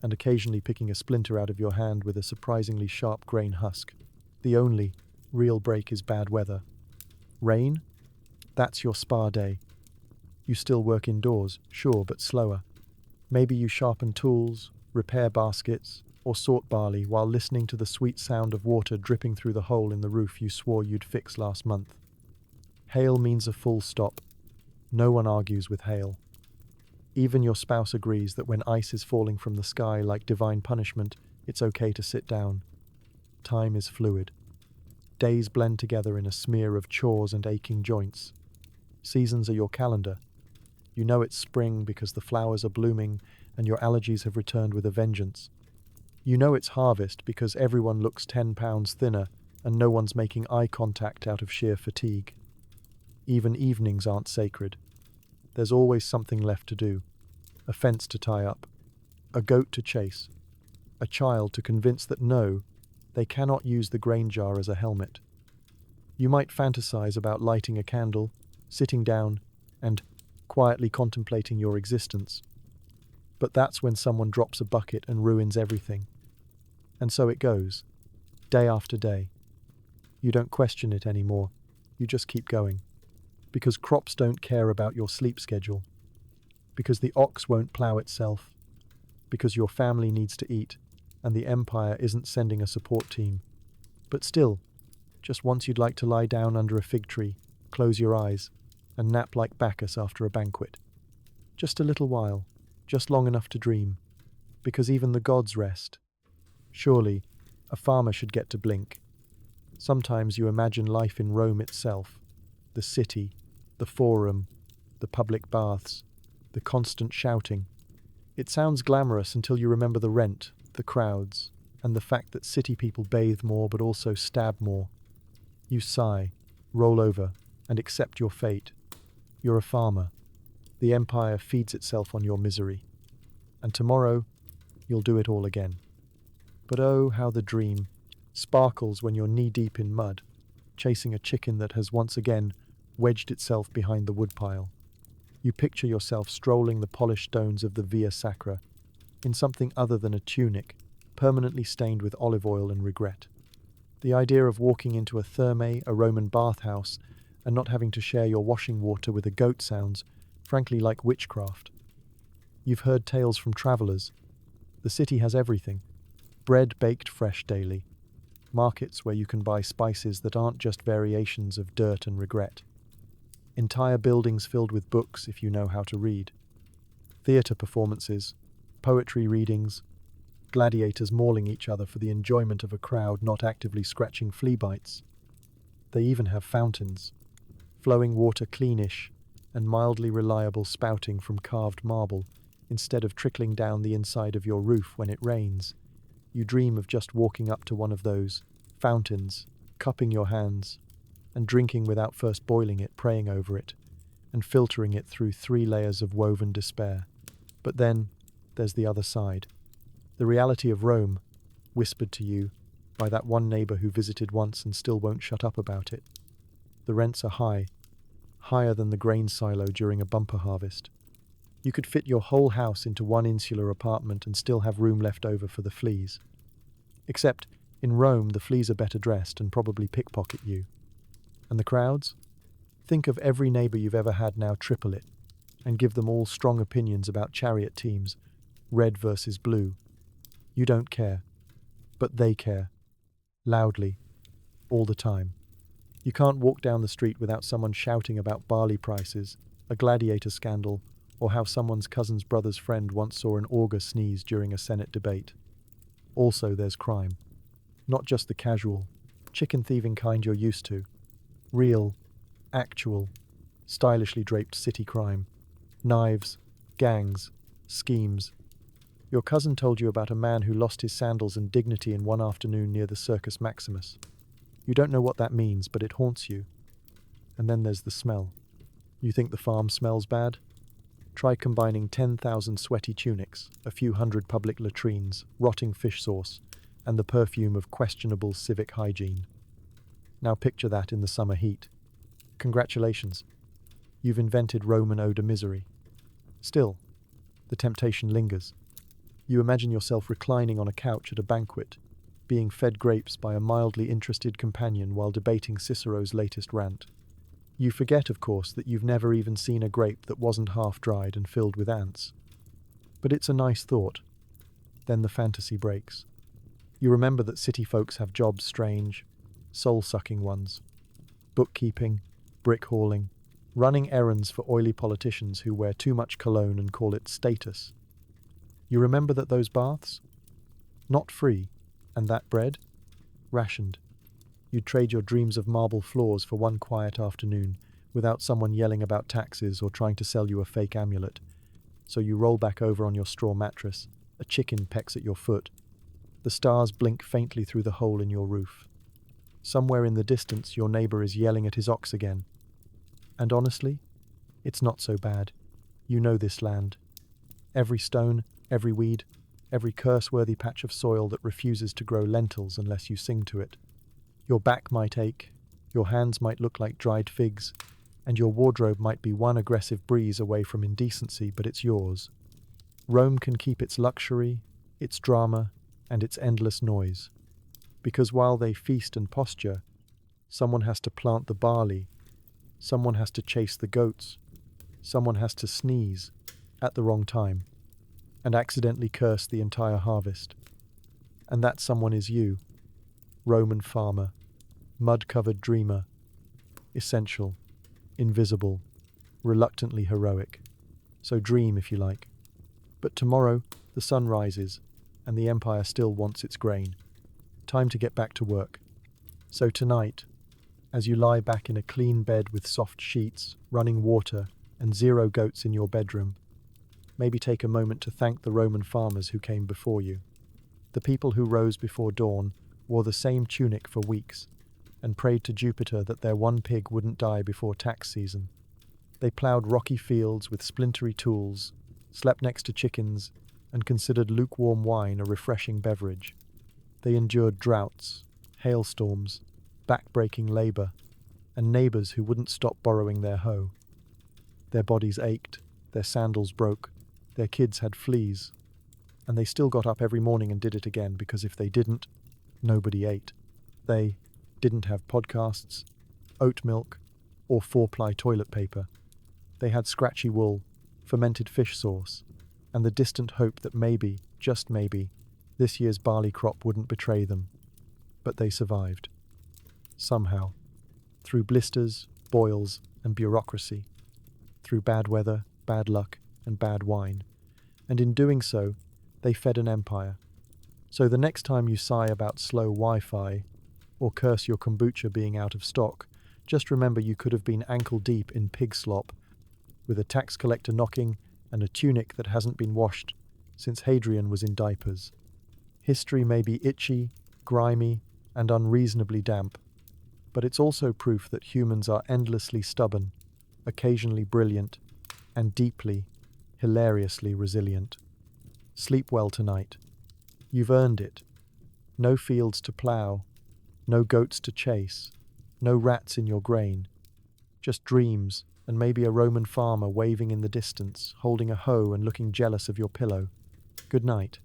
and occasionally picking a splinter out of your hand with a surprisingly sharp grain husk. The only real break is bad weather. Rain? That's your spa day. You still work indoors, sure, but slower. Maybe you sharpen tools, repair baskets, or sort barley while listening to the sweet sound of water dripping through the hole in the roof you swore you'd fix last month. Hail means a full stop. No one argues with hail. Even your spouse agrees that when ice is falling from the sky like divine punishment, it's okay to sit down. Time is fluid. Days blend together in a smear of chores and aching joints. Seasons are your calendar. You know it's spring because the flowers are blooming and your allergies have returned with a vengeance. You know it's harvest because everyone looks 10 pounds thinner and no one's making eye contact out of sheer fatigue. Even evenings aren't sacred. There's always something left to do. A fence to tie up, a goat to chase, a child to convince that no, they cannot use the grain jar as a helmet. You might fantasize about lighting a candle, sitting down, and quietly contemplating your existence. But that's when someone drops a bucket and ruins everything. And so it goes, day after day. You don't question it anymore, you just keep going. Because crops don't care about your sleep schedule. Because the ox won't plow itself. Because your family needs to eat, and the empire isn't sending a support team. But still, just once you'd like to lie down under a fig tree, close your eyes, and nap like Bacchus after a banquet. Just a little while, just long enough to dream, because even the gods rest. Surely, a farmer should get to blink. Sometimes you imagine life in Rome itself, the city, the forum, the public baths, the constant shouting. It sounds glamorous until you remember the rent, the crowds, and the fact that city people bathe more but also stab more. You sigh, roll over, and accept your fate. You're a farmer. The empire feeds itself on your misery. And tomorrow, you'll do it all again. But oh, how the dream sparkles when you're knee-deep in mud, chasing a chicken that has once again wedged itself behind the woodpile. You picture yourself strolling the polished stones of the Via Sacra, in something other than a tunic, permanently stained with olive oil and regret. The idea of walking into a thermae, a Roman bathhouse, and not having to share your washing water with a goat sounds, frankly, like witchcraft. You've heard tales from travellers. The city has everything. Bread baked fresh daily. Markets where you can buy spices that aren't just variations of dirt and regret. Entire buildings filled with books if you know how to read. Theatre performances, poetry readings, gladiators mauling each other for the enjoyment of a crowd not actively scratching flea bites. They even have fountains, flowing water cleanish and mildly reliable spouting from carved marble instead of trickling down the inside of your roof when it rains. You dream of just walking up to one of those fountains, cupping your hands, and drinking without first boiling it, praying over it, and filtering it through 3 layers of woven despair. But then, there's the other side. The reality of Rome, whispered to you by that one neighbour who visited once and still won't shut up about it. The rents are high, higher than the grain silo during a bumper harvest. You could fit your whole house into one insular apartment and still have room left over for the fleas. Except, in Rome, the fleas are better dressed and probably pickpocket you. And the crowds? Think of every neighbour you've ever had now triple it, and give them all strong opinions about chariot teams, red versus blue. You don't care, but they care. Loudly, all the time. You can't walk down the street without someone shouting about barley prices, a gladiator scandal, or how someone's cousin's brother's friend once saw an augur sneeze during a Senate debate. Also, there's crime. Not just the casual, chicken-thieving kind you're used to. Real, actual, stylishly draped city crime. Knives, gangs, schemes. Your cousin told you about a man who lost his sandals and dignity in one afternoon near the Circus Maximus. You don't know what that means, but it haunts you. And then there's the smell. You think the farm smells bad? Try combining 10,000 sweaty tunics, a few hundred public latrines, rotting fish sauce, and the perfume of questionable civic hygiene. Now picture that in the summer heat. Congratulations. You've invented Roman ode of misery. Still, the temptation lingers. You imagine yourself reclining on a couch at a banquet, being fed grapes by a mildly interested companion while debating Cicero's latest rant. You forget, of course, that you've never even seen a grape that wasn't half-dried and filled with ants. But it's a nice thought. Then the fantasy breaks. You remember that city folks have jobs strange, soul-sucking ones. Bookkeeping, brick hauling, running errands for oily politicians who wear too much cologne and call it status. You remember that those baths? Not free, and that bread? Rationed. You'd trade your dreams of marble floors for one quiet afternoon, without someone yelling about taxes or trying to sell you a fake amulet. So you roll back over on your straw mattress, a chicken pecks at your foot. The stars blink faintly through the hole in your roof. Somewhere in the distance, your neighbor is yelling at his ox again. And honestly, it's not so bad. You know this land. Every stone, every weed, every curse-worthy patch of soil that refuses to grow lentils unless you sing to it. Your back might ache, your hands might look like dried figs, and your wardrobe might be one aggressive breeze away from indecency, but it's yours. Rome can keep its luxury, its drama, and its endless noise. Because while they feast and posture, someone has to plant the barley, someone has to chase the goats, someone has to sneeze at the wrong time and accidentally curse the entire harvest. And that someone is you, Roman farmer, mud-covered dreamer, essential, invisible, reluctantly heroic. So dream if you like. But tomorrow the sun rises and the empire still wants its grain. Time to get back to work. So tonight, as you lie back in a clean bed with soft sheets, running water, and 0 goats in your bedroom, maybe take a moment to thank the Roman farmers who came before you. The people who rose before dawn wore the same tunic for weeks and prayed to Jupiter that their one pig wouldn't die before tax season. They ploughed rocky fields with splintery tools, slept next to chickens, and considered lukewarm wine a refreshing beverage. They endured droughts, hailstorms, back-breaking labor, and neighbors who wouldn't stop borrowing their hoe. Their bodies ached, their sandals broke, their kids had fleas, and they still got up every morning and did it again because if they didn't, nobody ate. They didn't have podcasts, oat milk, or 4-ply toilet paper. They had scratchy wool, fermented fish sauce, and the distant hope that maybe, just maybe, this year's barley crop wouldn't betray them. But they survived. Somehow. Through blisters, boils, and bureaucracy. Through bad weather, bad luck, and bad wine. And in doing so, they fed an empire. So the next time you sigh about slow Wi-Fi, or curse your kombucha being out of stock, just remember you could have been ankle-deep in pig slop, with a tax collector knocking and a tunic that hasn't been washed since Hadrian was in diapers. History may be itchy, grimy, and unreasonably damp, but it's also proof that humans are endlessly stubborn, occasionally brilliant, and deeply, hilariously resilient. Sleep well tonight. You've earned it. No fields to plough, no goats to chase, no rats in your grain. Just dreams, and maybe a Roman farmer waving in the distance, holding a hoe and looking jealous of your pillow. Good night.